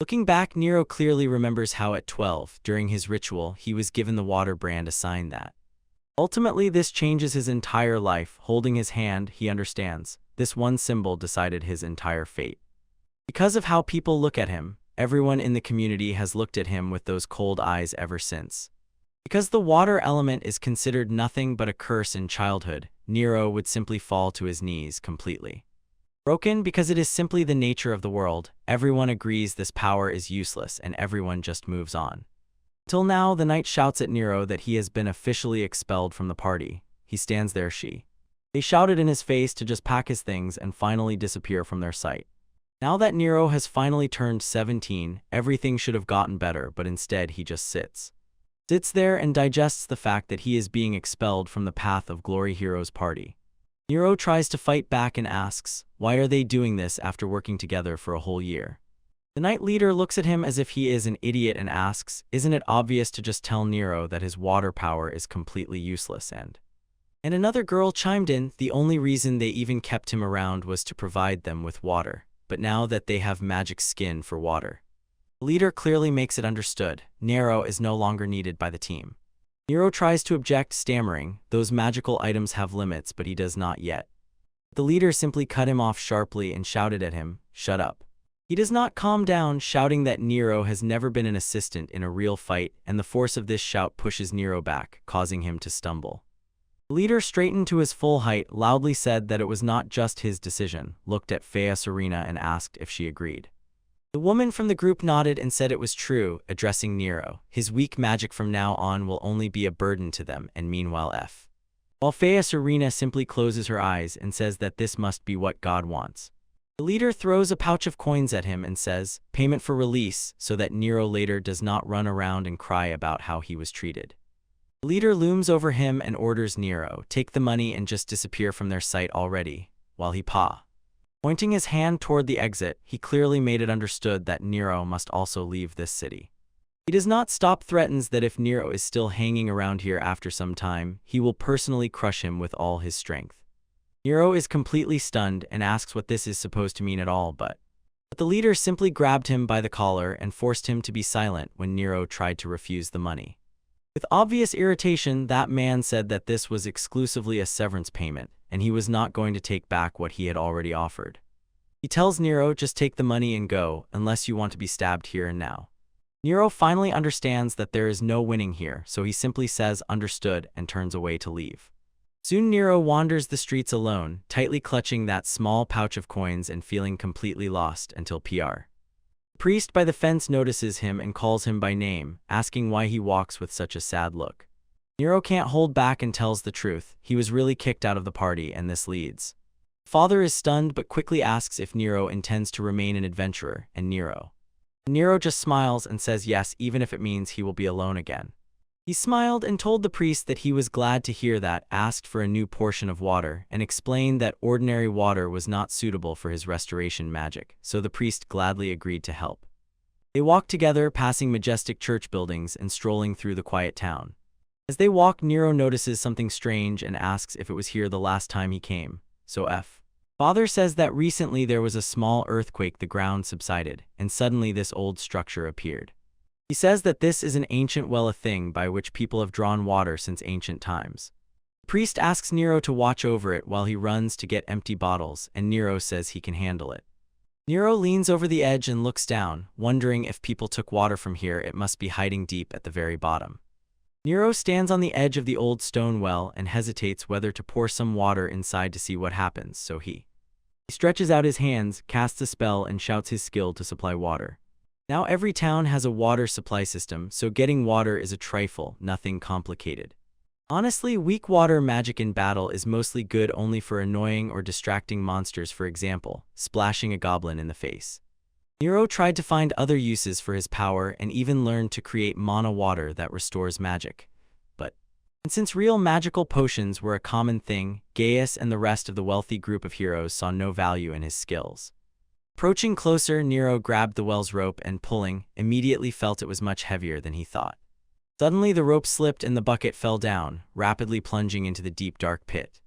Looking back, Nero clearly remembers how at 12, during his ritual, he was given the water brand, a sign that ultimately this changes his entire life. Holding his hand, he understands this one symbol decided his entire fate. Because of how people look at him, everyone in the community has looked at him with those cold eyes ever since. Because the water element is considered nothing but a curse in childhood, Nero would simply fall to his knees completely broken. Because it is simply the nature of the world, everyone agrees this power is useless and everyone just moves on. Till now, the knight shouts at Nero that he has been officially expelled from the party. He stands there. They shouted in his face to just pack his things and finally disappear from their sight. Now that Nero has finally turned 17, everything should have gotten better, but instead he just sits there and digests the fact that he is being expelled from the Path of Glory Heroes party. Nero tries to fight back and asks, why are they doing this after working together for a whole year? The knight leader looks at him as if he is an idiot and asks, isn't it obvious to just tell Nero that his water power is completely useless? And another girl chimed in, the only reason they even kept him around was to provide them with water, but now that they have magic skin for water. The leader clearly makes it understood, Nero is no longer needed by the team. Nero tries to object, stammering, those magical items have limits, but he does not yet. The leader simply cut him off sharply and shouted at him, shut up. He does not calm down, shouting that Nero has never been an assistant in a real fight, and the force of this shout pushes Nero back, causing him to stumble. The leader straightened to his full height, loudly said that it was not just his decision, looked at Fea Serena and asked if she agreed. The woman from the group nodded and said it was true, addressing Nero. His weak magic from now on will only be a burden to them, and meanwhile while Fea Serena simply closes her eyes and says that this must be what God wants. The leader throws a pouch of coins at him and says, payment for release, so that Nero later does not run around and cry about how he was treated. The leader looms over him and orders Nero, take the money and just disappear from their sight already, while he pointing his hand toward the exit, he clearly made it understood that Nero must also leave this city. He does not stop, threatens that if Nero is still hanging around here after some time, he will personally crush him with all his strength. Nero is completely stunned and asks what this is supposed to mean at all, but the leader simply grabbed him by the collar and forced him to be silent when Nero tried to refuse the money. With obvious irritation, that man said that this was exclusively a severance payment, and he was not going to take back what he had already offered. He tells Nero, just take the money and go, unless you want to be stabbed here and now. Nero finally understands that there is no winning here, so he simply says understood and turns away to leave. Soon Nero wanders the streets alone, tightly clutching that small pouch of coins and feeling completely lost until The priest by the fence notices him and calls him by name, asking why he walks with such a sad look. Nero can't hold back and tells the truth. He was really kicked out of the party, and this leads. Father is stunned but quickly asks if Nero intends to remain an adventurer, and Nero just smiles and says yes, even if it means he will be alone again. He smiled and told the priest that he was glad to hear that, asked for a new portion of water, and explained that ordinary water was not suitable for his restoration magic, so the priest gladly agreed to help. They walked together, passing majestic church buildings and strolling through the quiet town. As they walk, Nero notices something strange and asks if it was here the last time he came, so Father says that recently there was a small earthquake, the ground subsided, and suddenly this old structure appeared. He says that this is an ancient well, a thing by which people have drawn water since ancient times. The priest asks Nero to watch over it while he runs to get empty bottles, and Nero says he can handle it. Nero leans over the edge and looks down, wondering if people took water from here, it must be hiding deep at the very bottom. Nero stands on the edge of the old stone well and hesitates whether to pour some water inside to see what happens, so he stretches out his hands, casts a spell, and shouts his skill to supply water. Now every town has a water supply system, so getting water is a trifle, nothing complicated. Honestly, weak water magic in battle is mostly good only for annoying or distracting monsters, for example, splashing a goblin in the face. Nero tried to find other uses for his power and even learned to create mana water that restores magic. But since real magical potions were a common thing, Gaius and the rest of the wealthy group of heroes saw no value in his skills. Approaching closer, Nero grabbed the well's rope and pulling, immediately felt it was much heavier than he thought. Suddenly the rope slipped and the bucket fell down, rapidly plunging into the deep dark pit.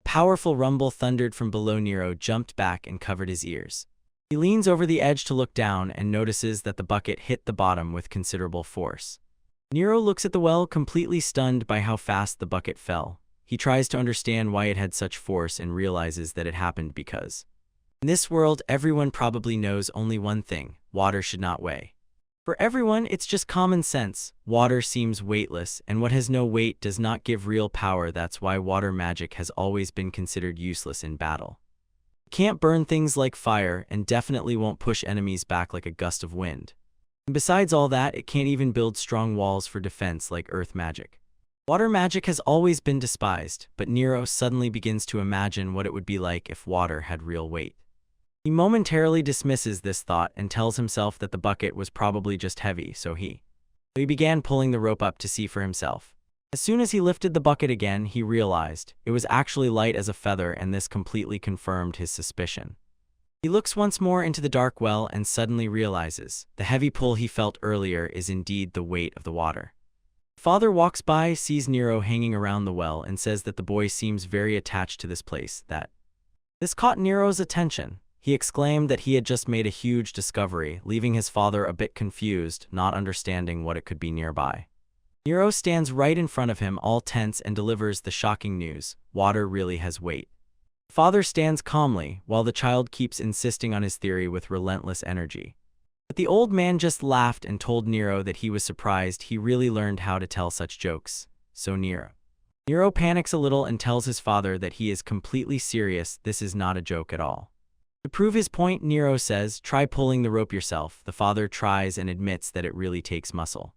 A powerful rumble thundered from below. Nero jumped back and covered his ears. He leans over the edge to look down and notices that the bucket hit the bottom with considerable force. Nero looks at the well, completely stunned by how fast the bucket fell. He tries to understand why it had such force and realizes that it happened because in this world, everyone probably knows only one thing: water should not weigh. For everyone, it's just common sense. Water seems weightless, and what has no weight does not give real power. That's why water magic has always been considered useless in battle. It can't burn things like fire, and definitely won't push enemies back like a gust of wind. And besides all that, it can't even build strong walls for defense like earth magic. Water magic has always been despised, but Nero suddenly begins to imagine what it would be like if water had real weight. He momentarily dismisses this thought and tells himself that the bucket was probably just heavy, so he began pulling the rope up to see for himself. As soon as he lifted the bucket again, he realized it was actually light as a feather, and this completely confirmed his suspicion. He looks once more into the dark well and suddenly realizes the heavy pull he felt earlier is indeed the weight of the water. Father walks by, sees Nero hanging around the well, and says that the boy seems very attached to this place. This caught Nero's attention. He exclaimed that he had just made a huge discovery, leaving his father a bit confused, not understanding what it could be nearby. Nero stands right in front of him, all tense, and delivers the shocking news: water really has weight. Father stands calmly, while the child keeps insisting on his theory with relentless energy. But the old man just laughed and told Nero that he was surprised he really learned how to tell such jokes. So Nero panics a little and tells his father that he is completely serious, this is not a joke at all. To prove his point, Nero says, "Try pulling the rope yourself." The father tries and admits that it really takes muscle.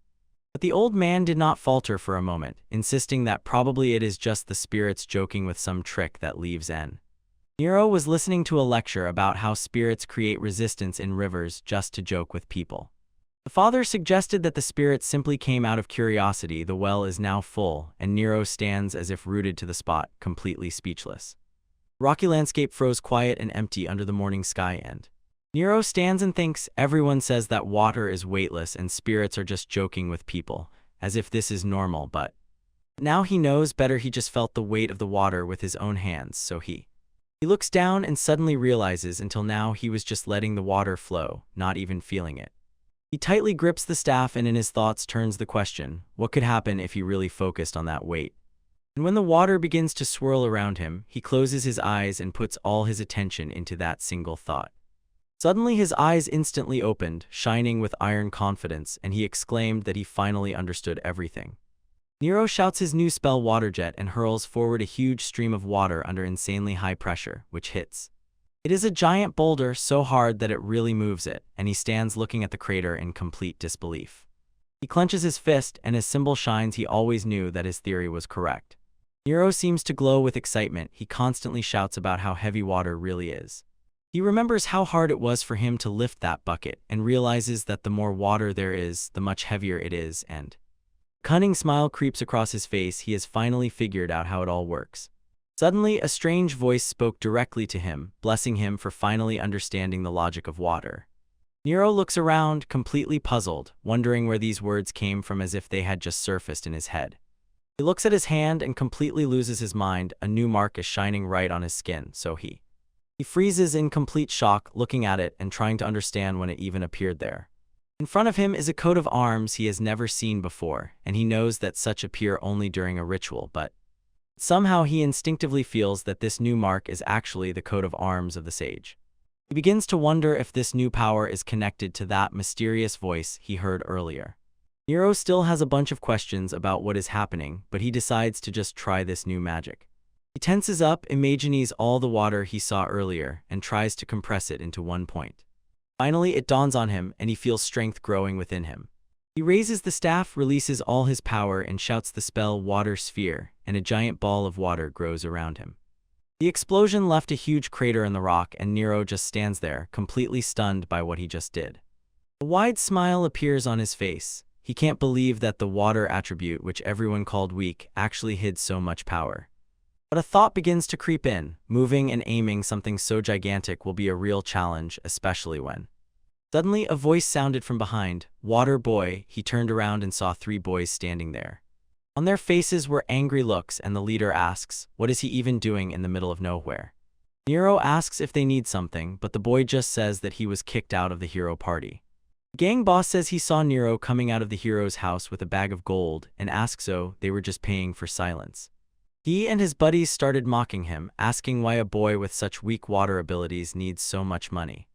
But the old man did not falter for a moment, insisting that probably it is just the spirits joking with some trick that leaves en. Nero was listening to a lecture about how spirits create resistance in rivers just to joke with people. The father suggested that the spirits simply came out of curiosity. The well is now full, and Nero stands as if rooted to the spot, completely speechless. Rocky landscape froze quiet and empty under the morning sky, and Nero stands and thinks. Everyone says that water is weightless and spirits are just joking with people, as if this is normal, but now he knows better. He just felt the weight of the water with his own hands, so he looks down and suddenly realizes until now he was just letting the water flow, not even feeling it. He tightly grips the staff and in his thoughts turns the question: what could happen if he really focused on that weight? And when the water begins to swirl around him, he closes his eyes and puts all his attention into that single thought. Suddenly his eyes instantly opened, shining with iron confidence, and he exclaimed that he finally understood everything. Nero shouts his new spell Water Jet and hurls forward a huge stream of water under insanely high pressure, which hits. It is a giant boulder so hard that it really moves it, and he stands looking at the crater in complete disbelief. He clenches his fist, and his symbol shines. He always knew that his theory was correct. Nero seems to glow with excitement. He constantly shouts about how heavy water really is. He remembers how hard it was for him to lift that bucket and realizes that the more water there is, the much heavier it is, and a cunning smile creeps across his face. He has finally figured out how it all works. Suddenly, a strange voice spoke directly to him, blessing him for finally understanding the logic of water. Nero looks around, completely puzzled, wondering where these words came from, as if they had just surfaced in his head. He looks at his hand and completely loses his mind. A new mark is shining right on his skin, so he freezes in complete shock, looking at it and trying to understand when it even appeared there. In front of him is a coat of arms he has never seen before, and he knows that such appear only during a ritual, but somehow he instinctively feels that this new mark is actually the coat of arms of the sage. He begins to wonder if this new power is connected to that mysterious voice he heard earlier. Nero still has a bunch of questions about what is happening, but he decides to just try this new magic. He tenses up, imagines all the water he saw earlier, and tries to compress it into one point. Finally, it dawns on him, and he feels strength growing within him. He raises the staff, releases all his power, and shouts the spell Water Sphere, and a giant ball of water grows around him. The explosion left a huge crater in the rock, and Nero just stands there, completely stunned by what he just did. A wide smile appears on his face. He can't believe that the water attribute, which everyone called weak, actually hid so much power. But a thought begins to creep in: moving and aiming something so gigantic will be a real challenge, especially when suddenly a voice sounded from behind. "Water boy." He turned around and saw 3 boys standing there. On their faces were angry looks, and the leader asks, what is he even doing in the middle of nowhere? Nero asks if they need something, but the boy just says that he was kicked out of the hero party. Gang boss says he saw Nero coming out of the hero's house with a bag of gold and asks so they were just paying for silence. He and his buddies started mocking him, asking why a boy with such weak water abilities needs so much money.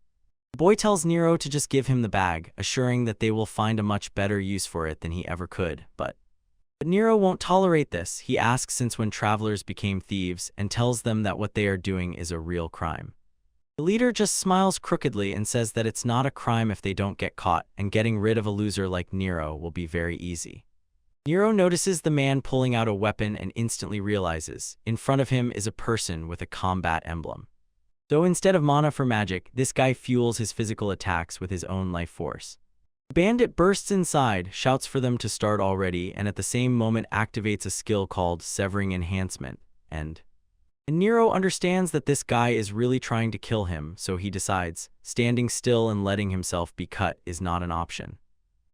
The boy tells Nero to just give him the bag, assuring that they will find a much better use for it than he ever could, but Nero won't tolerate this. He asks since when travelers became thieves and tells them that what they are doing is a real crime. The leader just smiles crookedly and says that it's not a crime if they don't get caught, and getting rid of a loser like Nero will be very easy. Nero notices the man pulling out a weapon and instantly realizes in front of him is a person with a combat emblem. So instead of mana for magic, this guy fuels his physical attacks with his own life force. The bandit bursts inside, shouts for them to start already, and at the same moment activates a skill called Severing Enhancement, and Nero understands that this guy is really trying to kill him, so he decides standing still and letting himself be cut is not an option.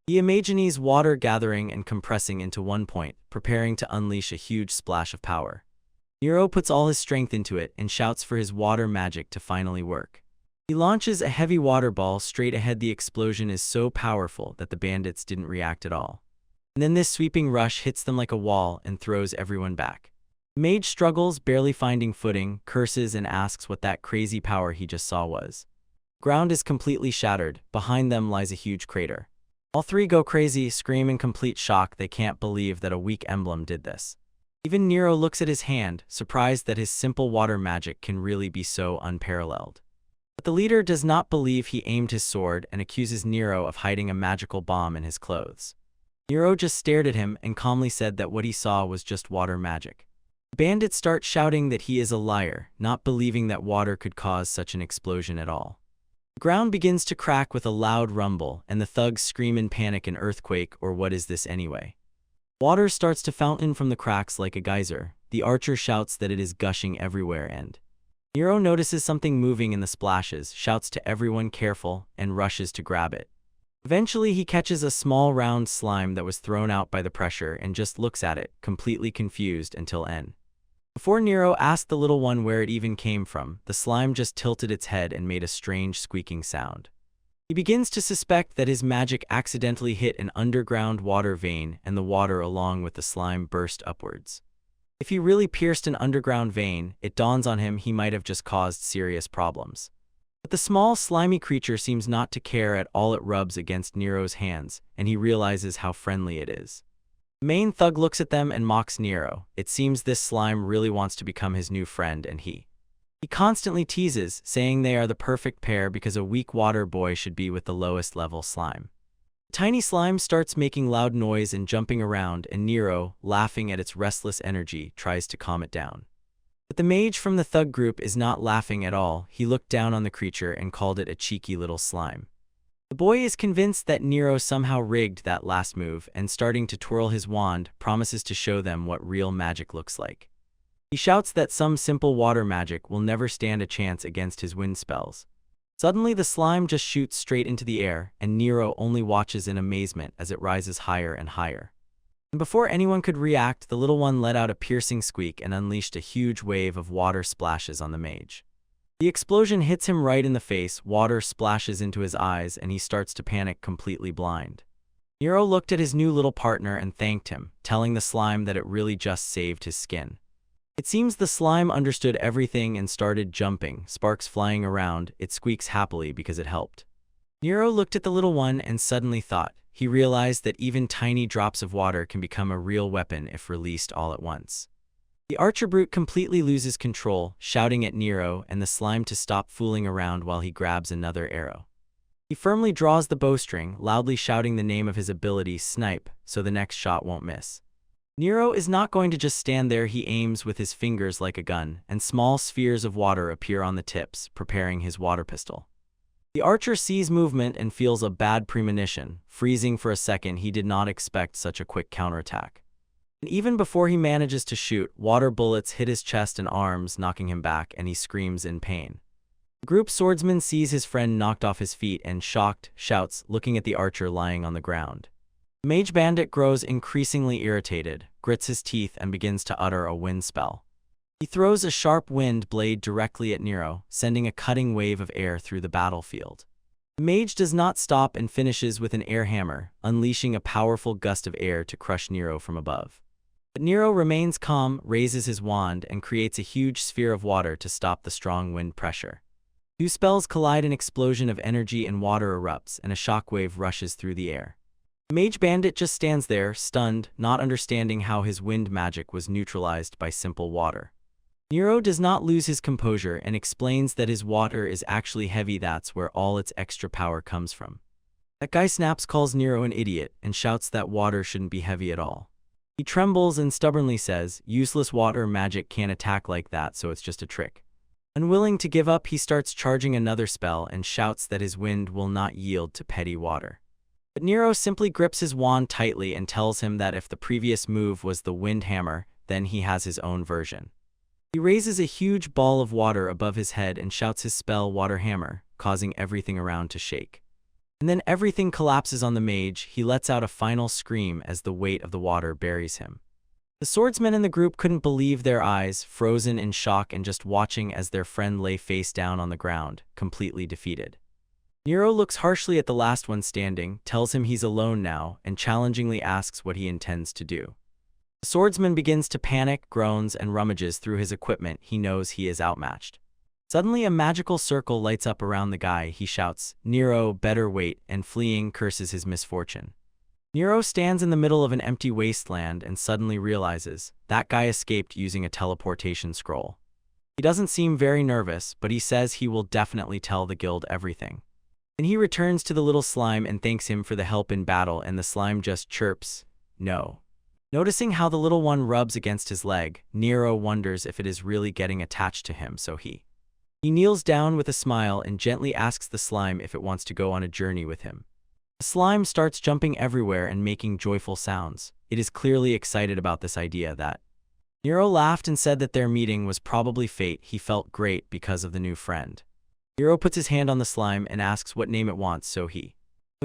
He imagines water gathering and compressing into one point, preparing to unleash a huge splash of power. Nero puts all his strength into it and shouts for his water magic to finally work. He launches a heavy water ball straight ahead. The explosion is so powerful that the bandits didn't react at all. And then this sweeping rush hits them like a wall and throws everyone back. Mage struggles, barely finding footing, curses and asks what that crazy power he just saw was. Ground is completely shattered. Behind them lies a huge crater. All three go crazy, scream in complete shock. They can't believe that a weak emblem did this. Even Nero looks at his hand, surprised that his simple water magic can really be so unparalleled. But the leader does not believe he aimed his sword and accuses Nero of hiding a magical bomb in his clothes. Nero just stared at him and calmly said that what he saw was just water magic. The bandits start shouting that he is a liar, not believing that water could cause such an explosion at all. The ground begins to crack with a loud rumble, and the thugs scream in panic. An earthquake, or what is this anyway? Water starts to fountain from the cracks like a geyser. The archer shouts that it is gushing everywhere, and Nero notices something moving in the splashes, shouts to everyone careful, and rushes to grab it. Eventually he catches a small round slime that was thrown out by the pressure and just looks at it, completely confused until N. Before Nero asked the little one where it even came from, the slime just tilted its head and made a strange squeaking sound. He begins to suspect that his magic accidentally hit an underground water vein and the water along with the slime burst upwards. If he really pierced an underground vein, it dawns on him he might have just caused serious problems. But the small, slimy creature seems not to care at all. It rubs against Nero's hands, and he realizes how friendly it is. The main thug looks at them and mocks Nero. It seems this slime really wants to become his new friend, and he constantly teases, saying they are the perfect pair because a weak water boy should be with the lowest level slime. Tiny slime starts making loud noise and jumping around, and Nero, laughing at its restless energy, tries to calm it down. But the mage from the thug group is not laughing at all. He looked down on the creature and called it a cheeky little slime. The boy is convinced that Nero somehow rigged that last move, and starting to twirl his wand, promises to show them what real magic looks like. He shouts that some simple water magic will never stand a chance against his wind spells. Suddenly the slime just shoots straight into the air, and Nero only watches in amazement as it rises higher and higher. And before anyone could react, the little one let out a piercing squeak and unleashed a huge wave of water splashes on the mage. The explosion hits him right in the face, water splashes into his eyes, and he starts to panic, completely blind. Nero looked at his new little partner and thanked him, telling the slime that it really just saved his skin. It seems the slime understood everything and started jumping, sparks flying around. It squeaks happily because it helped. Nero looked at the little one and suddenly thought. He realized that even tiny drops of water can become a real weapon if released all at once. The archer brute completely loses control, shouting at Nero and the slime to stop fooling around while he grabs another arrow. He firmly draws the bowstring, loudly shouting the name of his ability, Snipe, so the next shot won't miss. Nero is not going to just stand there. He aims with his fingers like a gun, and small spheres of water appear on the tips, preparing his water pistol. The archer sees movement and feels a bad premonition. Freezing for a second, he did not expect such a quick counterattack. And even before he manages to shoot, water bullets hit his chest and arms, knocking him back, and he screams in pain. The group swordsman sees his friend knocked off his feet and, shocked, shouts, looking at the archer lying on the ground. The mage bandit grows increasingly irritated, grits his teeth, and begins to utter a wind spell. He throws a sharp wind blade directly at Nero, sending a cutting wave of air through the battlefield. The mage does not stop and finishes with an air hammer, unleashing a powerful gust of air to crush Nero from above. But Nero remains calm, raises his wand, and creates a huge sphere of water to stop the strong wind pressure. Two spells collide, an explosion of energy and water erupts, and a shockwave rushes through the air. The mage bandit just stands there, stunned, not understanding how his wind magic was neutralized by simple water. Nero does not lose his composure and explains that his water is actually heavy. That's where all its extra power comes from. That guy Snaps calls Nero an idiot and shouts that water shouldn't be heavy at all. He trembles and stubbornly says, useless water magic can't attack like that, so it's just a trick. Unwilling to give up, he starts charging another spell and shouts that his wind will not yield to petty water. But Nero simply grips his wand tightly and tells him that if the previous move was the wind hammer, then he has his own version. He raises a huge ball of water above his head and shouts his spell Water Hammer, causing everything around to shake. And then everything collapses on the mage. He lets out a final scream as the weight of the water buries him. The swordsmen in the group couldn't believe their eyes, frozen in shock and just watching as their friend lay face down on the ground, completely defeated. Nero looks harshly at the last one standing, tells him he's alone now, and challengingly asks what he intends to do. The swordsman begins to panic, groans, and rummages through his equipment. He knows he is outmatched. Suddenly, a magical circle lights up around the guy. He shouts, "Nero, better wait," and fleeing, curses his misfortune. Nero stands in the middle of an empty wasteland and suddenly realizes that guy escaped using a teleportation scroll. He doesn't seem very nervous, but he says he will definitely tell the guild everything. And he returns to the little slime and thanks him for the help in battle, and the slime just chirps, "No." Noticing how the little one rubs against his leg, Nero wonders if it is really getting attached to him, so he kneels down with a smile and gently asks the slime if it wants to go on a journey with him. The slime starts jumping everywhere and making joyful sounds. It is clearly excited about this idea. That Nero laughed and said that their meeting was probably fate. He felt great because of the new friend. Nero puts his hand on the slime and asks what name it wants, so he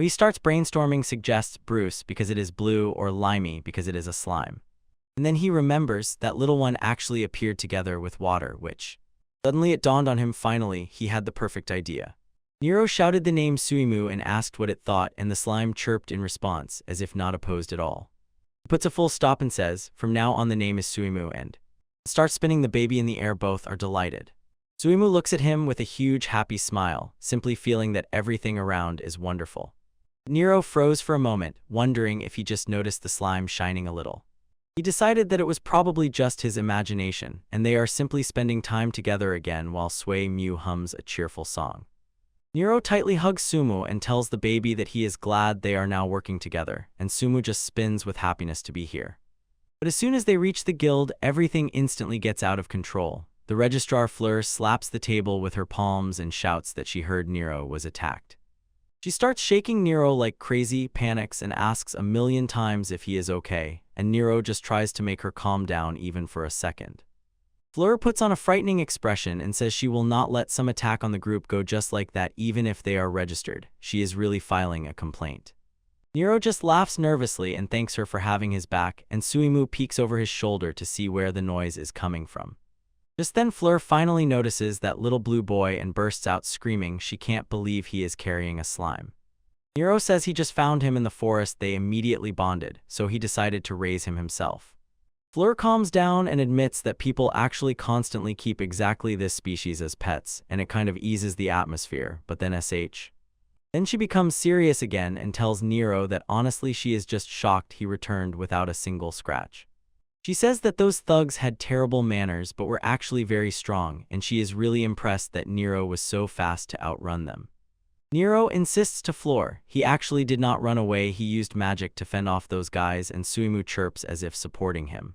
starts brainstorming, suggests Bruce because it is blue, or Limey because it is a slime. And then he remembers that little one actually appeared together with water, which suddenly it dawned on him. Finally, he had the perfect idea. Nero shouted the name Suimu and asked what it thought, and the slime chirped in response, as if not opposed at all. He puts a full stop and says, "From now on the name is Suimu," and starts spinning the baby in the air. Both are delighted. Suimu looks at him with a huge happy smile, simply feeling that everything around is wonderful. Nero froze for a moment, wondering if he just noticed the slime shining a little. He decided that it was probably just his imagination, and they are simply spending time together again while Sway Mew hums a cheerful song. Nero tightly hugs Sumu and tells the baby that he is glad they are now working together, and Sumu just spins with happiness to be here. But as soon as they reach the guild, everything instantly gets out of control. The registrar Fleur slaps the table with her palms and shouts that she heard Nero was attacked. She starts shaking Nero like crazy, panics, and asks a million times if he is okay, and Nero just tries to make her calm down even for a second. Fleur puts on a frightening expression and says she will not let some attack on the group go just like that, even if they are registered. She is really filing a complaint. Nero just laughs nervously and thanks her for having his back, and Suimu peeks over his shoulder to see where the noise is coming from. Just then Fleur finally notices that little blue boy and bursts out screaming. She can't believe he is carrying a slime. Nero says he just found him in the forest. They immediately bonded, so he decided to raise him himself. Fleur calms down and admits that people actually constantly keep exactly this species as pets, and it kind of eases the atmosphere, but then Then she becomes serious again and tells Nero that honestly she is just shocked he returned without a single scratch. She says that those thugs had terrible manners but were actually very strong, and she is really impressed that Nero was so fast to outrun them. Nero insists to Fleur he actually did not run away, he used magic to fend off those guys, and Suimu chirps as if supporting him.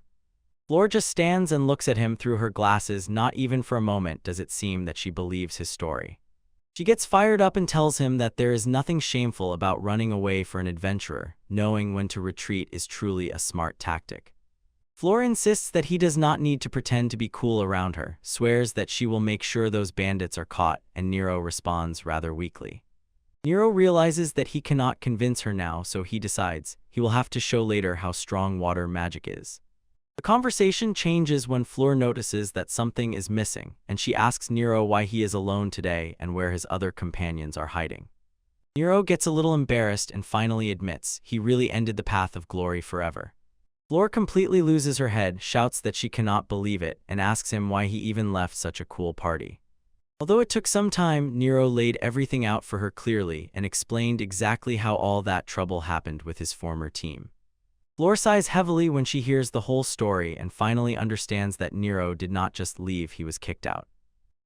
Fleur just stands and looks at him through her glasses. Not even for a moment does it seem that she believes his story. She gets fired up and tells him that there is nothing shameful about running away for an adventurer. Knowing when to retreat is truly a smart tactic. Fleur insists that he does not need to pretend to be cool around her, swears that she will make sure those bandits are caught, and Nero responds rather weakly. Nero realizes that he cannot convince her now, so he decides he will have to show later how strong water magic is. The conversation changes when Fleur notices that something is missing, and she asks Nero why he is alone today and where his other companions are hiding. Nero gets a little embarrassed and finally admits he really ended the path of glory forever. Fleur completely loses her head, shouts that she cannot believe it, and asks him why he even left such a cool party. Although it took some time, Nero laid everything out for her clearly and explained exactly how all that trouble happened with his former team. Fleur sighs heavily when she hears the whole story and finally understands that Nero did not just leave, he was kicked out.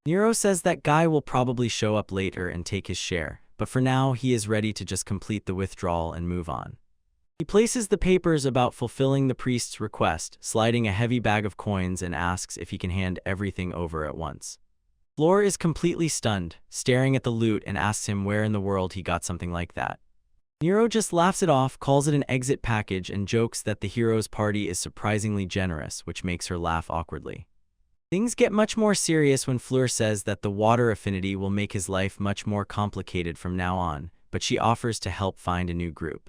Nero says that Guy will probably show up later and take his share, but for now he is ready to just complete the withdrawal and move on. He places the papers about fulfilling the priest's request, sliding a heavy bag of coins, and asks if he can hand everything over at once. Fleur is completely stunned, staring at the loot, and asks him where in the world he got something like that. Nero just laughs it off, calls it an exit package, and jokes that the hero's party is surprisingly generous, which makes her laugh awkwardly. Things get much more serious when Fleur says that the water affinity will make his life much more complicated from now on, but she offers to help find a new group.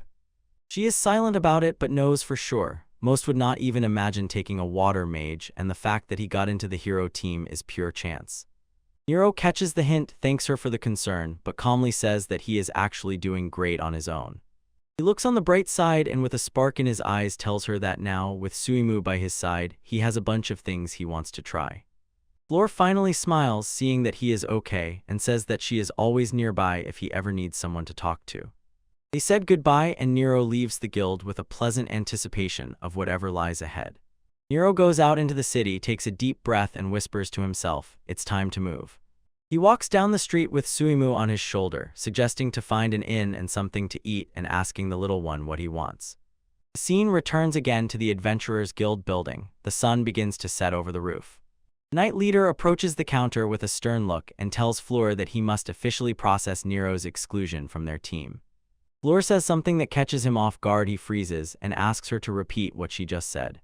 She is silent about it but knows for sure. Most would not even imagine taking a water mage, and the fact that he got into the hero team is pure chance. Nero catches the hint, thanks her for the concern, but calmly says that he is actually doing great on his own. He looks on the bright side and with a spark in his eyes tells her that now, with Suimu by his side, he has a bunch of things he wants to try. Fleur finally smiles, seeing that he is okay, and says that she is always nearby if he ever needs someone to talk to. They said goodbye and Nero leaves the guild with a pleasant anticipation of whatever lies ahead. Nero goes out into the city, takes a deep breath, and whispers to himself, "It's time to move." He walks down the street with Suimu on his shoulder, suggesting to find an inn and something to eat and asking the little one what he wants. The scene returns again to the Adventurers Guild building. The sun begins to set over the roof. The Knight Leader approaches the counter with a stern look and tells Fleur that he must officially process Nero's exclusion from their team. Fleur says something that catches him off guard. He freezes and asks her to repeat what she just said.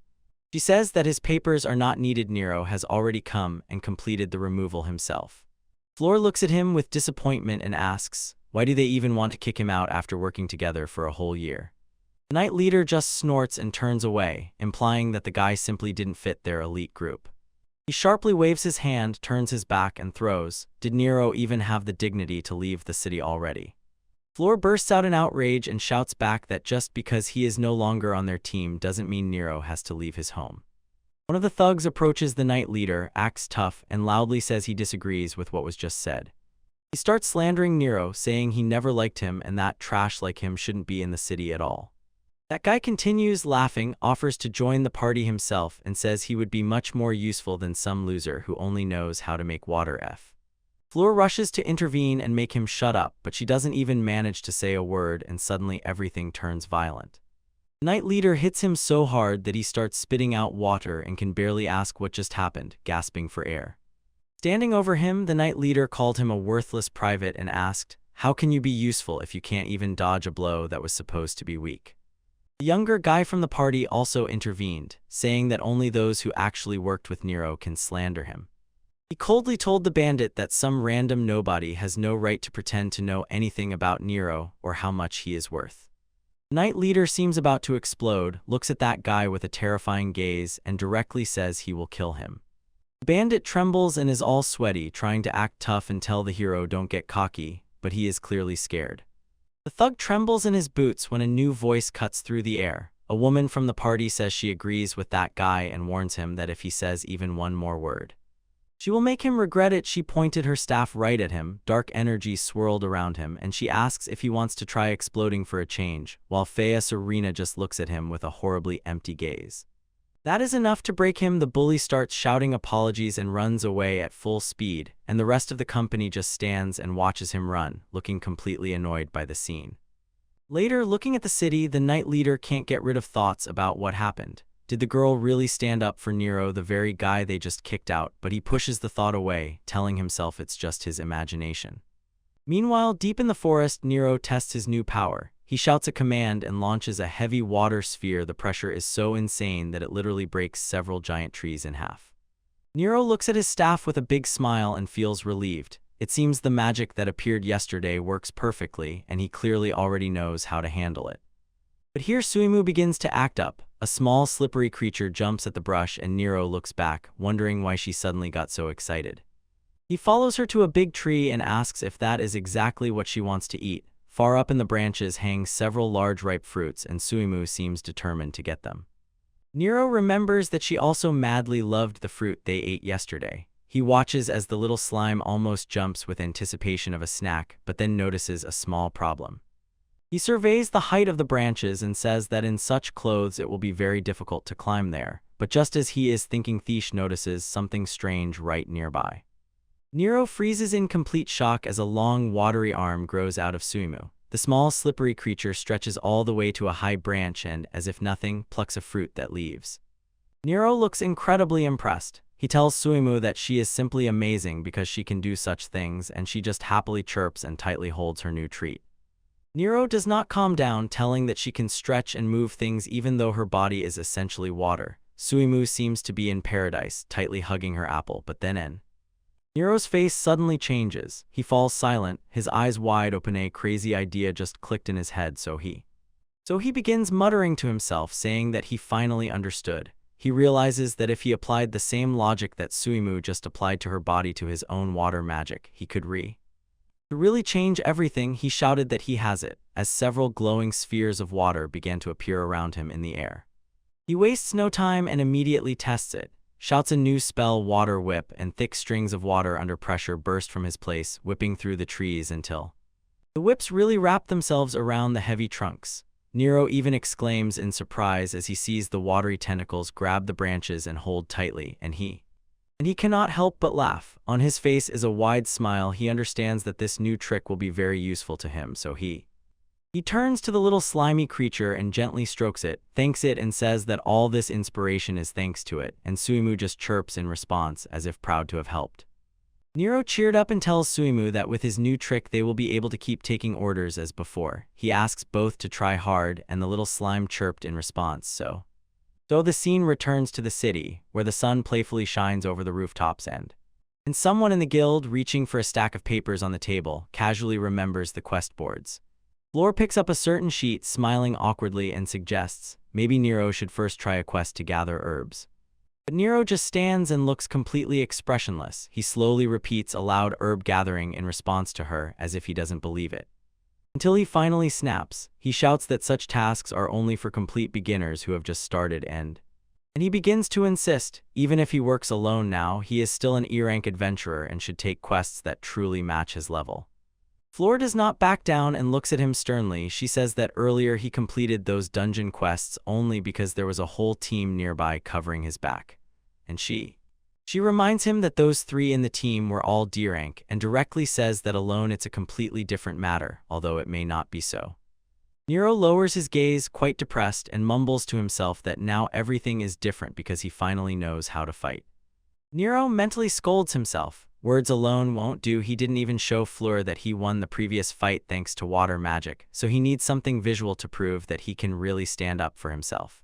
She says that his papers are not needed. Nero has already come and completed the removal himself. Fleur looks at him with disappointment and asks, why do they even want to kick him out after working together for a whole year? The Knight Leader just snorts and turns away, implying that the guy simply didn't fit their elite group. He sharply waves his hand, turns his back, and throws, "Did Nero even have the dignity to leave the city already?" Fleur bursts out in outrage and shouts back that just because he is no longer on their team doesn't mean Nero has to leave his home. One of the thugs approaches the Knight Leader, acts tough, and loudly says he disagrees with what was just said. He starts slandering Nero, saying he never liked him and that trash like him shouldn't be in the city at all. That guy continues laughing, offers to join the party himself, and says he would be much more useful than some loser who only knows how to make water F. Fleur rushes to intervene and make him shut up, but she doesn't even manage to say a word, and suddenly everything turns violent. The Knight Leader hits him so hard that he starts spitting out water and can barely ask what just happened, gasping for air. Standing over him, the Knight Leader called him a worthless private and asked, "How can you be useful if you can't even dodge a blow that was supposed to be weak?" The younger guy from the party also intervened, saying that only those who actually worked with Nero can slander him. He coldly told the bandit that some random nobody has no right to pretend to know anything about Nero or how much he is worth. The Knight Leader seems about to explode, looks at that guy with a terrifying gaze, and directly says he will kill him. The bandit trembles and is all sweaty, trying to act tough and tell the hero don't get cocky, but he is clearly scared. The thug trembles in his boots when a new voice cuts through the air. A woman from the party says she agrees with that guy and warns him that if he says even one more word, she will make him regret it. She pointed her staff right at him, dark energy swirled around him, and she asks if he wants to try exploding for a change, while Fea Serena just looks at him with a horribly empty gaze. That is enough to break him. The bully starts shouting apologies and runs away at full speed, and the rest of the company just stands and watches him run, looking completely annoyed by the scene. Later, looking at the city, the Knight Leader can't get rid of thoughts about what happened. Did the girl really stand up for Nero, the very guy they just kicked out? But he pushes the thought away, telling himself it's just his imagination. Meanwhile, deep in the forest, Nero tests his new power. He shouts a command and launches a heavy water sphere. The pressure is so insane that it literally breaks several giant trees in half. Nero looks at his staff with a big smile and feels relieved. It seems the magic that appeared yesterday works perfectly, and he clearly already knows how to handle it. But here Suimu begins to act up. A small, slippery creature jumps at the brush and Nero looks back, wondering why she suddenly got so excited. He follows her to a big tree and asks if that is exactly what she wants to eat. Far up in the branches hang several large ripe fruits, and Suimu seems determined to get them. Nero remembers that she also madly loved the fruit they ate yesterday. He watches as the little slime almost jumps with anticipation of a snack, but then notices a small problem. He surveys the height of the branches and says that in such clothes it will be very difficult to climb there, but just as he is thinking, Thish notices something strange right nearby. Nero freezes in complete shock as a long, watery arm grows out of Suimu. The small, slippery creature stretches all the way to a high branch and, as if nothing, plucks a fruit that leaves. Nero looks incredibly impressed. He tells Suimu that she is simply amazing because she can do such things, and she just happily chirps and tightly holds her new treat. Nero does not calm down, telling that she can stretch and move things even though her body is essentially water. Suimu seems to be in paradise, tightly hugging her apple, but then Nero's face suddenly changes. He falls silent, his eyes wide open. A crazy idea just clicked in his head, so he begins muttering to himself, saying that he finally understood. He realizes that if he applied the same logic that Suimu just applied to her body to his own water magic, he could to really change everything. He shouted that he has it, as several glowing spheres of water began to appear around him in the air. He wastes no time and immediately tests it. Shouts a new spell, water whip, and thick strings of water under pressure burst from his place, whipping through the trees until the whips really wrap themselves around the heavy trunks. Nero even exclaims in surprise as he sees the watery tentacles grab the branches and hold tightly, and he cannot help but laugh. On his face is a wide smile. He understands that this new trick will be very useful to him, so he turns to the little slimy creature and gently strokes it, thanks it, and says that all this inspiration is thanks to it, and Suimu just chirps in response, as if proud to have helped. Nero cheered up and tells Suimu that with his new trick they will be able to keep taking orders as before. He asks both to try hard, and the little slime chirped in response, so the scene returns to the city, where the sun playfully shines over the rooftops and someone in the guild, reaching for a stack of papers on the table, casually remembers the quest boards. Floor picks up a certain sheet, smiling awkwardly, and suggests maybe Nero should first try a quest to gather herbs. But Nero just stands and looks completely expressionless. He slowly repeats aloud herb gathering in response to her, as if he doesn't believe it. Until he finally snaps. He shouts that such tasks are only for complete beginners who have just started, and he begins to insist. Even if he works alone now, he is still an E-rank adventurer and should take quests that truly match his level. Floor does not back down and looks at him sternly. She says that earlier he completed those dungeon quests only because there was a whole team nearby covering his back. And she reminds him that those three in the team were all D-rank, and directly says that alone it's a completely different matter, although it may not be so. Nero lowers his gaze, quite depressed, and mumbles to himself that now everything is different because he finally knows how to fight. Nero mentally scolds himself. Words alone won't do. He didn't even show Fleur that he won the previous fight thanks to water magic, so he needs something visual to prove that he can really stand up for himself.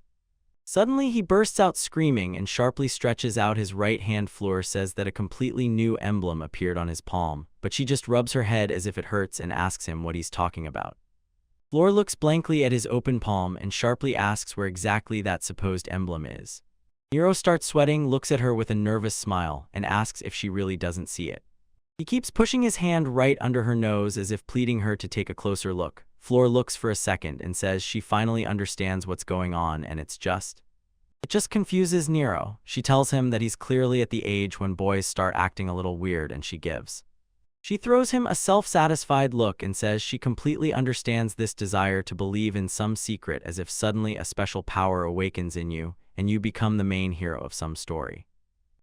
Suddenly he bursts out screaming and sharply stretches out his right hand. Fleur says that a completely new emblem appeared on his palm, but she just rubs her head as if it hurts and asks him what he's talking about. Fleur looks blankly at his open palm and sharply asks where exactly that supposed emblem is. Nero starts sweating, looks at her with a nervous smile, and asks if she really doesn't see it. He keeps pushing his hand right under her nose as if pleading her to take a closer look. Fleur looks for a second and says she finally understands what's going on, and it just confuses Nero. She tells him that he's clearly at the age when boys start acting a little weird, and she throws him a self-satisfied look and says she completely understands this desire to believe in some secret, as if suddenly a special power awakens in you and you become the main hero of some story.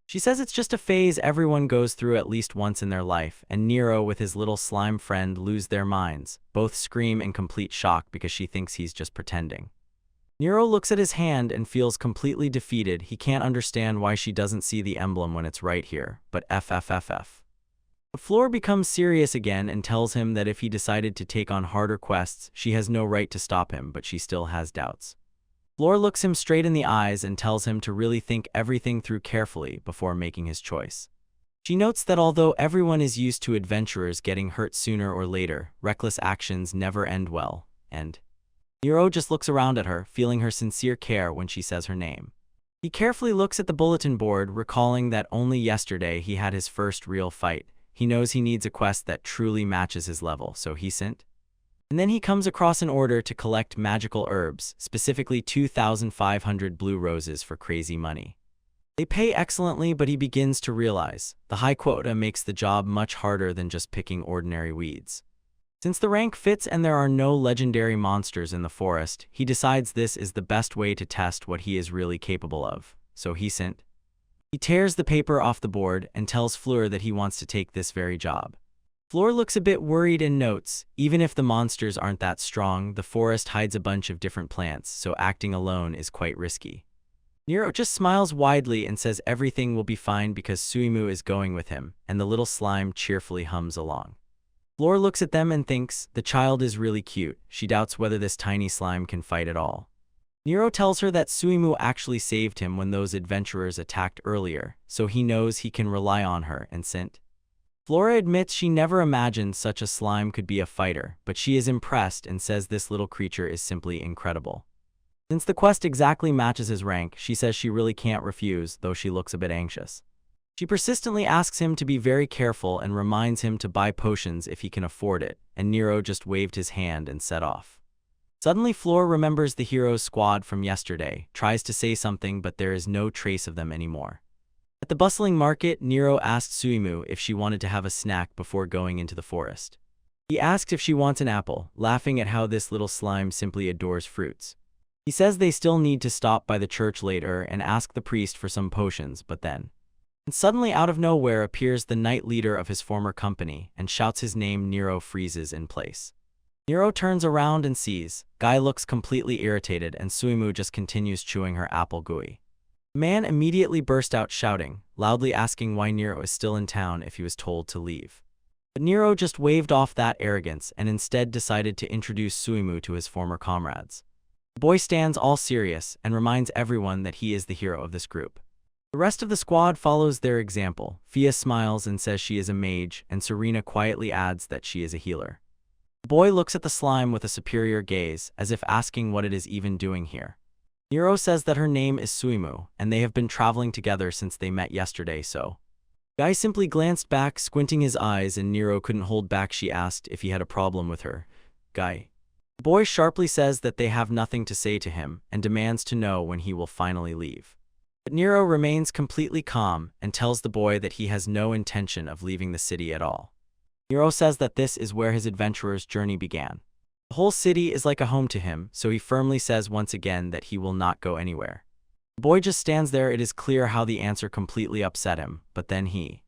She says it's just a phase everyone goes through at least once in their life, and Nero with his little slime friend lose their minds. Both scream in complete shock because she thinks he's just pretending. Nero looks at his hand and feels completely defeated. He can't understand why she doesn't see the emblem when it's right here, but FFFF. Fleur becomes serious again and tells him that if he decided to take on harder quests, she has no right to stop him, but she still has doubts. Fleur looks him straight in the eyes and tells him to really think everything through carefully before making his choice. She notes that although everyone is used to adventurers getting hurt sooner or later, reckless actions never end well, and Nero just looks around at her, feeling her sincere care when she says her name. He carefully looks at the bulletin board, recalling that only yesterday he had his first real fight. He knows he needs a quest that truly matches his level, so he sent. And then he comes across an order to collect magical herbs, specifically 2,500 blue roses for crazy money. They pay excellently, but he begins to realize the high quota makes the job much harder than just picking ordinary weeds. Since the rank fits and there are no legendary monsters in the forest, he decides this is the best way to test what he is really capable of, so he sent. He tears the paper off the board and tells Fleur that he wants to take this very job. Fleur looks a bit worried and notes, even if the monsters aren't that strong, the forest hides a bunch of different plants, so acting alone is quite risky. Nero just smiles widely and says everything will be fine because Suimu is going with him, and the little slime cheerfully hums along. Fleur looks at them and thinks, the child is really cute. She doubts whether this tiny slime can fight at all. Nero tells her that Suimu actually saved him when those adventurers attacked earlier, so he knows he can rely on her and sent. Flora admits she never imagined such a slime could be a fighter, but she is impressed and says this little creature is simply incredible. Since the quest exactly matches his rank, she says she really can't refuse, though she looks a bit anxious. She persistently asks him to be very careful and reminds him to buy potions if he can afford it, and Nero just waved his hand and set off. Suddenly Fleur remembers the hero's squad from yesterday, tries to say something but there is no trace of them anymore. At the bustling market, Nero asks Suimu if she wanted to have a snack before going into the forest. He asks if she wants an apple, laughing at how this little slime simply adores fruits. He says they still need to stop by the church later and ask the priest for some potions, but then. And suddenly out of nowhere appears the knight leader of his former company and shouts his name. Nero freezes in place. Nero turns around and sees. Guy looks completely irritated and Suimu just continues chewing her apple gooey. The man immediately burst out shouting, loudly asking why Nero is still in town if he was told to leave. But Nero just waved off that arrogance and instead decided to introduce Suimu to his former comrades. The boy stands all serious and reminds everyone that he is the hero of this group. The rest of the squad follows their example. Fia smiles and says she is a mage, and Serena quietly adds that she is a healer. The boy looks at the slime with a superior gaze, as if asking what it is even doing here. Nero says that her name is Suimu, and they have been traveling together since they met yesterday, so. Guy simply glanced back, squinting his eyes, and Nero couldn't hold back. She asked if he had a problem with her. Guy. The boy sharply says that they have nothing to say to him, and demands to know when he will finally leave. But Nero remains completely calm and tells the boy that he has no intention of leaving the city at all. Nero says that this is where his adventurer's journey began. The whole city is like a home to him, so he firmly says once again that he will not go anywhere. The boy just stands there. It is clear how the answer completely upset him, but then he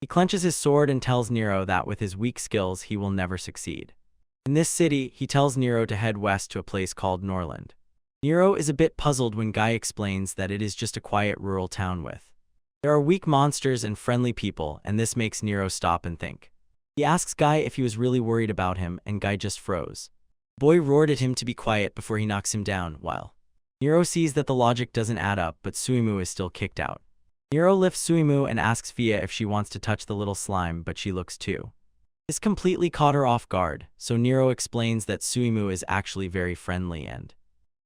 clenches his sword and tells Nero that with his weak skills he will never succeed. In this city, he tells Nero to head west to a place called Norland. Nero is a bit puzzled when Guy explains that it is just a quiet rural town with. There are weak monsters and friendly people, and this makes Nero stop and think. He asks Guy if he was really worried about him, and Guy just froze. The boy roared at him to be quiet before he knocks him down, while Nero sees that the logic doesn't add up, but Suimu is still kicked out. Nero lifts Suimu and asks Fia if she wants to touch the little slime, but she looks too. This completely caught her off guard, so Nero explains that Suimu is actually very friendly and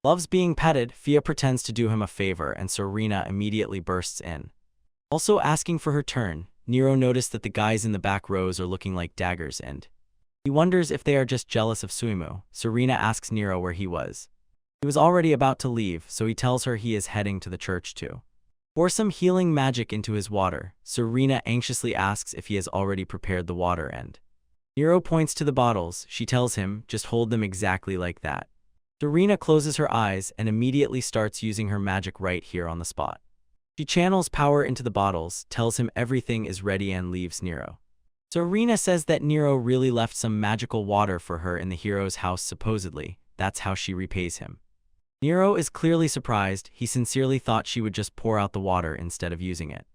loves being petted. Fia pretends to do him a favor and Serena immediately bursts in. Also asking for her turn, Nero noticed that the guys in the back rows are looking like daggers and he wonders if they are just jealous of Suimu. Serena asks Nero where he was. He was already about to leave, so he tells her he is heading to the church to pour some healing magic into his water. Serena anxiously asks if he has already prepared the water and Nero points to the bottles. She tells him, just hold them exactly like that. Serena closes her eyes and immediately starts using her magic right here on the spot. She channels power into the bottles, tells him everything is ready and leaves Nero. Serena says that Nero really left some magical water for her in the hero's house supposedly. That's how she repays him. Nero is clearly surprised. He sincerely thought she would just pour out the water instead of using it.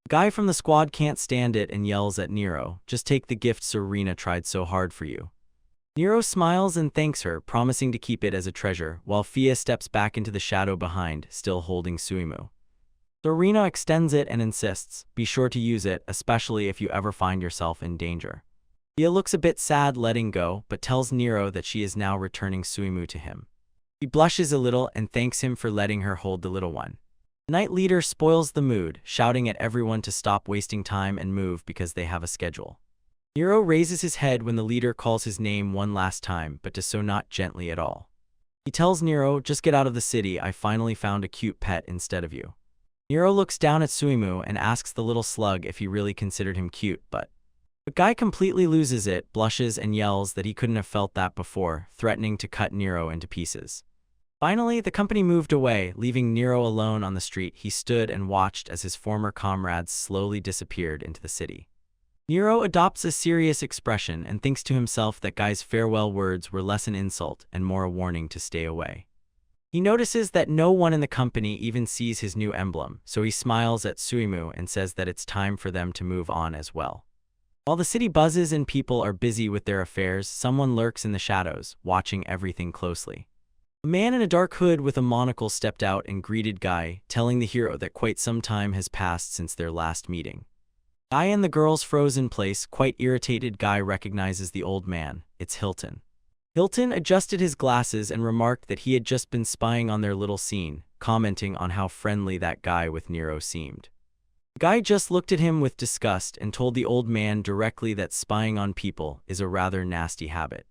Guy from the squad can't stand it and yells at Nero, just take the gift Serena tried so hard for you. Nero smiles and thanks her, promising to keep it as a treasure, while Fia steps back into the shadow behind, still holding Suimu. Serena extends it and insists, be sure to use it, especially if you ever find yourself in danger. Fia looks a bit sad letting go, but tells Nero that she is now returning Suimu to him. He blushes a little and thanks him for letting her hold the little one. The night leader spoils the mood, shouting at everyone to stop wasting time and move because they have a schedule. Nero raises his head when the leader calls his name one last time, but does so not gently at all. He tells Nero, "Just get out of the city, I finally found a cute pet instead of you." Nero looks down at Suimu and asks the little slug if he really considered him cute, but Guy completely loses it, blushes and yells that he couldn't have felt that before, threatening to cut Nero into pieces. Finally, the company moved away, leaving Nero alone on the street. He stood and watched as his former comrades slowly disappeared into the city. Nero adopts a serious expression and thinks to himself that Guy's farewell words were less an insult and more a warning to stay away. He notices that no one in the company even sees his new emblem, so he smiles at Suimu and says that it's time for them to move on as well. While the city buzzes and people are busy with their affairs, someone lurks in the shadows, watching everything closely. A man in a dark hood with a monocle stepped out and greeted Guy, telling the hero that quite some time has passed since their last meeting. Guy and the girls froze in place, quite irritated. Guy recognizes the old man. It's Hilton. Hilton adjusted his glasses and remarked that he had just been spying on their little scene, commenting on how friendly that guy with Nero seemed. Guy just looked at him with disgust and told the old man directly that spying on people is a rather nasty habit.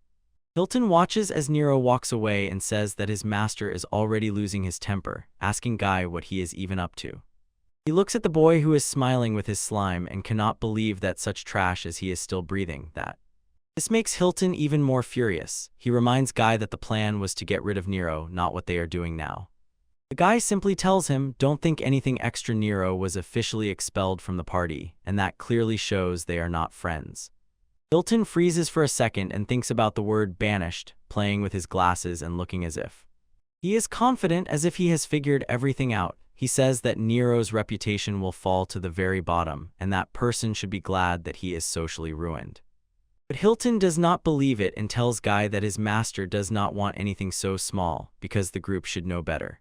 Hilton watches as Nero walks away and says that his master is already losing his temper, asking Guy what he is even up to. He looks at the boy who is smiling with his slime and cannot believe that such trash as he is still breathing. This makes Hilton even more furious. He reminds Guy that the plan was to get rid of Nero, not what they are doing now. The guy simply tells him, "Don't think anything extra." Nero was officially expelled from the party, and that clearly shows they are not friends. Hilton freezes for a second and thinks about the word banished, playing with his glasses and looking as if he is confident, as if he has figured everything out. He says that Nero's reputation will fall to the very bottom, and that person should be glad that he is socially ruined. But Hilton does not believe it and tells Guy that his master does not want anything so small, because the group should know better.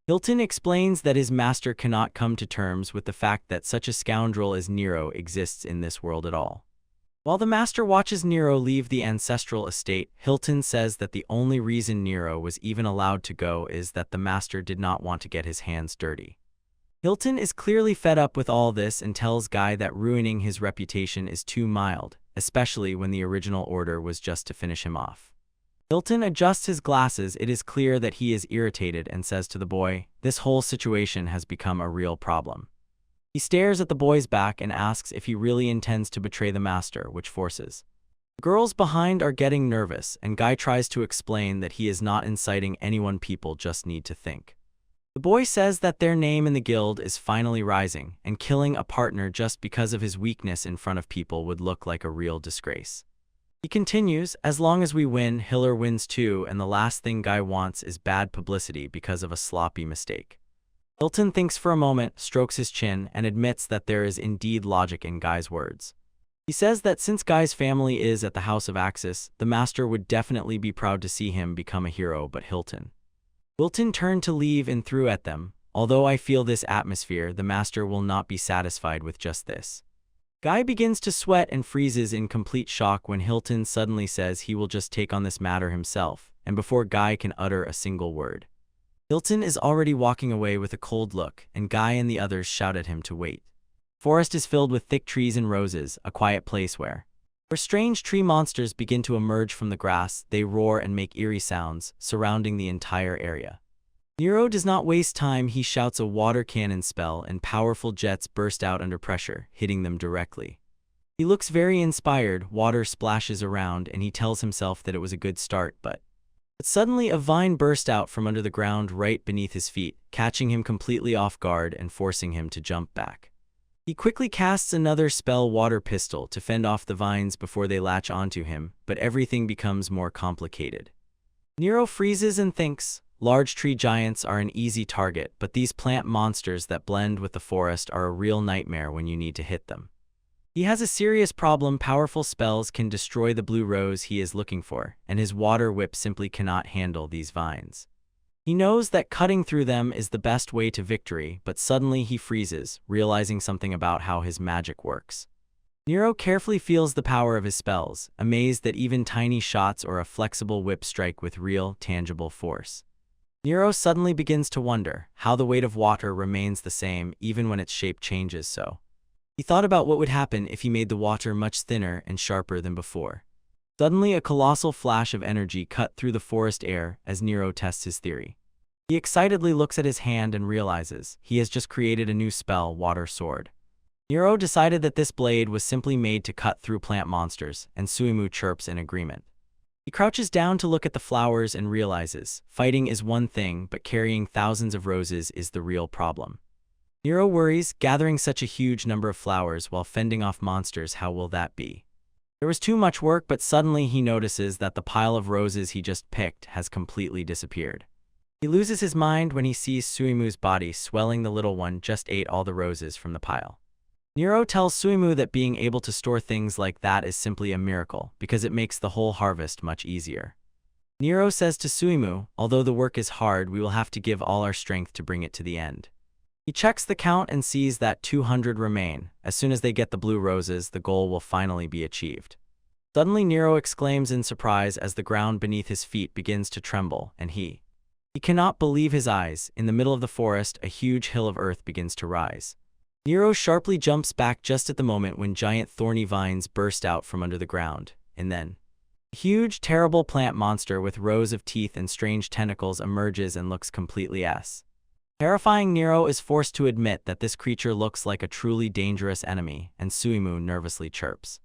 Hilton explains that his master cannot come to terms with the fact that such a scoundrel as Nero exists in this world at all. While the master watches Nero leave the ancestral estate, Hilton says that the only reason Nero was even allowed to go is that the master did not want to get his hands dirty. Hilton is clearly fed up with all this and tells Guy that ruining his reputation is too mild, especially when the original order was just to finish him off. Hilton adjusts his glasses. It is clear that he is irritated and says to the boy, "This whole situation has become a real problem." He stares at the boy's back and asks if he really intends to betray the master, which forces. The girls behind are getting nervous, and Guy tries to explain that he is not inciting anyone, people just need to think. The boy says that their name in the guild is finally rising, and killing a partner just because of his weakness in front of people would look like a real disgrace. He continues, "As long as we win, Hiller wins too, and the last thing Guy wants is bad publicity because of a sloppy mistake." Hilton thinks for a moment, strokes his chin, and admits that there is indeed logic in Guy's words. He says that since Guy's family is at the House of Axis, the master would definitely be proud to see him become a hero, but Hilton turned to leave and threw at them. "Although I feel this atmosphere, the master will not be satisfied with just this." Guy begins to sweat and freezes in complete shock when Hilton suddenly says he will just take on this matter himself, and before Guy can utter a single word, Hilton is already walking away with a cold look, and Guy and the others shout at him to wait. The forest is filled with thick trees and roses, a quiet place where strange tree monsters begin to emerge from the grass. They roar and make eerie sounds, surrounding the entire area. Nero does not waste time. He shouts a water cannon spell, and powerful jets burst out under pressure, hitting them directly. He looks very inspired. Water splashes around, and he tells himself that it was a good start, but suddenly a vine burst out from under the ground right beneath his feet, catching him completely off guard and forcing him to jump back. He quickly casts another spell, water pistol, to fend off the vines before they latch onto him, but everything becomes more complicated. Nero freezes and thinks. Large tree giants are an easy target, but these plant monsters that blend with the forest are a real nightmare when you need to hit them. He has a serious problem. Powerful spells can destroy the blue rose he is looking for, and his water whip simply cannot handle these vines. He knows that cutting through them is the best way to victory, but suddenly he freezes, realizing something about how his magic works. Nero carefully feels the power of his spells, amazed that even tiny shots or a flexible whip strike with real, tangible force. Nero suddenly begins to wonder how the weight of water remains the same even when its shape changes so. He thought about what would happen if he made the water much thinner and sharper than before. Suddenly, a colossal flash of energy cut through the forest air as Nero tests his theory. He excitedly looks at his hand and realizes he has just created a new spell, Water Sword. Nero decided that this blade was simply made to cut through plant monsters, and Suimu chirps in agreement. He crouches down to look at the flowers and realizes fighting is one thing, but carrying thousands of roses is the real problem. Nero worries, gathering such a huge number of flowers while fending off monsters, how will that be? There was too much work, but suddenly he notices that the pile of roses he just picked has completely disappeared. He loses his mind when he sees Suimu's body swelling. The little one just ate all the roses from the pile. Nero tells Suimu that being able to store things like that is simply a miracle because it makes the whole harvest much easier. Nero says to Suimu, although the work is hard, we will have to give all our strength to bring it to the end. He checks the count and sees that 200 remain. As soon as they get the blue roses, the goal will finally be achieved. Suddenly Nero exclaims in surprise as the ground beneath his feet begins to tremble, and he cannot believe his eyes. In the middle of the forest, a huge hill of earth begins to rise. Nero sharply jumps back just at the moment when giant thorny vines burst out from under the ground, and then a huge, terrible plant monster with rows of teeth and strange tentacles emerges and looks completely terrifying. Nero is forced to admit that this creature looks like a truly dangerous enemy, and Suimu nervously chirps.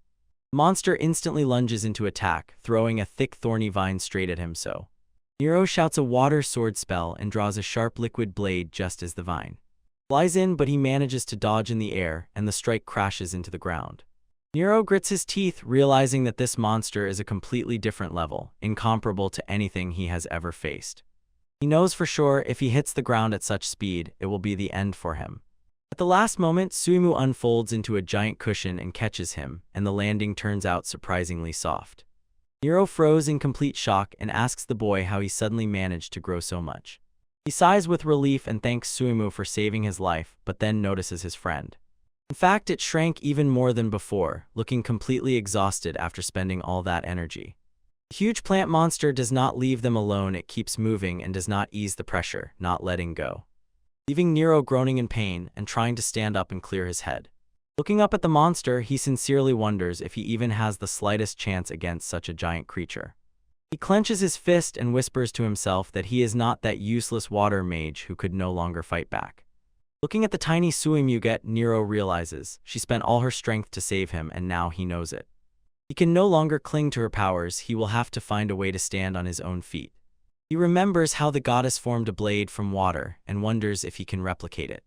The monster instantly lunges into attack, throwing a thick thorny vine straight at him so. Nero shouts a water sword spell and draws a sharp liquid blade just as the vine flies in, but he manages to dodge in the air, and the strike crashes into the ground. Nero grits his teeth, realizing that this monster is a completely different level, incomparable to anything he has ever faced. He knows for sure if he hits the ground at such speed, it will be the end for him. At the last moment, Suimu unfolds into a giant cushion and catches him, and the landing turns out surprisingly soft. Nero froze in complete shock and asks the boy how he suddenly managed to grow so much. He sighs with relief and thanks Suimu for saving his life, but then notices his friend. In fact, it shrank even more than before, looking completely exhausted after spending all that energy. The huge plant monster does not leave them alone. It keeps moving and does not ease the pressure, not letting go, leaving Nero groaning in pain and trying to stand up and clear his head. Looking up at the monster, he sincerely wonders if he even has the slightest chance against such a giant creature. He clenches his fist and whispers to himself that he is not that useless water mage who could no longer fight back. Looking at the tiny Suimu, Nero realizes she spent all her strength to save him, and now he knows it. He can no longer cling to her powers. He will have to find a way to stand on his own feet. He remembers how the goddess formed a blade from water and wonders if he can replicate it.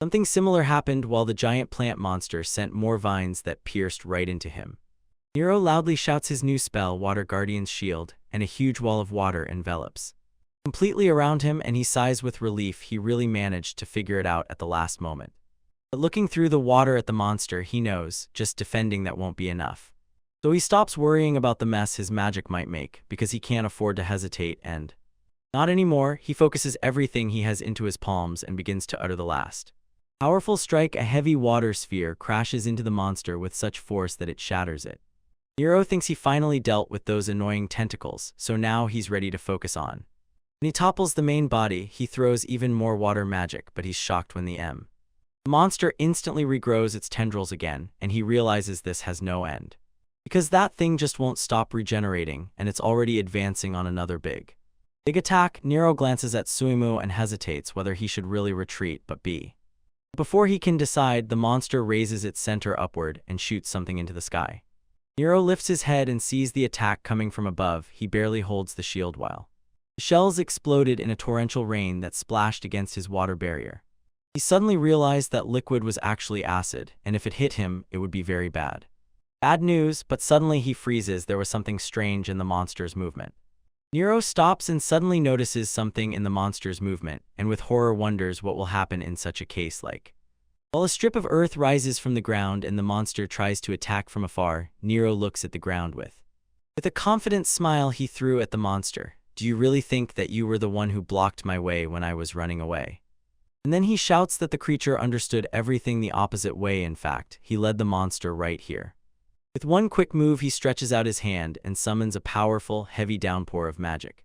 Something similar happened while the giant plant monster sent more vines that pierced right into him. Nero loudly shouts his new spell, Water Guardian's Shield, and a huge wall of water envelops completely around him, and he sighs with relief. He really managed to figure it out at the last moment. But looking through the water at the monster, he knows just defending that won't be enough. So he stops worrying about the mess his magic might make because he can't afford to hesitate, and not anymore. He focuses everything he has into his palms and begins to utter the last powerful strike. A heavy water sphere crashes into the monster with such force that it shatters it. Nero thinks he finally dealt with those annoying tentacles, so now he's ready to focus on. When he topples the main body, he throws even more water magic, but he's shocked when the monster instantly regrows its tendrils again, and he realizes this has no end. Because that thing just won't stop regenerating, and it's already advancing on another big attack. Nero glances at Suimu and hesitates whether he should really retreat, but before he can decide, the monster raises its center upward and shoots something into the sky. Nero lifts his head and sees the attack coming from above. He barely holds the shield while the shells exploded in a torrential rain that splashed against his water barrier. He suddenly realized that liquid was actually acid, and if it hit him, it would be very bad. Bad news, but suddenly he freezes. There was something strange in the monster's movement. Nero stops and suddenly notices something in the monster's movement, and with horror wonders what will happen in such a case. While a strip of earth rises from the ground and the monster tries to attack from afar, Nero looks at the ground with a confident smile. He threw at the monster. Do you really think that you were the one who blocked my way when I was running away? And then he shouts that the creature understood everything the opposite way. In fact, he led the monster right here. With one quick move, he stretches out his hand and summons a powerful, heavy downpour of magic.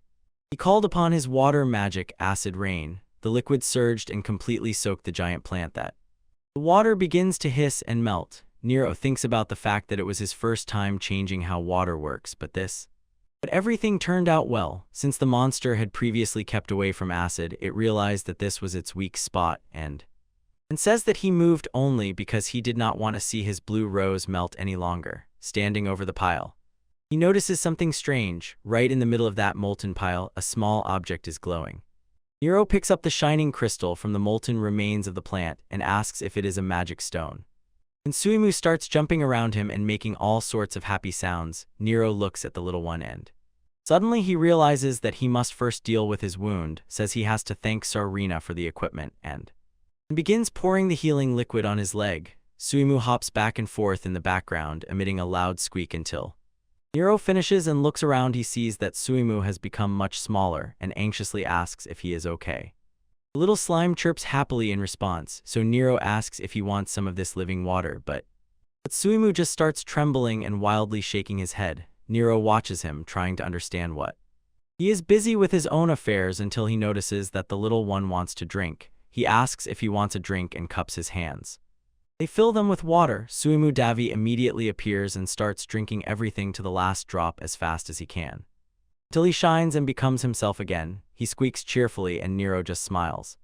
He called upon his water magic acid rain. The liquid surged and completely soaked the giant plant. The water begins to hiss and melt. Nero thinks about the fact that it was his first time changing how water works, but everything turned out well. Since the monster had previously kept away from acid, it realized that this was its weak spot and says that he moved only because he did not want to see his blue rose melt any longer. Standing over the pile, he notices something strange. Right in the middle of that molten pile, a small object is glowing. Nero picks up the shining crystal from the molten remains of the plant and asks if it is a magic stone. When Suimu starts jumping around him and making all sorts of happy sounds, Nero looks at the little one and suddenly he realizes that he must first deal with his wound, says he has to thank Sarina for the equipment, and begins pouring the healing liquid on his leg. Suimu hops back and forth in the background, emitting a loud squeak until Nero finishes and looks around. He sees that Suimu has become much smaller and anxiously asks if he is okay. The little slime chirps happily in response, so Nero asks if he wants some of this living water, but Suimu just starts trembling and wildly shaking his head. Nero watches him, trying to understand what. He is busy with his own affairs until he notices that the little one wants to drink. He asks if he wants a drink and cups his hands. They fill them with water. Suimu Davi immediately appears and starts drinking everything to the last drop as fast as he can. Till he shines and becomes himself again. He squeaks cheerfully and Nero just smiles.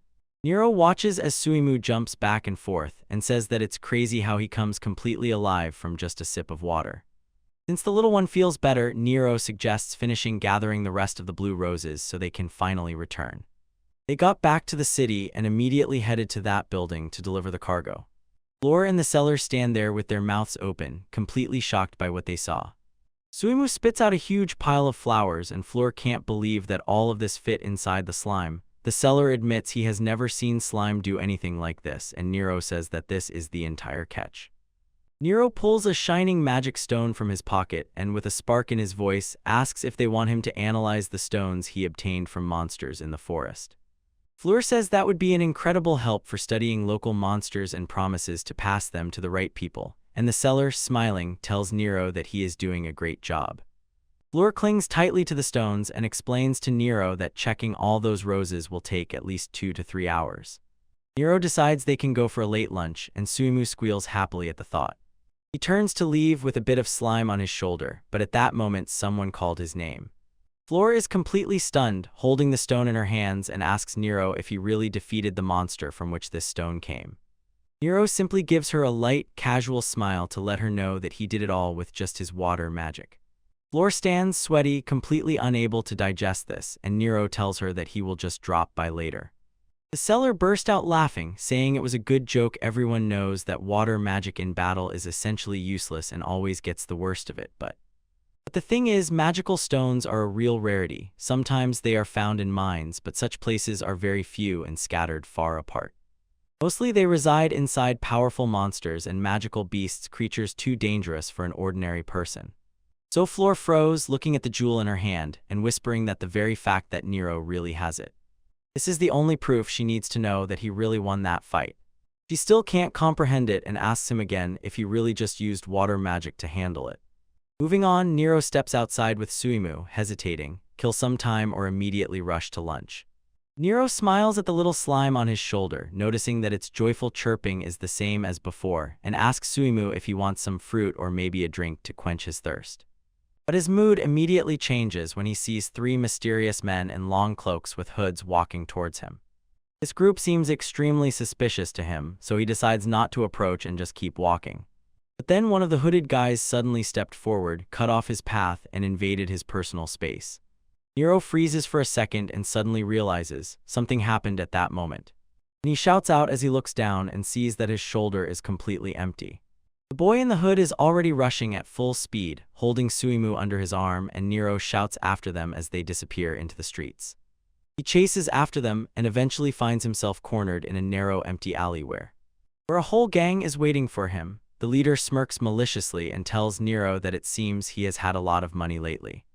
Nero watches as Suimu jumps back and forth and says that it's crazy how he comes completely alive from just a sip of water. Since the little one feels better, Nero suggests finishing gathering the rest of the blue roses so they can finally return. They got back to the city and immediately headed to that building to deliver the cargo. Floor and the seller stand there with their mouths open, completely shocked by what they saw. Suimu spits out a huge pile of flowers and Floor can't believe that all of this fit inside the slime. The seller admits he has never seen slime do anything like this, and Nero says that this is the entire catch. Nero pulls a shining magic stone from his pocket and with a spark in his voice asks if they want him to analyze the stones he obtained from monsters in the forest. Fleur says that would be an incredible help for studying local monsters and promises to pass them to the right people, and the seller, smiling, tells Nero that he is doing a great job. Fleur clings tightly to the stones and explains to Nero that checking all those roses will take at least 2 to 3 hours. Nero decides they can go for a late lunch, and Suimu squeals happily at the thought. He turns to leave with a bit of slime on his shoulder, but at that moment someone called his name. Flora is completely stunned, holding the stone in her hands, and asks Nero if he really defeated the monster from which this stone came. Nero simply gives her a light, casual smile to let her know that he did it all with just his water magic. Flora stands sweaty, completely unable to digest this, and Nero tells her that he will just drop by later. The seller burst out laughing, saying it was a good joke. Everyone knows that water magic in battle is essentially useless and always gets the worst of it, but the thing is, magical stones are a real rarity. Sometimes they are found in mines, but such places are very few and scattered far apart. Mostly they reside inside powerful monsters and magical beasts, creatures too dangerous for an ordinary person. So Fleur froze, looking at the jewel in her hand and whispering that the very fact that Nero really has it. This is the only proof she needs to know that he really won that fight. She still can't comprehend it and asks him again if he really just used water magic to handle it. Moving on, Nero steps outside with Suimu, hesitating, kill some time or immediately rush to lunch. Nero smiles at the little slime on his shoulder, noticing that its joyful chirping is the same as before, and asks Suimu if he wants some fruit or maybe a drink to quench his thirst. But his mood immediately changes when he sees 3 mysterious men in long cloaks with hoods walking towards him. This group seems extremely suspicious to him, so he decides not to approach and just keep walking. But then one of the hooded guys suddenly stepped forward, cut off his path, and invaded his personal space. Nero freezes for a second and suddenly realizes something happened at that moment. And he shouts out as he looks down and sees that his shoulder is completely empty. The boy in the hood is already rushing at full speed, holding Suimu under his arm, and Nero shouts after them as they disappear into the streets. He chases after them and eventually finds himself cornered in a narrow, empty alley where a whole gang is waiting for him. The leader smirks maliciously and tells Nero that it seems he has had a lot of money lately.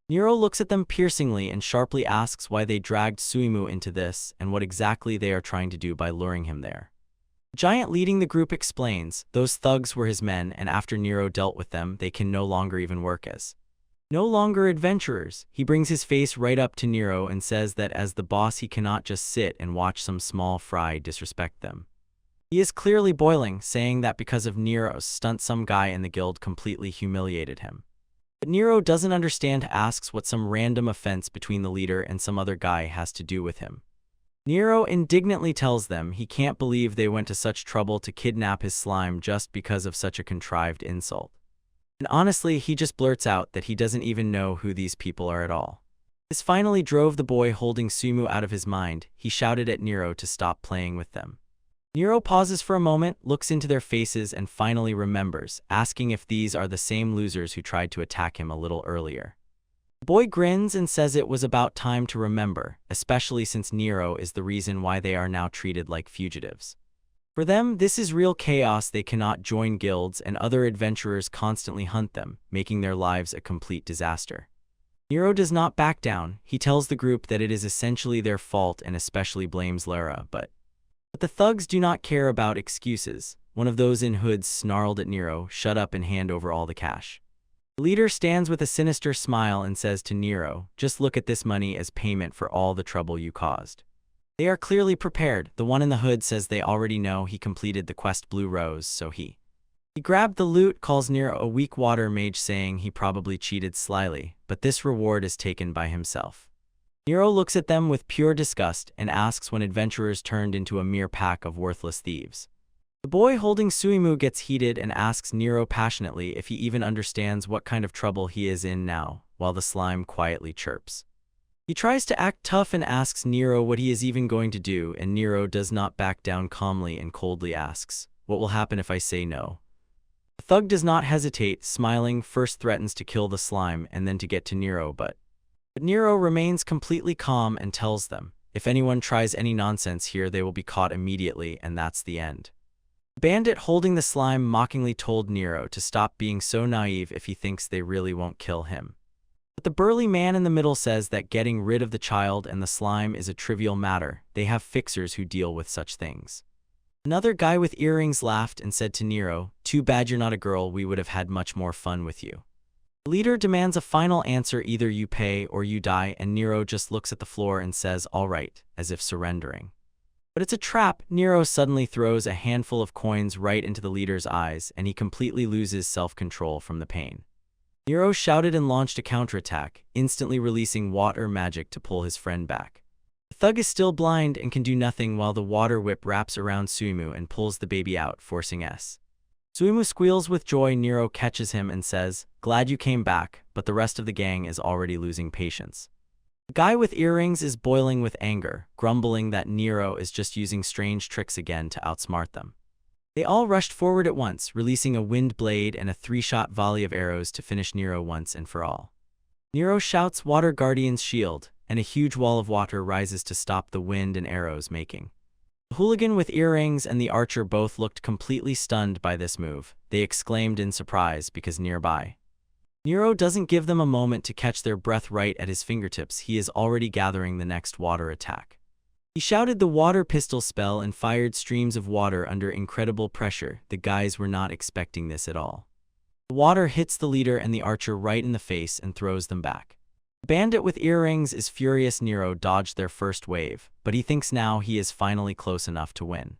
Nero looks at them piercingly and sharply asks why they dragged Suimu into this and what exactly they are trying to do by luring him there. The giant leading the group explains those thugs were his men, and after Nero dealt with them, they can no longer even work as No longer adventurers, he brings his face right up to Nero and says that as the boss he cannot just sit and watch some small fry disrespect them. He is clearly boiling, saying that because of Nero's stunt some guy in the guild completely humiliated him. But Nero doesn't understand, asks what some random offense between the leader and some other guy has to do with him. Nero indignantly tells them he can't believe they went to such trouble to kidnap his slime just because of such a contrived insult. And honestly, he just blurts out that he doesn't even know who these people are at all. This finally drove the boy holding Suimu out of his mind. He shouted at Nero to stop playing with them. Nero pauses for a moment, looks into their faces, and finally remembers, asking if these are the same losers who tried to attack him a little earlier. The boy grins and says it was about time to remember, especially since Nero is the reason why they are now treated like fugitives. For them, this is real chaos. They cannot join guilds, and other adventurers constantly hunt them, making their lives a complete disaster. Nero does not back down. He tells the group that it is essentially their fault and especially blames Lara, but the thugs do not care about excuses. One of those in hoods snarled at Nero, "Shut up and hand over all the cash." The leader stands with a sinister smile and says to Nero, "Just look at this money as payment for all the trouble you caused." They are clearly prepared. The one in the hood says they already know he completed the quest Blue Rose, so he grabbed the loot, calls Nero a weak water mage, saying he probably cheated slyly, but this reward is taken by himself. Nero looks at them with pure disgust and asks when adventurers turned into a mere pack of worthless thieves. The boy holding Suimu gets heated and asks Nero passionately if he even understands what kind of trouble he is in now, while the slime quietly chirps. He tries to act tough and asks Nero what he is even going to do, and Nero does not back down, calmly and coldly asks, "What will happen if I say no?" The thug does not hesitate, smiling, first threatens to kill the slime and then to get to Nero, but Nero remains completely calm and tells them, if anyone tries any nonsense here they will be caught immediately, and that's the end. The bandit holding the slime mockingly told Nero to stop being so naive if he thinks they really won't kill him. But the burly man in the middle says that getting rid of the child and the slime is a trivial matter. They have fixers who deal with such things. Another guy with earrings laughed and said to Nero, "Too bad you're not a girl, we would have had much more fun with you." The leader demands a final answer, either you pay or you die, and Nero just looks at the floor and says, "All right," as if surrendering. But it's a trap. Nero suddenly throws a handful of coins right into the leader's eyes, and he completely loses self-control from the pain. Nero shouted and launched a counterattack, instantly releasing water magic to pull his friend back. The thug is still blind and can do nothing while the water whip wraps around Suimu and pulls the baby out, forcing S. Suimu squeals with joy. Nero catches him and says, "Glad you came back," but the rest of the gang is already losing patience. The guy with earrings is boiling with anger, grumbling that Nero is just using strange tricks again to outsmart them. They all rushed forward at once, releasing a wind blade and a 3-shot volley of arrows to finish Nero once and for all. Nero shouts Water Guardian's shield, and a huge wall of water rises to stop the wind and arrows making. The hooligan with earrings and the archer both looked completely stunned by this move. They exclaimed in surprise because nearby. Nero doesn't give them a moment to catch their breath. Right at his fingertips, he is already gathering the next water attack. He shouted the water pistol spell and fired streams of water under incredible pressure. The guys were not expecting this at all. The water hits the leader and the archer right in the face and throws them back. The bandit with earrings is furious. Nero dodged their first wave, but he thinks now he is finally close enough to win.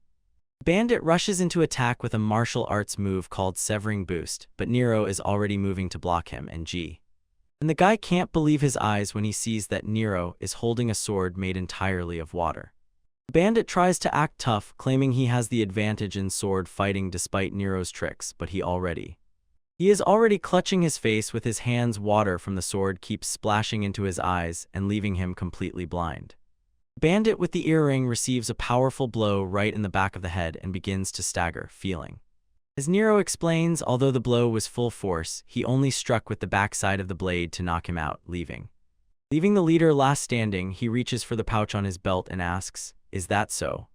The bandit rushes into attack with a martial arts move called Severing Boost, but Nero is already moving to block him, and the guy can't believe his eyes when he sees that Nero is holding a sword made entirely of water. The bandit tries to act tough, claiming he has the advantage in sword fighting despite Nero's tricks, but he is already clutching his face with his hands. Water from the sword keeps splashing into his eyes and leaving him completely blind. The bandit with the earring receives a powerful blow right in the back of the head and begins to stagger, feeling. As Nero explains, although the blow was full force, he only struck with the backside of the blade to knock him out, leaving the leader last standing. He reaches for the pouch on his belt and asks, "Is that so?"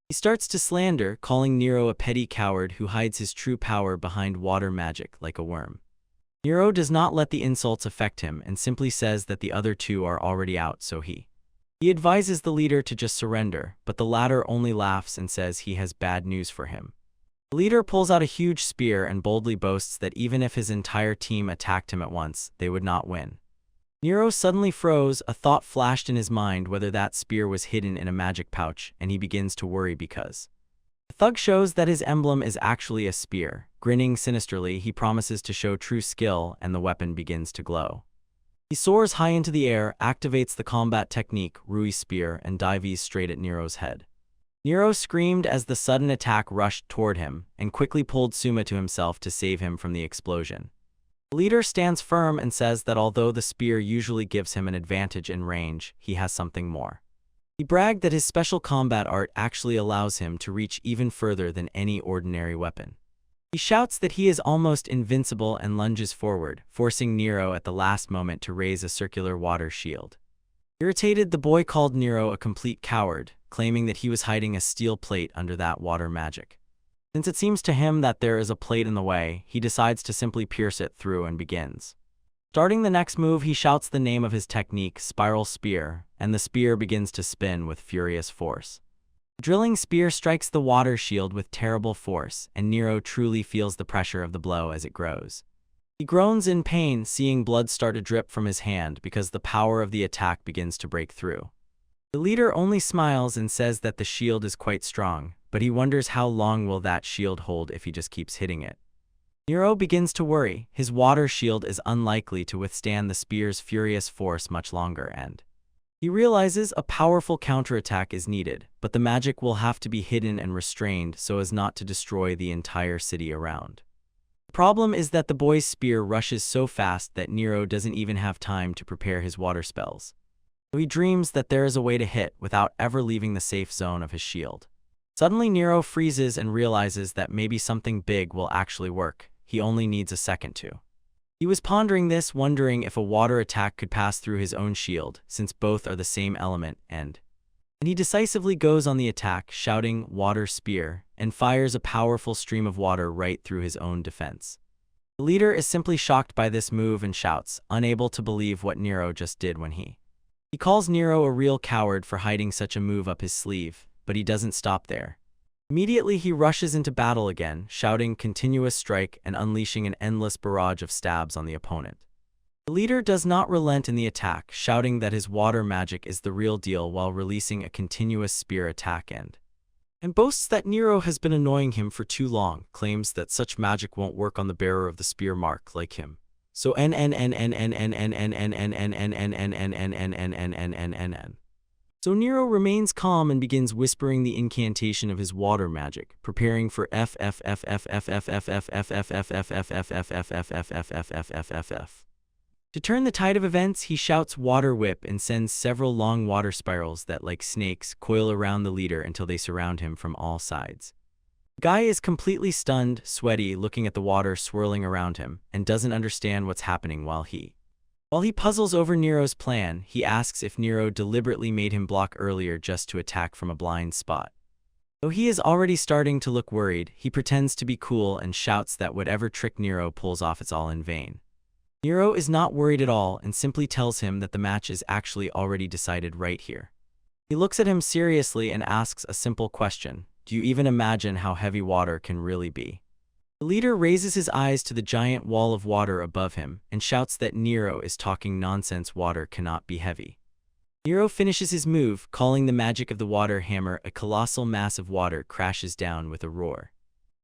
He starts to slander, calling Nero a petty coward who hides his true power behind water magic like a worm. Nero does not let the insults affect him and simply says that the other two are already out, so he advises the leader to just surrender, but the latter only laughs and says he has bad news for him. The The leader pulls out a huge spear and boldly boasts that even if his entire team attacked him at once, they would not win. Nero suddenly froze, a thought flashed in his mind whether that spear was hidden in a magic pouch, and he begins to worry because the thug shows that his emblem is actually a spear. Grinning sinisterly, he promises to show true skill, and the weapon begins to glow. He soars high into the air, activates the combat technique, Rui Spear, and dives straight at Nero's head. Nero screamed as the sudden attack rushed toward him, and quickly pulled Suma to himself to save him from the explosion. The leader stands firm and says that although the spear usually gives him an advantage in range, he has something more. He bragged that his special combat art actually allows him to reach even further than any ordinary weapon. He shouts that he is almost invincible and lunges forward, forcing Nero at the last moment to raise a circular water shield. Irritated, the boy called Nero a complete coward, claiming that he was hiding a steel plate under that water magic. Since it seems to him that there is a plate in the way, he decides to simply pierce it through and begins. Starting the next move, he shouts the name of his technique, Spiral Spear, and the spear begins to spin with furious force. The drilling spear strikes the water shield with terrible force, and Nero truly feels the pressure of the blow as it grows. He groans in pain, seeing blood start to drip from his hand because the power of the attack begins to break through. The leader only smiles and says that the shield is quite strong, but he wonders how long will that shield hold if he just keeps hitting it. Nero begins to worry. His water shield is unlikely to withstand the spear's furious force much longer, and he realizes a powerful counterattack is needed, but the magic will have to be hidden and restrained so as not to destroy the entire city around. The problem is that the boy's spear rushes so fast that Nero doesn't even have time to prepare his water spells. So he dreams that there is a way to hit without ever leaving the safe zone of his shield. Suddenly Nero freezes and realizes that maybe something big will actually work. He only needs a second to. He was pondering this, wondering if a water attack could pass through his own shield, since both are the same element, and he decisively goes on the attack, shouting "Water Spear," and fires a powerful stream of water right through his own defense. The leader is simply shocked by this move and shouts, unable to believe what Nero just did when he calls Nero a real coward for hiding such a move up his sleeve, but he doesn't stop there. Immediately he rushes into battle again, shouting "Continuous Strike" and unleashing an endless barrage of stabs on the opponent. The leader does not relent in the attack, shouting that his water magic is the real deal while releasing a continuous spear attack and boasts that Nero has been annoying him for too long, claims that such magic won't work on the bearer of the spear mark like him. So So Nero remains calm and begins whispering the incantation of his water magic, preparing for To turn the tide of events, he shouts "Water Whip" and sends several long water spirals that, like snakes, coil around the leader until they surround him from all sides. The guy is completely stunned, sweaty, looking at the water swirling around him, and doesn't understand what's happening while he puzzles over Nero's plan. He asks if Nero deliberately made him block earlier just to attack from a blind spot. Though he is already starting to look worried, he pretends to be cool and shouts that whatever trick Nero pulls off, it's all in vain. Nero is not worried at all and simply tells him that the match is actually already decided right here. He looks at him seriously and asks a simple question: do you even imagine how heavy water can really be? The leader raises his eyes to the giant wall of water above him and shouts that Nero is talking nonsense. Water cannot be heavy. Nero finishes his move, calling the magic of the water hammer. A colossal mass of water crashes down with a roar.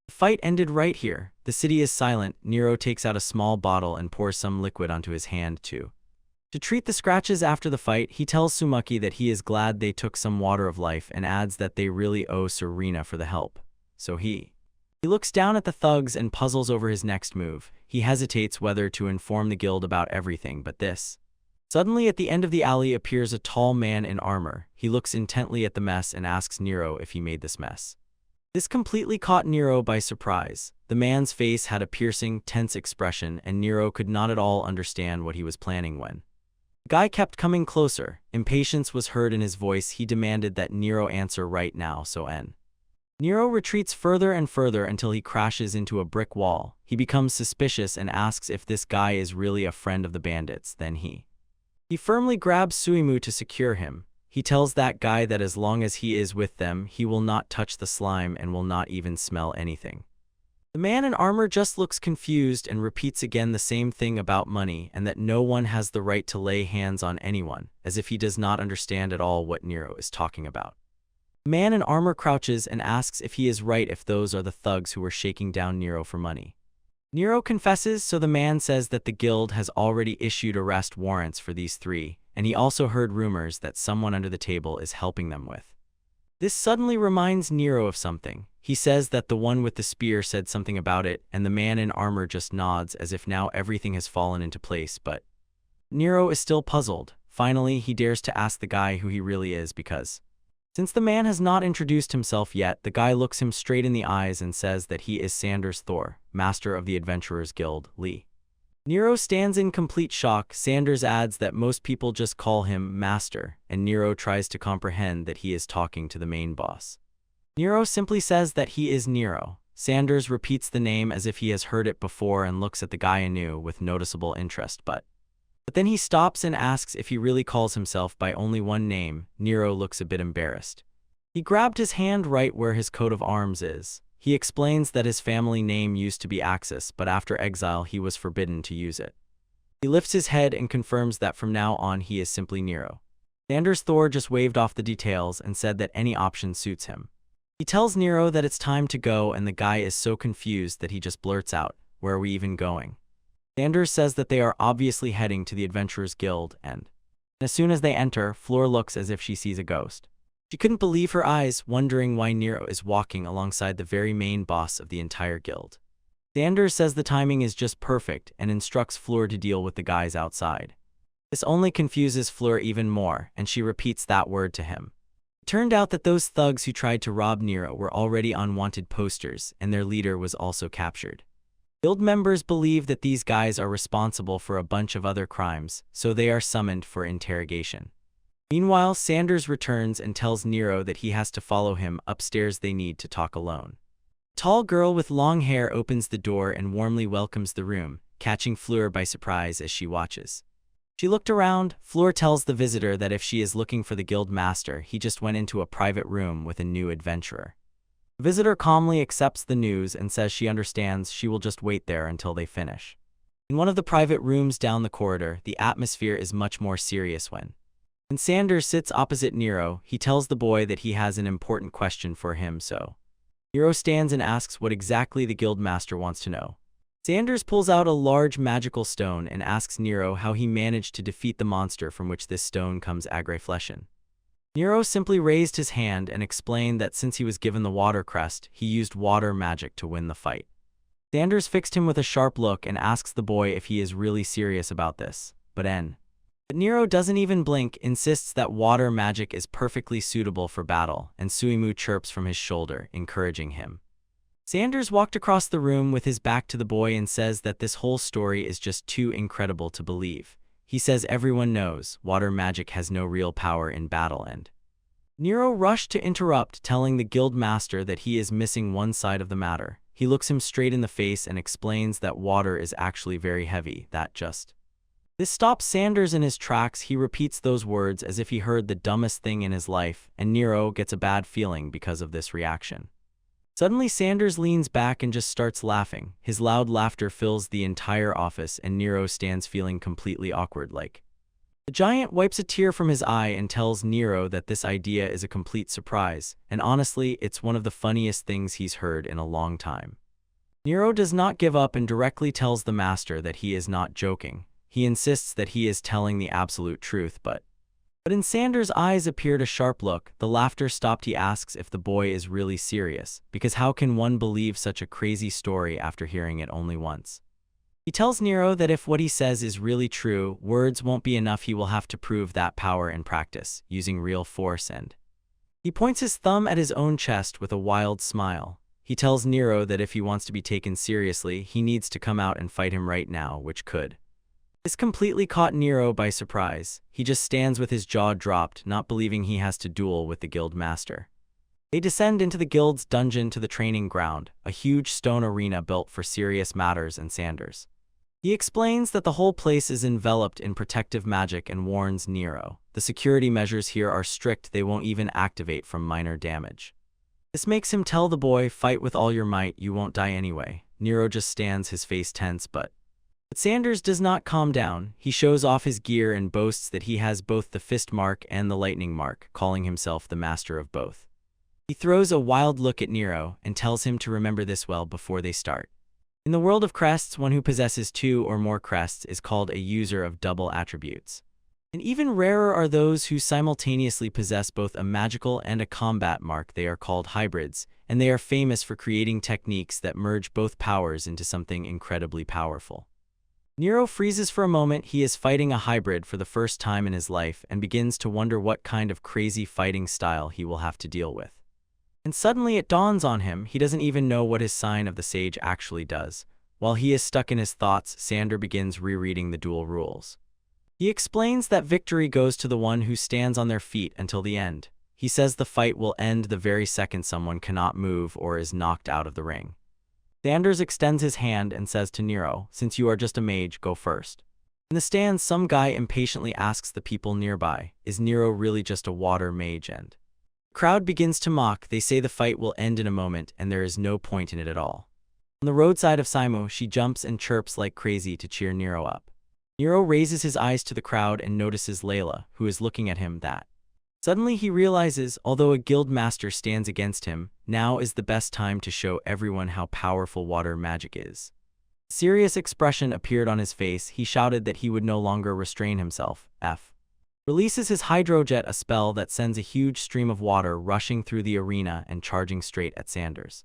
The fight ended right here. The city is silent. Nero takes out a small bottle and pours some liquid onto his hand to treat the scratches after the fight. He tells Sumaki that he is glad they took some water of life and adds that they really owe Serena for the help. So he looks down at the thugs and puzzles over his next move. He hesitates whether to inform the guild about everything but this. Suddenly at the end of the alley appears a tall man in armor. He looks intently at the mess and asks Nero if he made this mess. This completely caught Nero by surprise. The man's face had a piercing, tense expression, and Nero could not at all understand what he was planning when the guy kept coming closer. Impatience was heard in his voice. He demanded that Nero answer right now. Nero retreats further and further until he crashes into a brick wall. He becomes suspicious and asks if this guy is really a friend of the bandits. Then he firmly grabs Suimu to secure him. He tells that guy that as long as he is with them, he will not touch the slime and will not even smell anything. The man in armor just looks confused and repeats again the same thing about money and that no one has the right to lay hands on anyone, as if he does not understand at all what Nero is talking about. The man in armor crouches and asks if he is right if those are the thugs who were shaking down Nero for money. Nero confesses, so the man says that the guild has already issued arrest warrants for these three, and he also heard rumors that someone under the table is helping them with. This suddenly reminds Nero of something. He says that the one with the spear said something about it, and the man in armor just nods as if now everything has fallen into place, but Nero is still puzzled. Finally, he dares to ask the guy who he really is because, since the man has not introduced himself yet, the guy looks him straight in the eyes and says that he is Sanders Thor, master of the Adventurers Guild, Lee. Nero stands in complete shock. Sanders adds that most people just call him Master, and Nero tries to comprehend that he is talking to the main boss. Nero simply says that he is Nero. Sanders repeats the name as if he has heard it before and looks at the guy anew with noticeable interest, but then he stops and asks if he really calls himself by only one name. Nero looks a bit embarrassed. He grabbed his hand right where his coat of arms is. He explains that his family name used to be Axis, but after exile he was forbidden to use it. He lifts his head and confirms that from now on he is simply Nero. Sanders Thor just waved off the details and said that any option suits him. He tells Nero that it's time to go, and the guy is so confused that he just blurts out, "Where are we even going?" Sanders says that they are obviously heading to the Adventurers Guild, and as soon as they enter, Fleur looks as if she sees a ghost. She couldn't believe her eyes, wondering why Nero is walking alongside the very main boss of the entire guild. Sanders says the timing is just perfect and instructs Fleur to deal with the guys outside. This only confuses Fleur even more, and she repeats that word to him. It turned out that those thugs who tried to rob Nero were already on wanted posters, and their leader was also captured. Guild members believe that these guys are responsible for a bunch of other crimes, so they are summoned for interrogation. Meanwhile, Sanders returns and tells Nero that he has to follow him upstairs. They need to talk alone. A tall girl with long hair opens the door and warmly welcomes the room, catching Fleur by surprise as she watches. She looked around. Fleur tells the visitor that if she is looking for the guild master, he just went into a private room with a new adventurer. The visitor calmly accepts the news and says she understands. She will just wait there until they finish. In one of the private rooms down the corridor, the atmosphere is much more serious when Sanders sits opposite Nero. He tells the boy that he has an important question for him, so Nero stands and asks what exactly the guild master wants to know. Sanders pulls out a large magical stone and asks Nero how he managed to defeat the monster from which this stone comes, agriflession. Nero simply raised his hand and explained that since he was given the water crest, he used water magic to win the fight. Sanders fixed him with a sharp look and asks the boy if he is really serious about this, but Nero doesn't even blink, insists that water magic is perfectly suitable for battle, and Suimu chirps from his shoulder, encouraging him. Sanders walked across the room with his back to the boy and says that this whole story is just too incredible to believe. He says everyone knows water magic has no real power in battle, and Nero rushed to interrupt, telling the guild master that he is missing one side of the matter. He looks him straight in the face and explains that water is actually very heavy, This stops Sanders in his tracks. He repeats those words as if he heard the dumbest thing in his life, and Nero gets a bad feeling because of this reaction. Suddenly, Sanders leans back and just starts laughing. His loud laughter fills the entire office, and Nero stands feeling completely awkward. The giant wipes a tear from his eye and tells Nero that this idea is a complete surprise, and honestly, it's one of the funniest things he's heard in a long time. Nero does not give up and directly tells the master that he is not joking. He insists that he is telling the absolute truth, but in Sanders' eyes appeared a sharp look. The laughter stopped. He asks if the boy is really serious, because how can one believe such a crazy story after hearing it only once? He tells Nero that if what he says is really true, words won't be enough. He will have to prove that power in practice, using real force, and he points his thumb at his own chest with a wild smile. He tells Nero that if he wants to be taken seriously, he needs to come out and fight him right now, which could. This completely caught Nero by surprise. He just stands with his jaw dropped, not believing he has to duel with the guild master. They descend into the guild's dungeon to the training ground, a huge stone arena built for serious matters, and Sanders. He explains that the whole place is enveloped in protective magic and warns Nero. The security measures here are strict. They won't even activate from minor damage. This makes him tell the boy, "Fight with all your might, you won't die anyway." Nero just stands, his face tense, but Sanders does not calm down. He shows off his gear and boasts that he has both the fist mark and the lightning mark, calling himself the master of both. He throws a wild look at Nero and tells him to remember this well before they start. In the world of crests, one who possesses 2 or more crests is called a user of double attributes. And even rarer are those who simultaneously possess both a magical and a combat mark. They are called hybrids, and they are famous for creating techniques that merge both powers into something incredibly powerful. Nero freezes for a moment. He is fighting a hybrid for the first time in his life and begins to wonder what kind of crazy fighting style he will have to deal with. And suddenly it dawns on him, he doesn't even know what his sign of the sage actually does. While he is stuck in his thoughts, Sander begins rereading the duel rules. He explains that victory goes to the one who stands on their feet until the end. He says the fight will end the very second someone cannot move or is knocked out of the ring. Sanders extends his hand and says to Nero, "Since you are just a mage, go first." In the stands, some guy impatiently asks the people nearby, "Is Nero really just a water mage?" And the crowd begins to mock. They say the fight will end in a moment and there is no point in it at all. On the roadside of Simo, she jumps and chirps like crazy to cheer Nero up. Nero raises his eyes to the crowd and notices Layla, who is looking at him. Suddenly he realizes, although a guild master stands against him, now is the best time to show everyone how powerful water magic is. A serious expression appeared on his face. He shouted that he would no longer restrain himself. Releases his hydrojet, a spell that sends a huge stream of water rushing through the arena and charging straight at Sanders.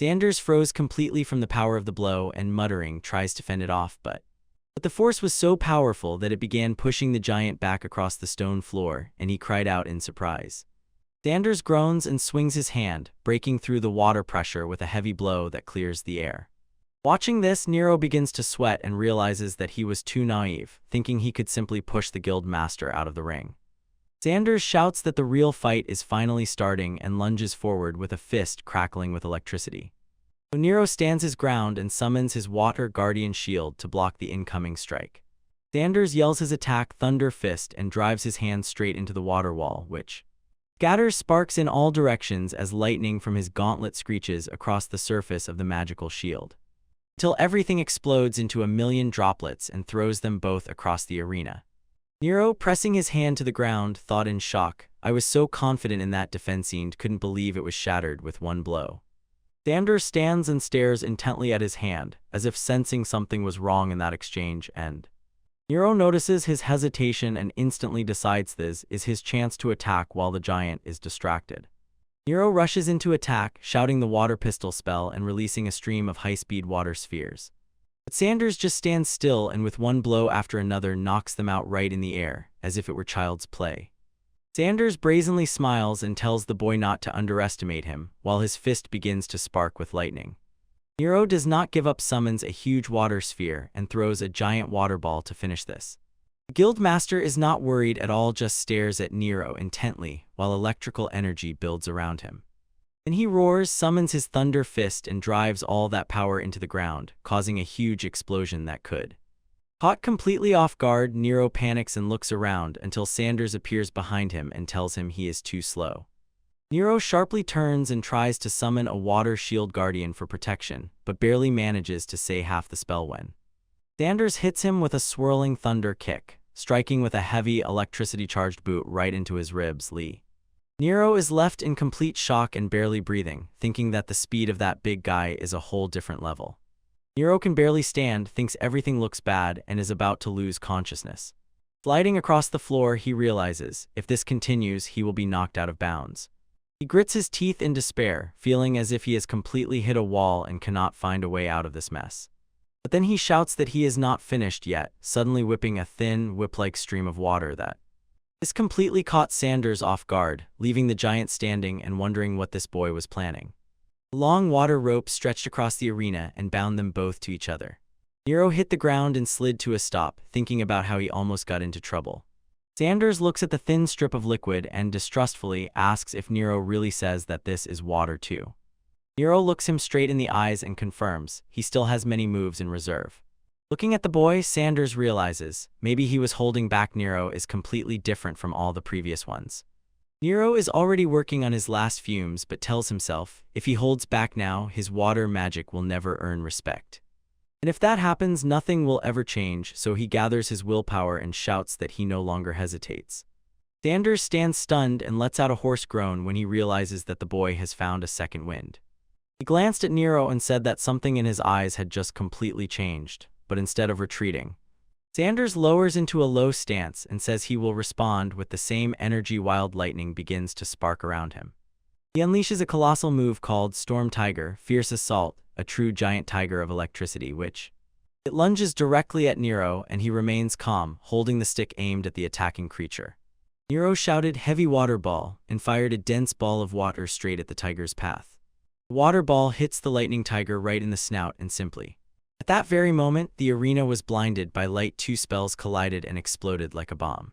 Sanders froze completely from the power of the blow and, muttering, tries to fend it off, but the force was so powerful that it began pushing the giant back across the stone floor, and he cried out in surprise. Sanders groans and swings his hand, breaking through the water pressure with a heavy blow that clears the air. Watching this, Nero begins to sweat and realizes that he was too naive, thinking he could simply push the guild master out of the ring. Sanders shouts that the real fight is finally starting and lunges forward with a fist crackling with electricity. So Nero stands his ground and summons his water guardian shield to block the incoming strike. Sanders yells his attack, Thunder Fist, and drives his hand straight into the water wall, which scatters sparks in all directions as lightning from his gauntlet screeches across the surface of the magical shield, until everything explodes into a million droplets and throws them both across the arena. Nero, pressing his hand to the ground, thought in shock, "I was so confident in that defense scene, couldn't believe it was shattered with one blow." Sanders stands and stares intently at his hand, as if sensing something was wrong in that exchange, and Nero notices his hesitation and instantly decides this is his chance to attack while the giant is distracted. Nero rushes into attack, shouting the water pistol spell and releasing a stream of high-speed water spheres. But Sanders just stands still and with one blow after another knocks them out right in the air, as if it were child's play. Sanders brazenly smiles and tells the boy not to underestimate him, while his fist begins to spark with lightning. Nero does not give up, summons a huge water sphere, and throws a giant water ball to finish this. The guildmaster is not worried at all, just stares at Nero intently, while electrical energy builds around him. Then he roars, summons his thunder fist, and drives all that power into the ground, causing a huge explosion that could. Caught completely off guard, Nero panics and looks around until Sanders appears behind him and tells him he is too slow. Nero sharply turns and tries to summon a water shield guardian for protection, but barely manages to say half the spell when Sanders hits him with a swirling thunder kick, striking with a heavy electricity-charged boot right into his ribs. Nero is left in complete shock and barely breathing, thinking that the speed of that big guy is a whole different level. Nero can barely stand, thinks everything looks bad, and is about to lose consciousness. Sliding across the floor, he realizes, if this continues, he will be knocked out of bounds. He grits his teeth in despair, feeling as if he has completely hit a wall and cannot find a way out of this mess. But then he shouts that he is not finished yet, suddenly whipping a thin, whip-like stream of water This completely caught Sanders off guard, leaving the giant standing and wondering what this boy was planning. A long water rope stretched across the arena and bound them both to each other. Nero hit the ground and slid to a stop, thinking about how he almost got into trouble. Sanders looks at the thin strip of liquid and distrustfully asks if Nero really says that this is water too. Nero looks him straight in the eyes and confirms he still has many moves in reserve. Looking at the boy, Sanders realizes maybe he was holding back. Nero is completely different from all the previous ones. Nero is already working on his last fumes but tells himself, if he holds back now, his water magic will never earn respect. And if that happens, nothing will ever change, so he gathers his willpower and shouts that he no longer hesitates. Sanders stands stunned and lets out a hoarse groan when he realizes that the boy has found a second wind. He glanced at Nero and said that something in his eyes had just completely changed, but instead of retreating, Sanders lowers into a low stance and says he will respond with the same energy. Wild lightning begins to spark around him. He unleashes a colossal move called Storm Tiger, Fierce Assault, a true giant tiger of electricity, which it lunges directly at Nero, and he remains calm, holding the stick aimed at the attacking creature. Nero shouted heavy water ball and fired a dense ball of water straight at the tiger's path. The water ball hits the lightning tiger right in the snout and simply. At that very moment, the arena was blinded by light. Two spells collided and exploded like a bomb.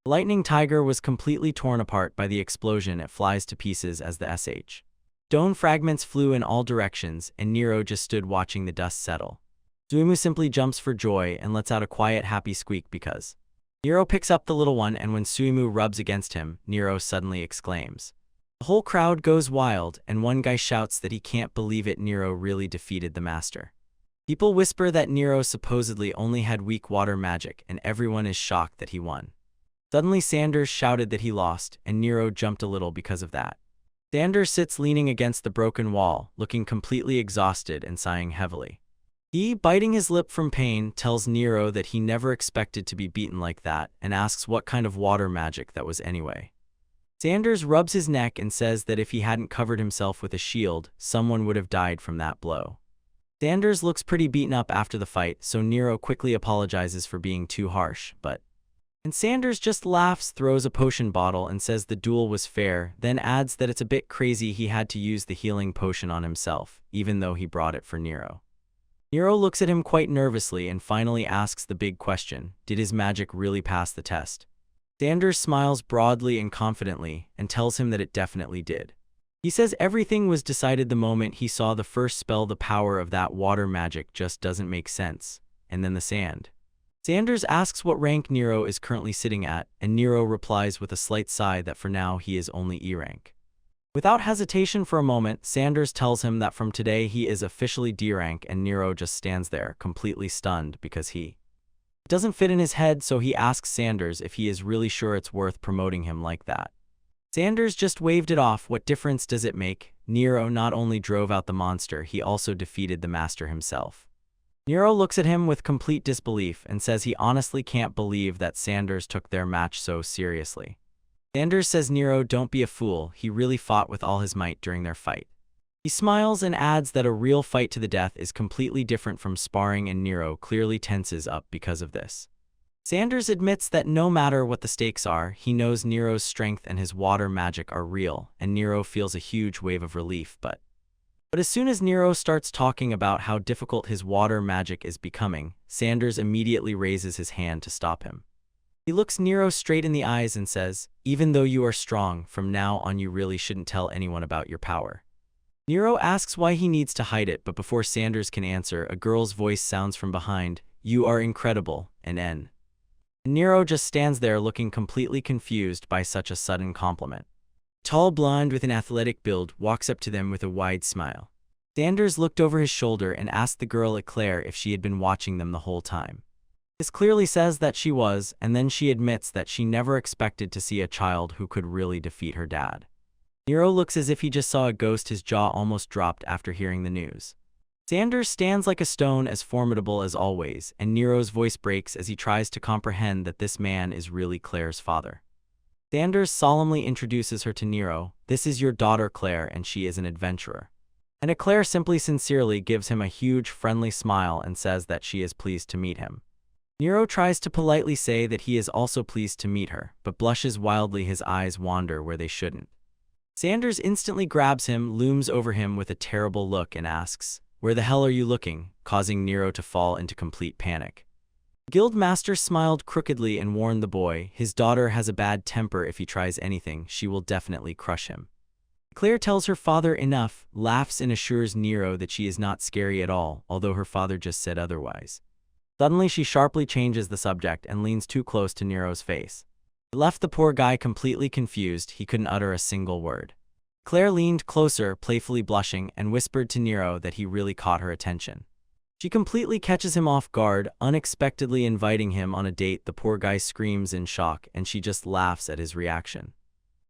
The lightning tiger was completely torn apart by the explosion. It flies to pieces as the stone fragments flew in all directions, and Nero just stood watching the dust settle. Suimu simply jumps for joy and lets out a quiet happy squeak because Nero picks up the little one, and when Suimu rubs against him, Nero suddenly exclaims. The whole crowd goes wild, and one guy shouts that he can't believe it. Nero really defeated the master. People whisper that Nero supposedly only had weak water magic, and everyone is shocked that he won. Suddenly Sanders shouted that he lost, and Nero jumped a little because of that. Sanders sits leaning against the broken wall, looking completely exhausted and sighing heavily. He, biting his lip from pain, tells Nero that he never expected to be beaten like that and asks what kind of water magic that was anyway. Sanders rubs his neck and says that if he hadn't covered himself with a shield, someone would have died from that blow. Sanders looks pretty beaten up after the fight, so Nero quickly apologizes for being too harsh, and Sanders just laughs, throws a potion bottle, and says the duel was fair, then adds that it's a bit crazy he had to use the healing potion on himself, even though he brought it for Nero. Nero looks at him quite nervously and finally asks the big question, did his magic really pass the test? Sanders smiles broadly and confidently and tells him that it definitely did. He says everything was decided the moment he saw the first spell. The power of that water magic just doesn't make sense. And then the sand. Sanders asks what rank Nero is currently sitting at, and Nero replies with a slight sigh that for now he is only E rank. Without hesitation for a moment, Sanders tells him that from today he is officially D rank, and Nero just stands there, completely stunned because it doesn't fit in his head, so he asks Sanders if he is really sure it's worth promoting him like that. Sanders just waved it off. What difference does it make? Nero not only drove out the monster, he also defeated the master himself. Nero looks at him with complete disbelief and says he honestly can't believe that Sanders took their match so seriously. Sanders says, Nero, don't be a fool, he really fought with all his might during their fight. He smiles and adds that a real fight to the death is completely different from sparring, and Nero clearly tenses up because of this. Sanders admits that no matter what the stakes are, he knows Nero's strength and his water magic are real, and Nero feels a huge wave of relief, but as soon as Nero starts talking about how difficult his water magic is becoming, Sanders immediately raises his hand to stop him. He looks Nero straight in the eyes and says, even though you are strong, from now on you really shouldn't tell anyone about your power. Nero asks why he needs to hide it, but before Sanders can answer, a girl's voice sounds from behind, you are incredible, and Nero just stands there looking completely confused by such a sudden compliment. Tall blonde with an athletic build walks up to them with a wide smile. Sanders looked over his shoulder and asked the girl Eclair if she had been watching them the whole time. This clearly says that she was, and then she admits that she never expected to see a child who could really defeat her dad. Nero looks as if he just saw a ghost. His jaw almost dropped after hearing the news. Sanders stands like a stone, as formidable as always, and Nero's voice breaks as he tries to comprehend that this man is really Claire's father. Sanders solemnly introduces her to Nero. This is your daughter Claire, and she is an adventurer. And Claire simply sincerely gives him a huge friendly smile and says that she is pleased to meet him. Nero tries to politely say that he is also pleased to meet her, but blushes wildly. His eyes wander where they shouldn't. Sanders instantly grabs him, looms over him with a terrible look, and asks, where the hell are you looking? Causing Nero to fall into complete panic. Guildmaster smiled crookedly and warned the boy, his daughter has a bad temper. If he tries anything, she will definitely crush him. Claire tells her father enough, laughs and assures Nero that she is not scary at all, although her father just said otherwise. Suddenly she sharply changes the subject and leans too close to Nero's face. It left the poor guy completely confused. He couldn't utter a single word. Claire leaned closer, playfully blushing, and whispered to Nero that he really caught her attention. She completely catches him off guard, unexpectedly inviting him on a date. The poor guy screams in shock, and she just laughs at his reaction.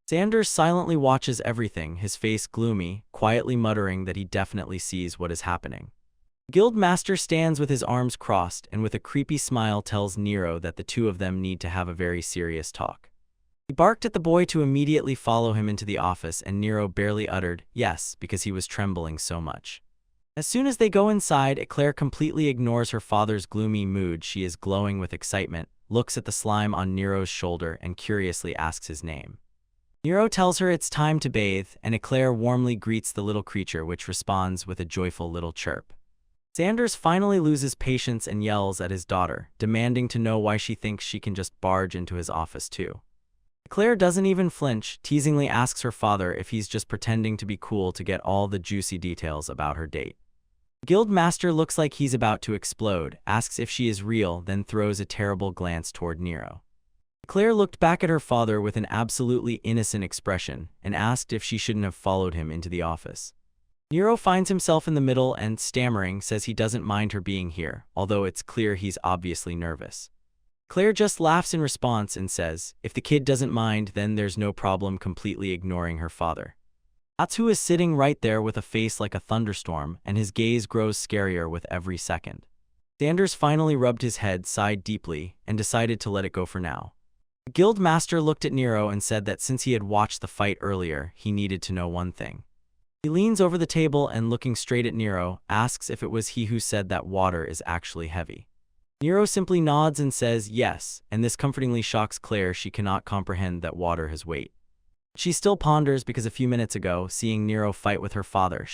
Sanders silently watches everything, his face gloomy, quietly muttering that he definitely sees what is happening. Guildmaster stands with his arms crossed and with a creepy smile tells Nero that the two of them need to have a very serious talk. He barked at the boy to immediately follow him into the office, and Nero barely uttered yes because he was trembling so much. As soon as they go inside, Claire completely ignores her father's gloomy mood. She is glowing with excitement, looks at the slime on Nero's shoulder, and curiously asks his name. Nero tells her it's time to bathe, and Claire warmly greets the little creature, which responds with a joyful little chirp. Sanders finally loses patience and yells at his daughter, demanding to know why she thinks she can just barge into his office too. Claire doesn't even flinch, teasingly asks her father if he's just pretending to be cool to get all the juicy details about her date. Guildmaster looks like he's about to explode, asks if she is real, then throws a terrible glance toward Nero. Claire looked back at her father with an absolutely innocent expression and asked if she shouldn't have followed him into the office. Nero finds himself in the middle and, stammering, says he doesn't mind her being here, although it's clear he's obviously nervous. Claire just laughs in response and says, if the kid doesn't mind, then there's no problem, completely ignoring her father. Atsu is sitting right there with a face like a thunderstorm, and his gaze grows scarier with every second. Sanders finally rubbed his head, sighed deeply, and decided to let it go for now. The Guildmaster looked at Nero and said that since he had watched the fight earlier, he needed to know one thing. He leans over the table and, looking straight at Nero, asks if it was he who said that water is actually heavy. Nero simply nods and says yes, and this comfortingly shocks Claire. She cannot comprehend that water has weight. She still ponders because a few minutes ago, seeing Nero fight with her father,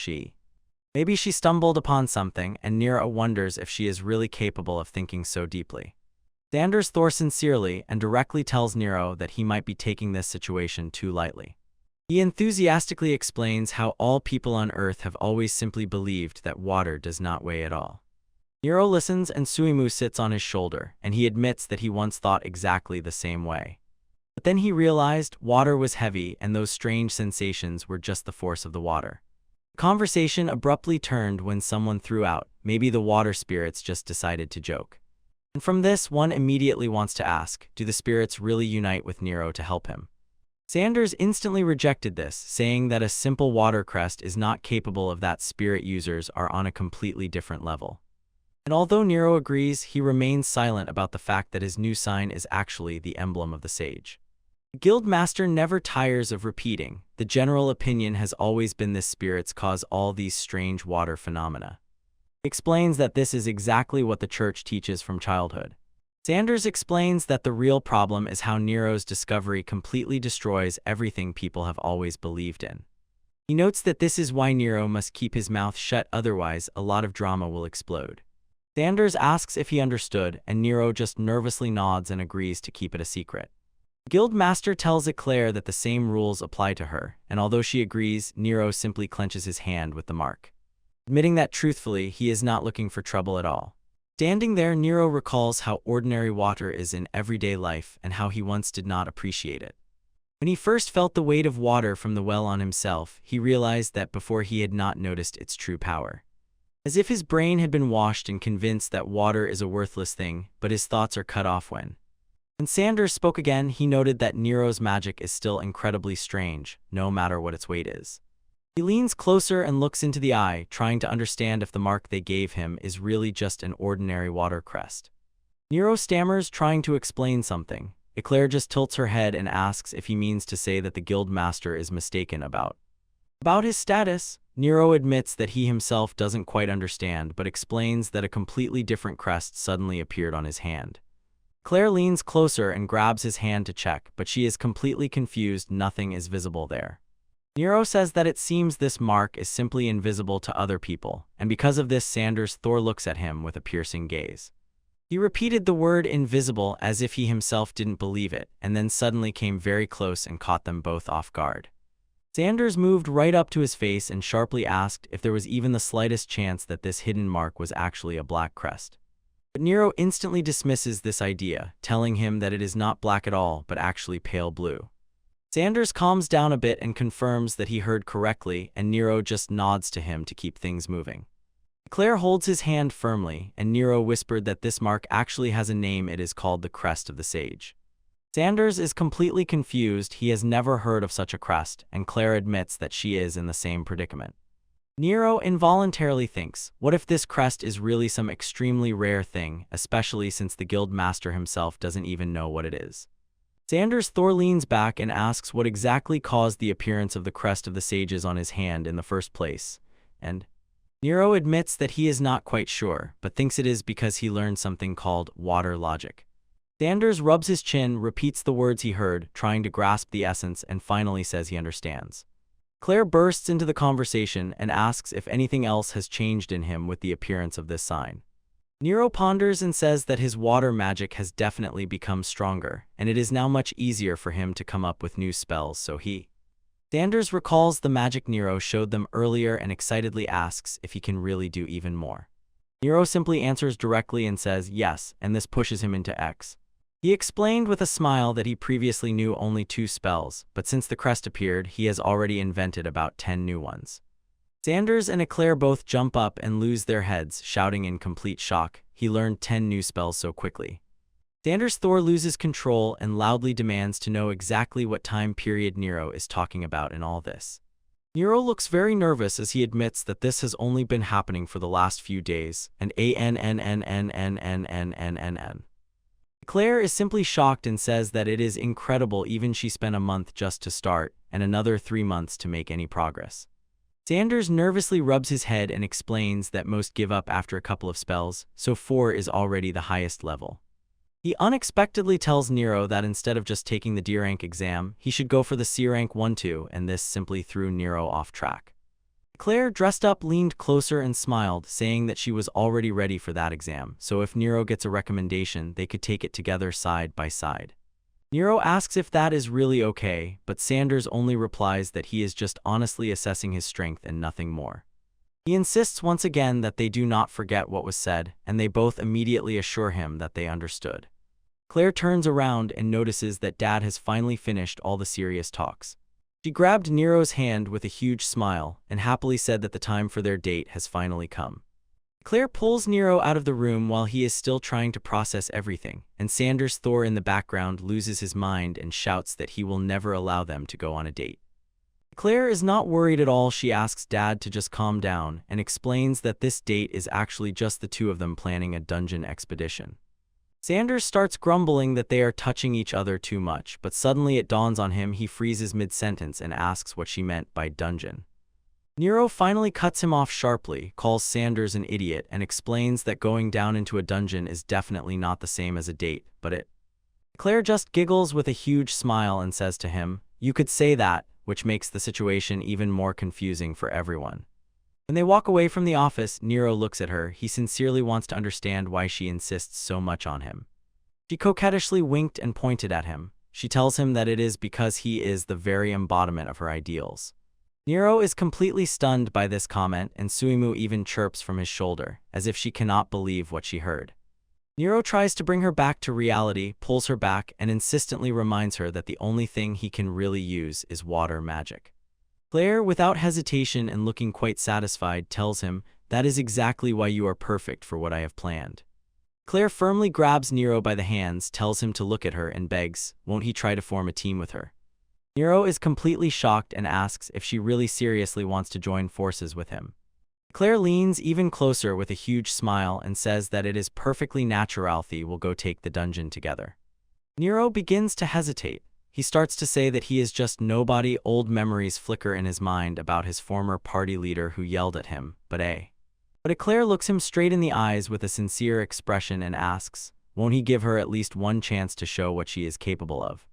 maybe she stumbled upon something, and Nero wonders if she is really capable of thinking so deeply. Sanders thoughts sincerely and directly tells Nero that he might be taking this situation too lightly. He enthusiastically explains how all people on Earth have always simply believed that water does not weigh at all. Nero listens, and Suimu sits on his shoulder, and he admits that he once thought exactly the same way. But then he realized water was heavy, and those strange sensations were just the force of the water. The conversation abruptly turned when someone threw out, maybe the water spirits just decided to joke. And from this, one immediately wants to ask, do the spirits really unite with Nero to help him? Sanders instantly rejected this, saying that a simple water crest is not capable of that. Spirit users are on a completely different level. And although Nero agrees, he remains silent about the fact that his new sign is actually the emblem of the sage. The Guildmaster never tires of repeating, the general opinion has always been this spirits cause all these strange water phenomena. He explains that this is exactly what the church teaches from childhood. Sanders explains that the real problem is how Nero's discovery completely destroys everything people have always believed in. He notes that this is why Nero must keep his mouth shut, otherwise a lot of drama will explode. Sanders asks if he understood, and Nero just nervously nods and agrees to keep it a secret. Guildmaster tells Claire that the same rules apply to her, and although she agrees, Nero simply clenches his hand with the mark, admitting that truthfully he is not looking for trouble at all. Standing there, Nero recalls how ordinary water is in everyday life and how he once did not appreciate it. When he first felt the weight of water from the well on himself, he realized that before he had not noticed its true power. As if his brain had been washed and convinced that water is a worthless thing, but his thoughts are cut off when Sanders spoke again. He noted that Nero's magic is still incredibly strange, no matter what its weight is. He leans closer and looks into the eye, trying to understand if the mark they gave him is really just an ordinary water crest. Nero stammers, trying to explain something. Claire just tilts her head and asks if he means to say that the Guildmaster is mistaken about his status. Nero admits that he himself doesn't quite understand, but explains that a completely different crest suddenly appeared on his hand. Claire leans closer and grabs his hand to check, but she is completely confused. Nothing is visible there. Nero says that it seems this mark is simply invisible to other people, and because of this, Sanders looks at him with a piercing gaze. He repeated the word invisible as if he himself didn't believe it, and then suddenly came very close and caught them both off guard. Sanders moved right up to his face and sharply asked if there was even the slightest chance that this hidden mark was actually a black crest. But Nero instantly dismisses this idea, telling him that it is not black at all, but actually pale blue. Sanders calms down a bit and confirms that he heard correctly, and Nero just nods to him to keep things moving. Claire holds his hand firmly, and Nero whispered that this mark actually has a name. It is called the Crest of the Sage. Sanders is completely confused. He has never heard of such a crest, and Claire admits that she is in the same predicament. Nero involuntarily thinks, what if this crest is really some extremely rare thing, especially since the guild master himself doesn't even know what it is. Sanders leans back and asks what exactly caused the appearance of the Crest of the Sages on his hand in the first place, and Nero admits that he is not quite sure, but thinks it is because he learned something called water logic. Sanders rubs his chin, repeats the words he heard, trying to grasp the essence, and finally says he understands. Claire bursts into the conversation and asks if anything else has changed in him with the appearance of this sign. Nero ponders and says that his water magic has definitely become stronger, and it is now much easier for him to come up with new spells, so Sanders recalls the magic Nero showed them earlier and excitedly asks if he can really do even more. Nero simply answers directly and says yes, and this pushes him into X. He explained with a smile that he previously knew only 2 spells, but since the crest appeared, he has already invented about 10 new ones. Sanders and Eclair both jump up and lose their heads, shouting in complete shock. He learned 10 new spells so quickly. Sanders loses control and loudly demands to know exactly what time period Nero is talking about in all this. Nero looks very nervous as he admits that this has only been happening for the last few days, and Claire is simply shocked and says that it is incredible, even she spent a month just to start, and another 3 months to make any progress. Sanders nervously rubs his head and explains that most give up after a couple of spells, so 4 is already the highest level. He unexpectedly tells Nero that instead of just taking the D rank exam, he should go for the C rank 1-2, and this simply threw Nero off track. Claire, dressed up, leaned closer and smiled, saying that she was already ready for that exam, so if Nero gets a recommendation, they could take it together side by side. Nero asks if that is really okay, but Sanders only replies that he is just honestly assessing his strength and nothing more. He insists once again that they do not forget what was said, and they both immediately assure him that they understood. Claire turns around and notices that Dad has finally finished all the serious talks. She grabbed Nero's hand with a huge smile and happily said that the time for their date has finally come. Claire pulls Nero out of the room while he is still trying to process everything, and Sanders in the background loses his mind and shouts that he will never allow them to go on a date. Claire is not worried at all. She asks Dad to just calm down and explains that this date is actually just the 2 of them planning a dungeon expedition. Sanders starts grumbling that they are touching each other too much, but suddenly it dawns on him. He freezes mid-sentence and asks what she meant by dungeon. Nero finally cuts him off sharply, calls Sanders an idiot, and explains that going down into a dungeon is definitely not the same as a date, but it. Claire just giggles with a huge smile and says to him, "You could say that," which makes the situation even more confusing for everyone. When they walk away from the office, Nero looks at her. He sincerely wants to understand why she insists so much on him. She coquettishly winked and pointed at him. She tells him that it is because he is the very embodiment of her ideals. Nero is completely stunned by this comment, and Suimu even chirps from his shoulder, as if she cannot believe what she heard. Nero tries to bring her back to reality, pulls her back, and insistently reminds her that the only thing he can really use is water magic. Claire, without hesitation and looking quite satisfied, tells him, "That is exactly why you are perfect for what I have planned." Claire firmly grabs Nero by the hands, tells him to look at her, and begs, won't he try to form a team with her? Nero is completely shocked and asks if she really seriously wants to join forces with him. Claire leans even closer with a huge smile and says that it is perfectly natural they will go take the dungeon together. Nero begins to hesitate. He starts to say that he is just nobody. Old memories flicker in his mind about his former party leader who yelled at him, but Claire looks him straight in the eyes with a sincere expression and asks, won't he give her at least one chance to show what she is capable of?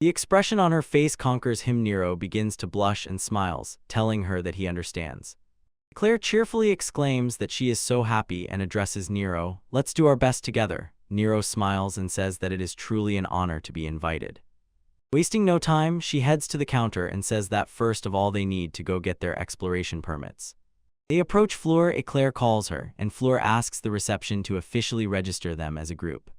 The expression on her face conquers him. Nero begins to blush and smiles, telling her that he understands. Claire cheerfully exclaims that she is so happy and addresses Nero, let's do our best together. Nero smiles and says that it is truly an honor to be invited. Wasting no time, she heads to the counter and says that first of all they need to go get their exploration permits. They approach Fleur. Eclair calls her, and Fleur asks the reception to officially register them as a group.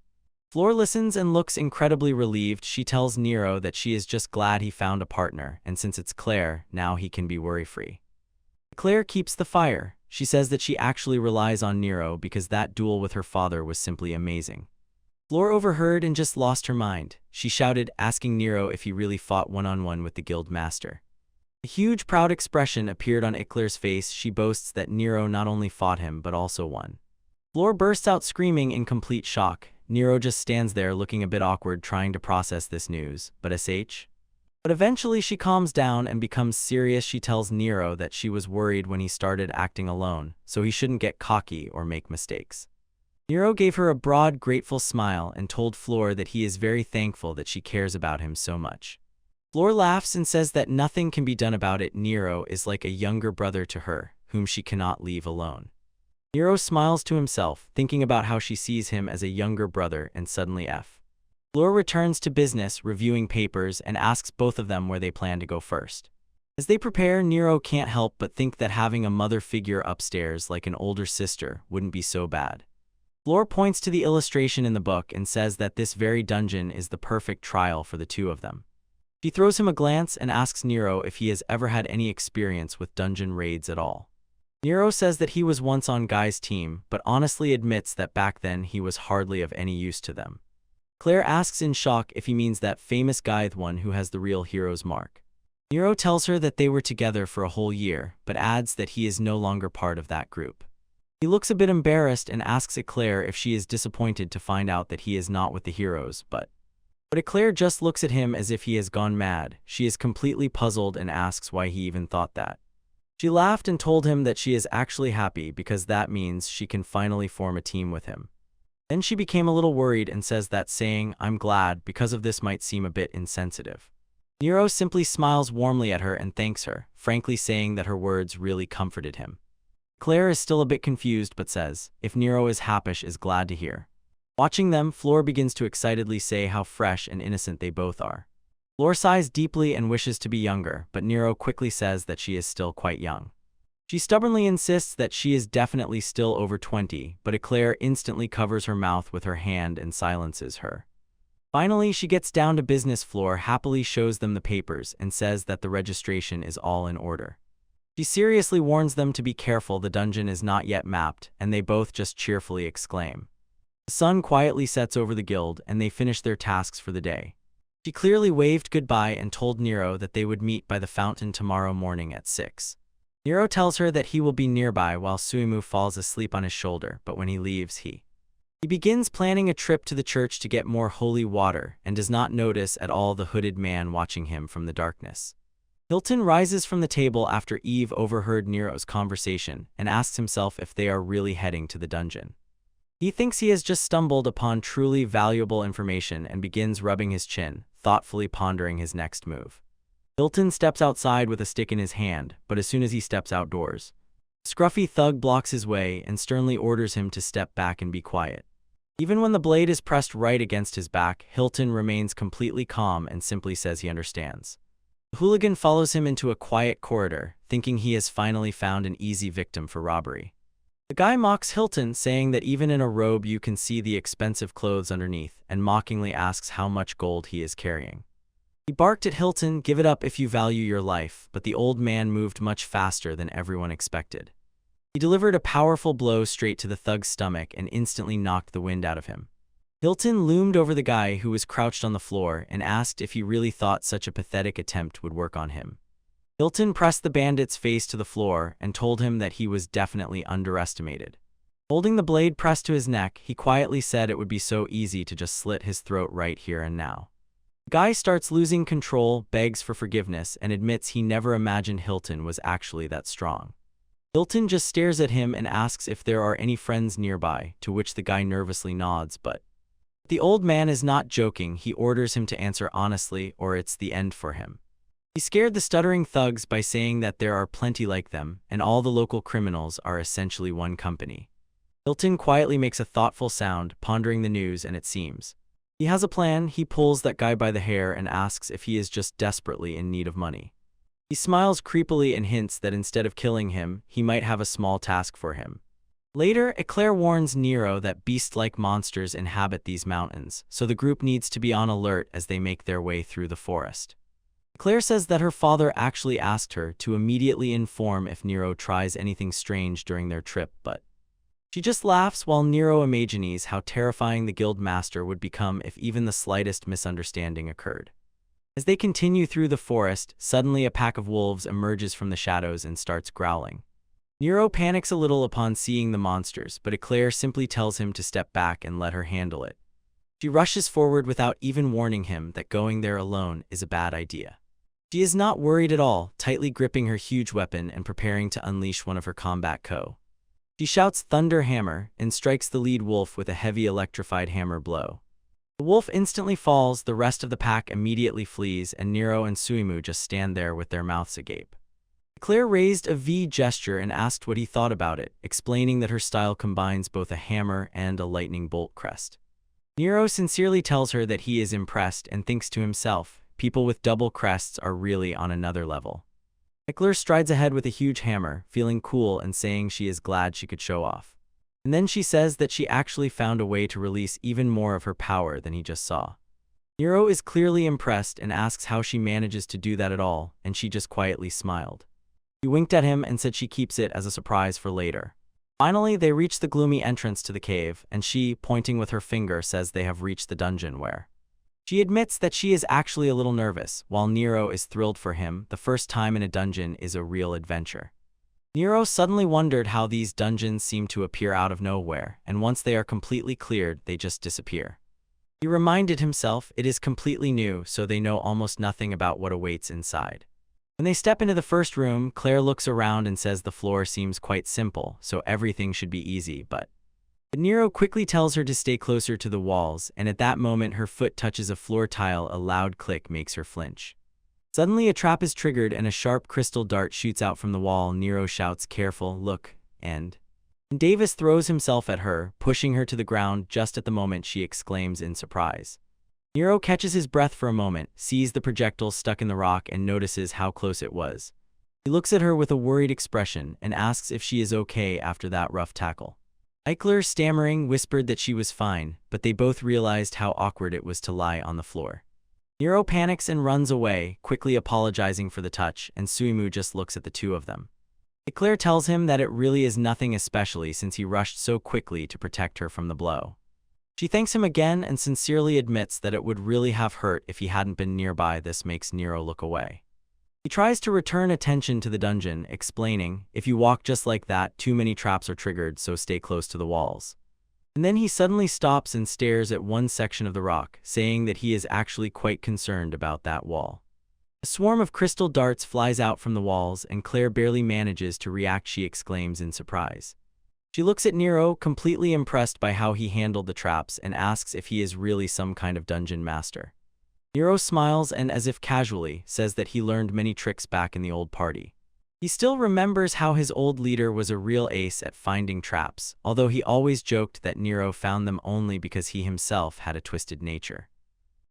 Fleur listens and looks incredibly relieved. She tells Nero that she is just glad he found a partner, and since it's Claire, now he can be worry-free. Claire keeps the fire. She says that she actually relies on Nero because that duel with her father was simply amazing. Fleur overheard and just lost her mind. She shouted, asking Nero if he really fought one-on-one with the guild master. A huge proud expression appeared on Eclair's face. She boasts that Nero not only fought him but also won. Fleur bursts out screaming in complete shock. Nero just stands there looking a bit awkward trying to process this news, but eventually she calms down and becomes serious. She tells Nero that she was worried when he started acting alone, so he shouldn't get cocky or make mistakes. Nero gave her a broad, grateful smile and told Fleur that he is very thankful that she cares about him so much. Fleur laughs and says that nothing can be done about it. Nero is like a younger brother to her, whom she cannot leave alone. Nero smiles to himself, thinking about how she sees him as a younger brother, and suddenly Fleur returns to business, reviewing papers, and asks both of them where they plan to go first. As they prepare, Nero can't help but think that having a mother figure upstairs like an older sister wouldn't be so bad. Fleur points to the illustration in the book and says that this very dungeon is the perfect trial for the two of them. She throws him a glance and asks Nero if he has ever had any experience with dungeon raids at all. Nero says that he was once on Guy's team, but honestly admits that back then he was hardly of any use to them. Claire asks in shock if he means that famous Guy, the one who has the real hero's mark. Nero tells her that they were together for a whole year, but adds that he is no longer part of that group. He looks a bit embarrassed and asks Eclair if she is disappointed to find out that he is not with the heroes, but Eclair just looks at him as if he has gone mad. She is completely puzzled and asks why he even thought that. She laughed and told him that she is actually happy because that means she can finally form a team with him. Then she became a little worried and says that saying, "I'm glad," because of this might seem a bit insensitive. Nero simply smiles warmly at her and thanks her, frankly saying that her words really comforted him. Claire is still a bit confused but says, if Nero is happy, is glad to hear. Watching them, Fleur begins to excitedly say how fresh and innocent they both are. Fleur sighs deeply and wishes to be younger, but Nero quickly says that she is still quite young. She stubbornly insists that she is definitely still over 20, but Eclair instantly covers her mouth with her hand and silences her. Finally, she gets down to business. Fleur happily shows them the papers and says that the registration is all in order. She seriously warns them to be careful, the dungeon is not yet mapped, and they both just cheerfully exclaim. The sun quietly sets over the guild, and they finish their tasks for the day. She clearly waved goodbye and told Nero that they would meet by the fountain tomorrow morning at 6. Nero tells her that he will be nearby while Suimu falls asleep on his shoulder, but when he leaves, he begins planning a trip to the church to get more holy water and does not notice at all the hooded man watching him from the darkness. Hilton rises from the table after Eve overheard Nero's conversation and asks himself if they are really heading to the dungeon. He thinks he has just stumbled upon truly valuable information and begins rubbing his chin, thoughtfully pondering his next move. Hilton steps outside with a stick in his hand, but as soon as he steps outdoors, a scruffy thug blocks his way and sternly orders him to step back and be quiet. Even when the blade is pressed right against his back, Hilton remains completely calm and simply says he understands. The hooligan follows him into a quiet corridor, thinking he has finally found an easy victim for robbery. The guy mocks Hilton, saying that even in a robe you can see the expensive clothes underneath, and mockingly asks how much gold he is carrying. He barked at Hilton, "Give it up if you value your life," but the old man moved much faster than everyone expected. He delivered a powerful blow straight to the thug's stomach and instantly knocked the wind out of him. Hilton loomed over the guy who was crouched on the floor and asked if he really thought such a pathetic attempt would work on him. Hilton pressed the bandit's face to the floor and told him that he was definitely underestimated. Holding the blade pressed to his neck, he quietly said it would be so easy to just slit his throat right here and now. Guy starts losing control, begs for forgiveness, and admits he never imagined Hilton was actually that strong. Hilton just stares at him and asks if there are any friends nearby, to which the guy nervously nods, but the old man is not joking. He orders him to answer honestly or it's the end for him. He scared the stuttering thugs by saying that there are plenty like them, and all the local criminals are essentially one company. Hilton quietly makes a thoughtful sound, pondering the news, and it seems he has a plan. He pulls that guy by the hair and asks if he is just desperately in need of money. He smiles creepily and hints that instead of killing him, he might have a small task for him. Later, Eclair warns Nero that beast-like monsters inhabit these mountains, so the group needs to be on alert as they make their way through the forest. Eclair says that her father actually asked her to immediately inform if Nero tries anything strange during their trip, but she just laughs while Nero imagines how terrifying the guild master would become if even the slightest misunderstanding occurred. As they continue through the forest, suddenly a pack of wolves emerges from the shadows and starts growling. Nero panics a little upon seeing the monsters, but Eclair simply tells him to step back and let her handle it. She rushes forward without even warning him that going there alone is a bad idea. She is not worried at all, tightly gripping her huge weapon and preparing to unleash one of her combat co. She shouts "Thunder Hammer" and strikes the lead wolf with a heavy electrified hammer blow. The wolf instantly falls, the rest of the pack immediately flees, and Nero and Suimu just stand there with their mouths agape. Eclair raised a V gesture and asked what he thought about it, explaining that her style combines both a hammer and a lightning bolt crest. Nero sincerely tells her that he is impressed and thinks to himself, people with double crests are really on another level. Eclair strides ahead with a huge hammer, feeling cool and saying she is glad she could show off. And then she says that she actually found a way to release even more of her power than he just saw. Nero is clearly impressed and asks how she manages to do that at all, and she just quietly smiled. He winked at him and said she keeps it as a surprise for later. Finally, they reach the gloomy entrance to the cave, and she, pointing with her finger, says they have reached the dungeon where she admits that she is actually a little nervous, while Nero is thrilled for him. The first time in a dungeon is a real adventure. Nero suddenly wondered how these dungeons seem to appear out of nowhere, and once they are completely cleared, they just disappear. He reminded himself it is completely new, so they know almost nothing about what awaits inside. When they step into the first room, Claire looks around and says the floor seems quite simple, so everything should be easy, but Nero quickly tells her to stay closer to the walls, and at that moment her foot touches a floor tile. A loud click makes her flinch. Suddenly a trap is triggered and a sharp crystal dart shoots out from the wall. Nero shouts, "Careful, look," and Davis throws himself at her, pushing her to the ground just at the moment she exclaims in surprise. Nero catches his breath for a moment, sees the projectile stuck in the rock and notices how close it was. He looks at her with a worried expression and asks if she is okay after that rough tackle. Eclair, stammering, whispered that she was fine, but they both realized how awkward it was to lie on the floor. Nero panics and runs away, quickly apologizing for the touch, and Suimu just looks at the two of them. Eclair tells him that it really is nothing especially since he rushed so quickly to protect her from the blow. She thanks him again and sincerely admits that it would really have hurt if he hadn't been nearby. This makes Nero look away. He tries to return attention to the dungeon, explaining, "If you walk just like that, too many traps are triggered, so stay close to the walls." And then he suddenly stops and stares at one section of the rock, saying that he is actually quite concerned about that wall. A swarm of crystal darts flies out from the walls, and Claire barely manages to react. She exclaims in surprise. She looks at Nero, completely impressed by how he handled the traps, and asks if he is really some kind of dungeon master. Nero smiles and, as if casually, says that he learned many tricks back in the old party. He still remembers how his old leader was a real ace at finding traps, although he always joked that Nero found them only because he himself had a twisted nature.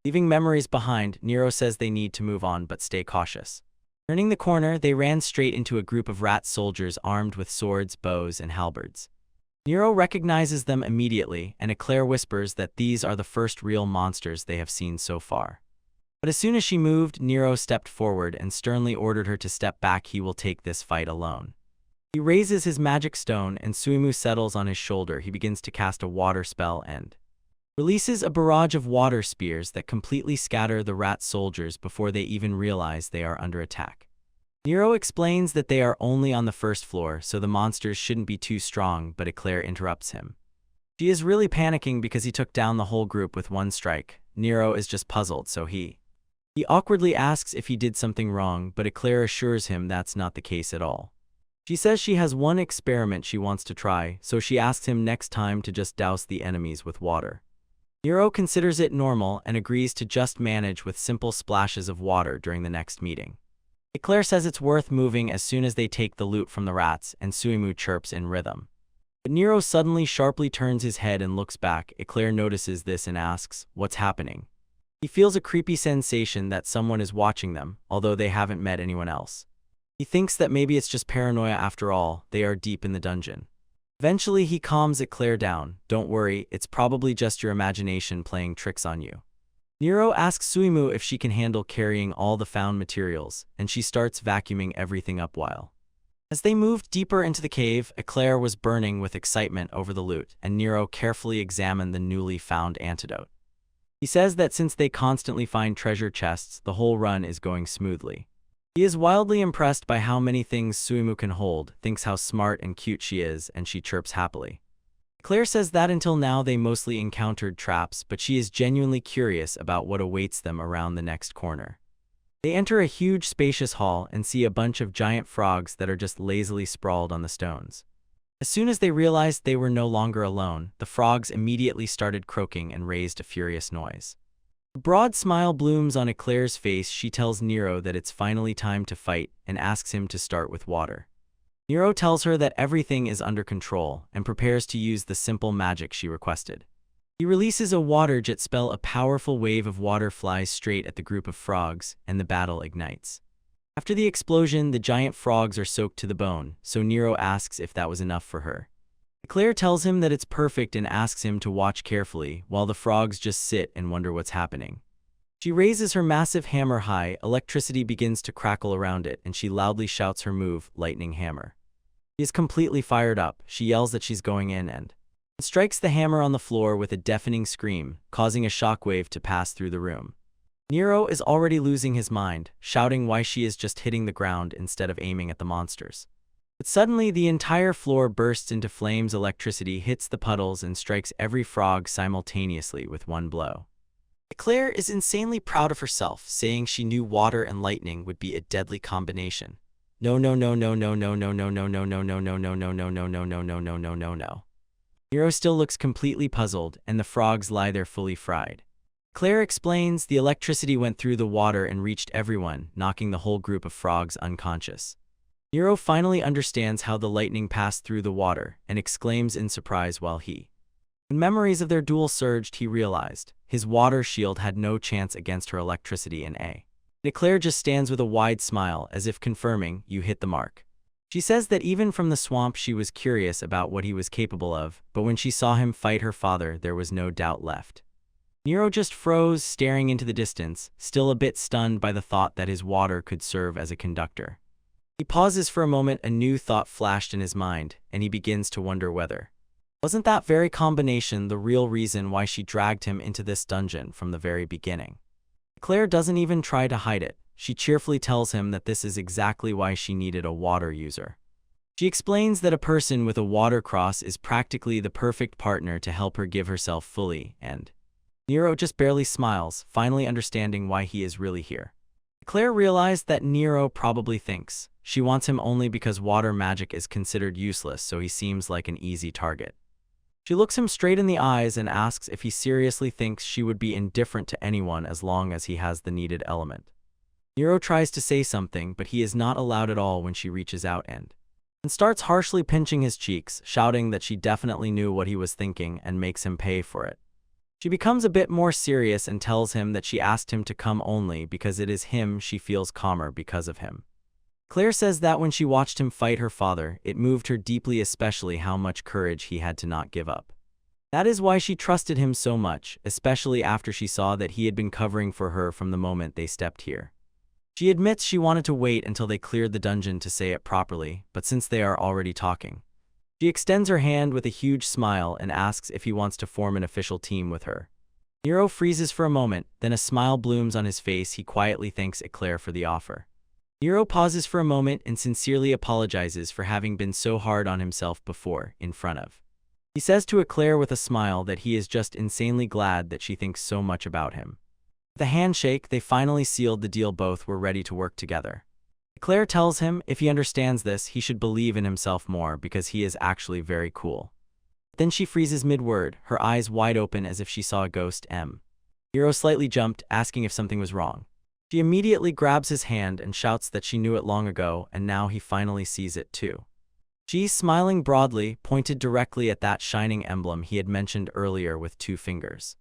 Leaving memories behind, Nero says they need to move on but stay cautious. Turning the corner, they ran straight into a group of rat soldiers armed with swords, bows, and halberds. Nero recognizes them immediately, and Eclair whispers that these are the first real monsters they have seen so far. But as soon as she moved, Nero stepped forward and sternly ordered her to step back. He will take this fight alone. He raises his magic stone and Suimu settles on his shoulder. He begins to cast a water spell and releases a barrage of water spears that completely scatter the rat soldiers before they even realize they are under attack. Nero explains that they are only on the first floor, so the monsters shouldn't be too strong, but Eclair interrupts him. She is really panicking because he took down the whole group with one strike. Nero is just puzzled, so he awkwardly asks if he did something wrong, but Eclair assures him that's not the case at all. She says she has one experiment she wants to try, so she asks him next time to just douse the enemies with water. Nero considers it normal and agrees to just manage with simple splashes of water during the next meeting. Eclair says it's worth moving as soon as they take the loot from the rats, and Suimu chirps in rhythm. But Nero suddenly sharply turns his head and looks back. Eclair notices this and asks, "What's happening?" He feels a creepy sensation that someone is watching them, although they haven't met anyone else. He thinks that maybe it's just paranoia after all, they are deep in the dungeon. Eventually he calms Eclair down. Don't worry, it's probably just your imagination playing tricks on you. Nero asks Suimu if she can handle carrying all the found materials, and she starts vacuuming everything up while. As they moved deeper into the cave, Eclair was burning with excitement over the loot, and Nero carefully examined the newly found antidote. He says that since they constantly find treasure chests, the whole run is going smoothly. He is wildly impressed by how many things Suimu can hold, thinks how smart and cute she is, and she chirps happily. Claire says that until now they mostly encountered traps, but she is genuinely curious about what awaits them around the next corner. They enter a huge spacious hall and see a bunch of giant frogs that are just lazily sprawled on the stones. As soon as they realized they were no longer alone, the frogs immediately started croaking and raised a furious noise. A broad smile blooms on Eclair's face. She tells Nero that it's finally time to fight and asks him to start with water. Nero tells her that everything is under control and prepares to use the simple magic she requested. He releases a water jet spell. A powerful wave of water flies straight at the group of frogs, and the battle ignites. After the explosion, the giant frogs are soaked to the bone, so Nero asks if that was enough for her. Eclair tells him that it's perfect and asks him to watch carefully while the frogs just sit and wonder what's happening. She raises her massive hammer high, electricity begins to crackle around it, and she loudly shouts her move, Lightning Hammer. She is completely fired up. She yells that she's going in and strikes the hammer on the floor with a deafening scream, causing a shockwave to pass through the room. Nero is already losing his mind, shouting why she is just hitting the ground instead of aiming at the monsters. But suddenly the entire floor bursts into flames. Electricity hits the puddles and strikes every frog simultaneously with one blow. Eclair is insanely proud of herself, saying she knew water and lightning would be a deadly combination. No. Nero still looks completely puzzled, and the frogs lie there fully fried. Claire explains the electricity went through the water and reached everyone, knocking the whole group of frogs unconscious. Nero finally understands how the lightning passed through the water and exclaims in surprise while when memories of their duel surged, he realized his water shield had no chance against her electricity and Eclair just stands with a wide smile as if confirming, you hit the mark. She says that even from the swamp she was curious about what he was capable of, but when she saw him fight her father there was no doubt left. Nero just froze, staring into the distance, still a bit stunned by the thought that his water could serve as a conductor. He pauses for a moment. A new thought flashed in his mind, and he begins to wonder whether wasn't that very combination the real reason why she dragged him into this dungeon from the very beginning. Claire doesn't even try to hide it. She cheerfully tells him that this is exactly why she needed a water user. She explains that a person with a water cross is practically the perfect partner to help her give herself fully, and Nero just barely smiles, finally understanding why he is really here. Claire realized that Nero probably thinks she wants him only because water magic is considered useless, so he seems like an easy target. She looks him straight in the eyes and asks if he seriously thinks she would be indifferent to anyone as long as he has the needed element. Nero tries to say something, but he is not allowed at all when she reaches out and starts harshly pinching his cheeks, shouting that she definitely knew what he was thinking and makes him pay for it. She becomes a bit more serious and tells him that she asked him to come only because it is him she feels calmer because of him. Claire says that when she watched him fight her father, it moved her deeply, especially how much courage he had to not give up. That is why she trusted him so much, especially after she saw that he had been covering for her from the moment they stepped here. She admits she wanted to wait until they cleared the dungeon to say it properly, but since they are already talking, she extends her hand with a huge smile and asks if he wants to form an official team with her. Nero freezes for a moment, then a smile blooms on his face. He quietly thanks Eclair for the offer. Nero pauses for a moment and sincerely apologizes for having been so hard on himself before, in front of. He says to Eclair with a smile that he is just insanely glad that she thinks so much about him. With a handshake, they finally sealed the deal. Both were ready to work together. Eclair tells him if he understands this, he should believe in himself more because he is actually very cool. Then she freezes mid-word, her eyes wide open as if she saw a ghost. Nero slightly jumped, asking if something was wrong. She immediately grabs his hand and shouts that she knew it long ago and now he finally sees it too. She, smiling broadly, pointed directly at that shining emblem he had mentioned earlier with 2 fingers.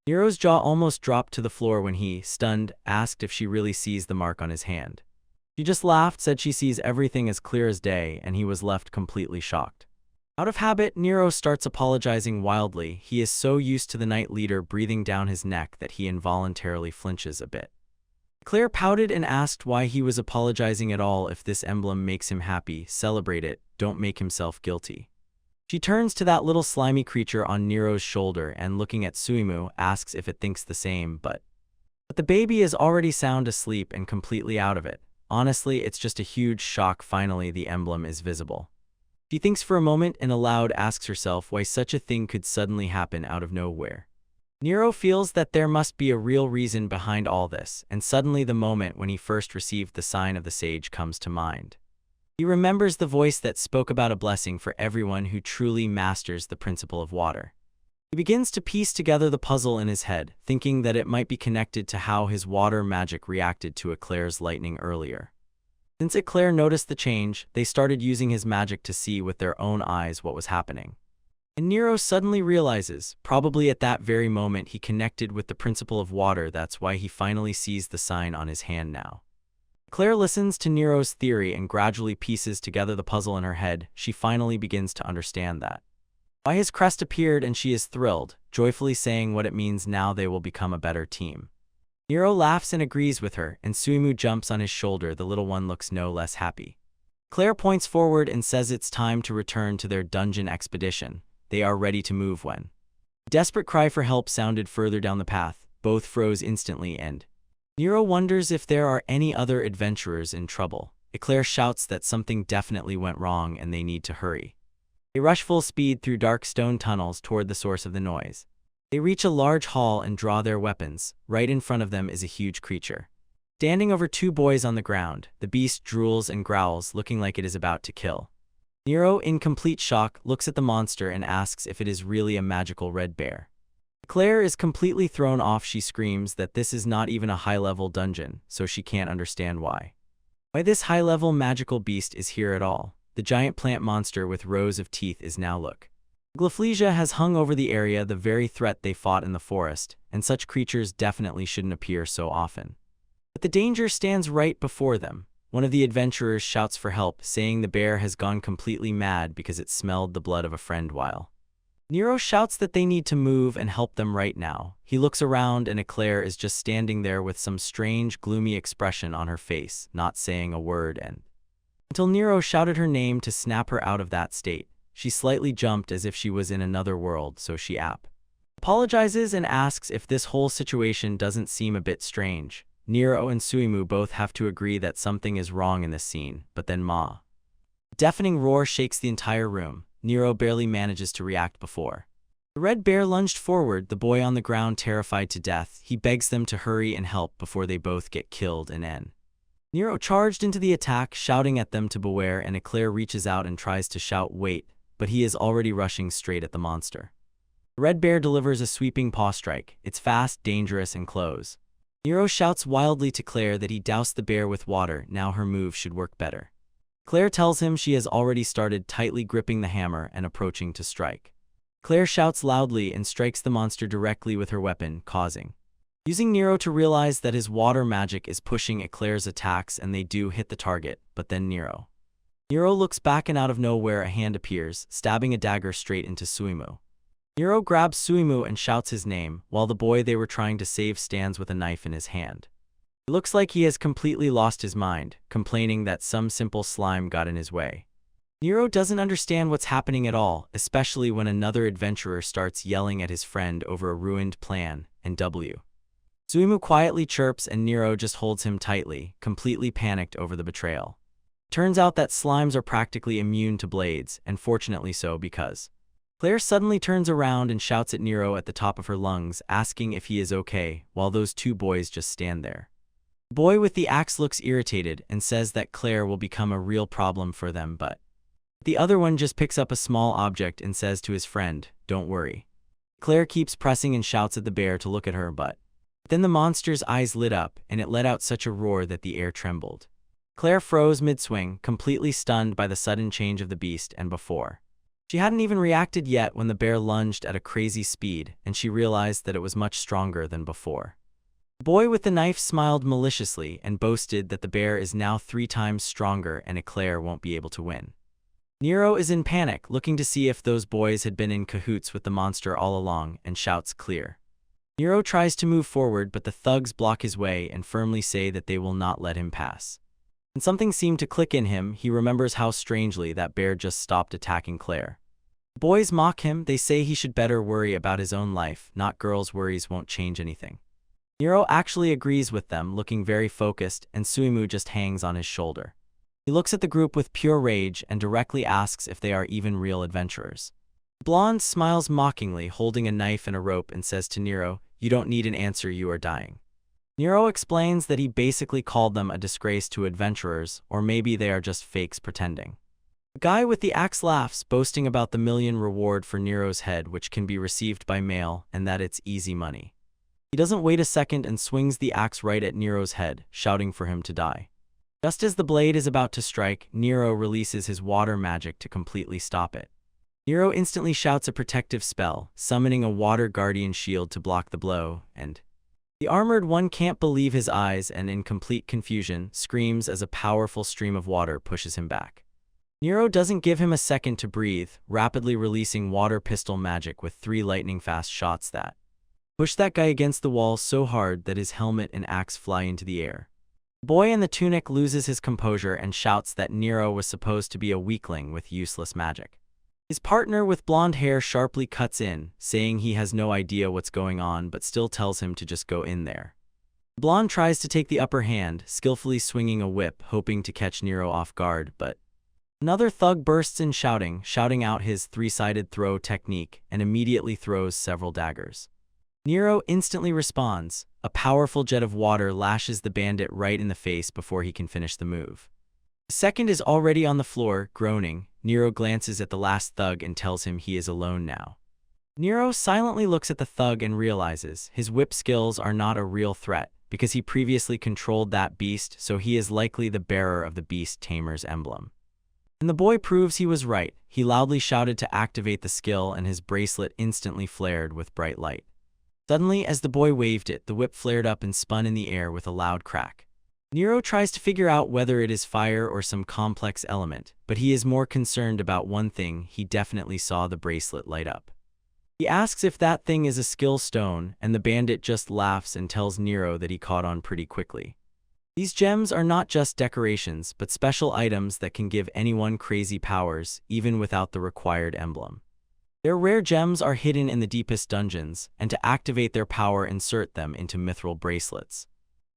Nero's jaw almost dropped to the floor when he, stunned, asked if she really sees the mark on his hand. She just laughed, said she sees everything as clear as day, and he was left completely shocked. Out of habit, Nero starts apologizing wildly. He is so used to the knight leader breathing down his neck that he involuntarily flinches a bit. Claire pouted and asked why he was apologizing at all. If this emblem makes him happy, celebrate it, don't make himself guilty. She turns to that little slimy creature on Nero's shoulder and, looking at Suimu, asks if it thinks the same, but the baby is already sound asleep and completely out of it. Honestly, it's just a huge shock. Finally, the emblem is visible. She thinks for a moment and aloud asks herself why such a thing could suddenly happen out of nowhere. Nero feels that there must be a real reason behind all this, and suddenly the moment when he first received the sign of the sage comes to mind. He remembers the voice that spoke about a blessing for everyone who truly masters the principle of water. He begins to piece together the puzzle in his head, thinking that it might be connected to how his water magic reacted to Eclair's lightning earlier. Since Eclair noticed the change, they started using his magic to see with their own eyes what was happening. And Nero suddenly realizes, probably at that very moment he connected with the principle of water. That's why he finally sees the sign on his hand now. Claire listens to Nero's theory and gradually pieces together the puzzle in her head. She finally begins to understand that why his crest appeared, and she is thrilled, joyfully saying what it means. Now they will become a better team. Nero laughs and agrees with her, and Suimu jumps on his shoulder. The little one looks no less happy. Claire points forward and says it's time to return to their dungeon expedition. They are ready to move when a desperate cry for help sounded further down the path. Both froze instantly, and Nero wonders if there are any other adventurers in trouble. Eclair shouts that something definitely went wrong and they need to hurry. They rush full speed through dark stone tunnels toward the source of the noise. They reach a large hall and draw their weapons. Right in front of them is a huge creature. Standing over two boys on the ground, the beast drools and growls, looking like it is about to kill. Nero, in complete shock, looks at the monster and asks if it is really a magical red bear. Claire is completely thrown off. She screams that this is not even a high-level dungeon, so she can't understand why this high-level magical beast is here at all. The giant plant monster with rows of teeth is now Glyphlesia has hung over the area, the very threat they fought in the forest, and such creatures definitely shouldn't appear so often. But the danger stands right before them. One of the adventurers shouts for help, saying the bear has gone completely mad because it smelled the blood of a friend while Nero shouts that they need to move and help them right now. He looks around and Eclair is just standing there with some strange, gloomy expression on her face, not saying a word, and until Nero shouted her name to snap her out of that state. She slightly jumped as if she was in another world, so she apologizes and asks if this whole situation doesn't seem a bit strange. Nero and Suimu both have to agree that something is wrong in this scene, but then a deafening roar shakes the entire room. Nero barely manages to react before the red bear lunged forward, the boy on the ground terrified to death. He begs them to hurry and help before they both get killed, and Nero charged into the attack, shouting at them to beware, and Eclair reaches out and tries to shout wait, but he is already rushing straight at the monster. The red bear delivers a sweeping paw strike. It's fast, dangerous, and close. Nero shouts wildly to Claire that he doused the bear with water. Now her move should work better. Claire tells him she has already started, tightly gripping the hammer and approaching to strike. Claire shouts loudly and strikes the monster directly with her weapon, using Nero to realize that his water magic is pushing Eclair's attacks, and they do hit the target, but then Nero looks back and out of nowhere a hand appears, stabbing a dagger straight into Suimu. Nero grabs Suimu and shouts his name, while the boy they were trying to save stands with a knife in his hand. It looks like he has completely lost his mind, complaining that some simple slime got in his way. Nero doesn't understand what's happening at all, especially when another adventurer starts yelling at his friend over a ruined plan, and Suimu quietly chirps and Nero just holds him tightly, completely panicked over the betrayal. Turns out that slimes are practically immune to blades, and fortunately so, because Claire suddenly turns around and shouts at Nero at the top of her lungs, asking if he is okay, while those two boys just stand there. The boy with the axe looks irritated and says that Claire will become a real problem for them, but the other one just picks up a small object and says to his friend, "Don't worry." Claire keeps pressing and shouts at the bear to look at her, but then the monster's eyes lit up and it let out such a roar that the air trembled. Claire froze mid-swing, completely stunned by the sudden change of the beast, and before She hadn't even reacted yet when the bear lunged at a crazy speed, and she realized that it was much stronger than before. The boy with the knife smiled maliciously and boasted that the bear is now 3 times stronger and Eclair won't be able to win. Nero is in panic, looking to see if those boys had been in cahoots with the monster all along, and shouts clear. Nero tries to move forward, but the thugs block his way and firmly say that they will not let him pass. And something seemed to click in him. He remembers how strangely that bear just stopped attacking Claire. The boys mock him. They say he should better worry about his own life, not girls' worries won't change anything. Nero actually agrees with them, looking very focused, and Suimu just hangs on his shoulder. He looks at the group with pure rage and directly asks if they are even real adventurers. The blonde smiles mockingly, holding a knife and a rope, and says to Nero, "You don't need an answer, you are dying." Nero explains that he basically called them a disgrace to adventurers, or maybe they are just fakes pretending. The guy with the axe laughs, boasting about the million reward for Nero's head, which can be received by mail, and that it's easy money. He doesn't wait a second and swings the axe right at Nero's head, shouting for him to die. Just as the blade is about to strike, Nero releases his water magic to completely stop it. Nero instantly shouts a protective spell, summoning a water guardian shield to block the blow, and the armored one can't believe his eyes and, in complete confusion, screams as a powerful stream of water pushes him back. Nero doesn't give him a second to breathe, rapidly releasing water pistol magic with 3 lightning-fast shots that push that guy against the wall so hard that his helmet and axe fly into the air. The boy in the tunic loses his composure and shouts that Nero was supposed to be a weakling with useless magic. His partner with blonde hair sharply cuts in, saying he has no idea what's going on but still tells him to just go in there. Blonde tries to take the upper hand, skillfully swinging a whip, hoping to catch Nero off guard, but another thug bursts in shouting out his 3-sided throw technique, and immediately throws several daggers. Nero instantly responds. A powerful jet of water lashes the bandit right in the face before he can finish the move. The second is already on the floor, groaning. Nero glances at the last thug and tells him he is alone now. Nero silently looks at the thug and realizes his whip skills are not a real threat, because he previously controlled that beast, so he is likely the bearer of the beast tamer's emblem. And the boy proves he was right. He loudly shouted to activate the skill, and his bracelet instantly flared with bright light. Suddenly, as the boy waved it, the whip flared up and spun in the air with a loud crack. Nero tries to figure out whether it is fire or some complex element, but he is more concerned about one thing: he definitely saw the bracelet light up. He asks if that thing is a skill stone, and the bandit just laughs and tells Nero that he caught on pretty quickly. These gems are not just decorations, but special items that can give anyone crazy powers, even without the required emblem. Their rare gems are hidden in the deepest dungeons, and to activate their power, insert them into mithril bracelets.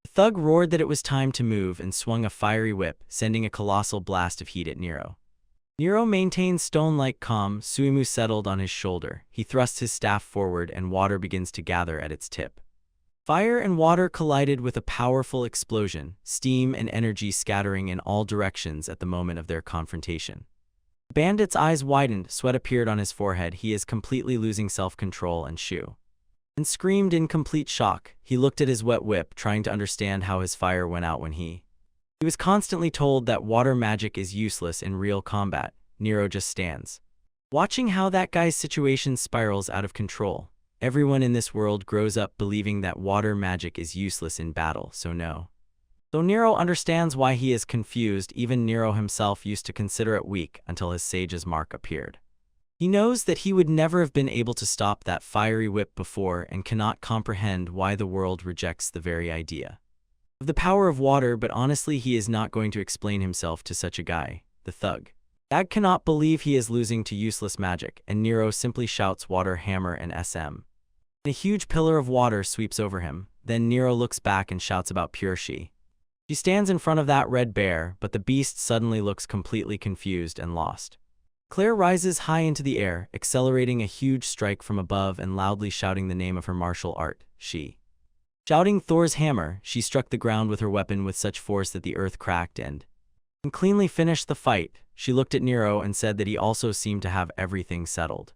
The thug roared that it was time to move and swung a fiery whip, sending a colossal blast of heat at Nero. Nero maintains stone-like calm. Suimu settled on his shoulder. He thrusts his staff forward and water begins to gather at its tip. Fire and water collided with a powerful explosion, steam and energy scattering in all directions at the moment of their confrontation. The bandit's eyes widened, sweat appeared on his forehead. He is completely losing self-control and screamed in complete shock. He looked at his wet whip, trying to understand how his fire went out when he was constantly told that water magic is useless in real combat. Nero just stands, watching how that guy's situation spirals out of control. Everyone in this world grows up believing that water magic is useless in battle, so Nero understands why he is confused. Even Nero himself used to consider it weak until his sage's mark appeared. He knows that he would never have been able to stop that fiery whip before and cannot comprehend why the world rejects the very idea of the power of water, but honestly he is not going to explain himself to such a guy, the thug. Dag cannot believe he is losing to useless magic, and Nero simply shouts water hammer and SM. A huge pillar of water sweeps over him. Then Nero looks back and shouts about pure she. She stands in front of that red bear, but the beast suddenly looks completely confused and lost. Claire rises high into the air, accelerating a huge strike from above and loudly shouting the name of her martial art, she. Shouting Thor's hammer, she struck the ground with her weapon with such force that the earth cracked and cleanly finished the fight. She looked at Nero and said that he also seemed to have everything settled.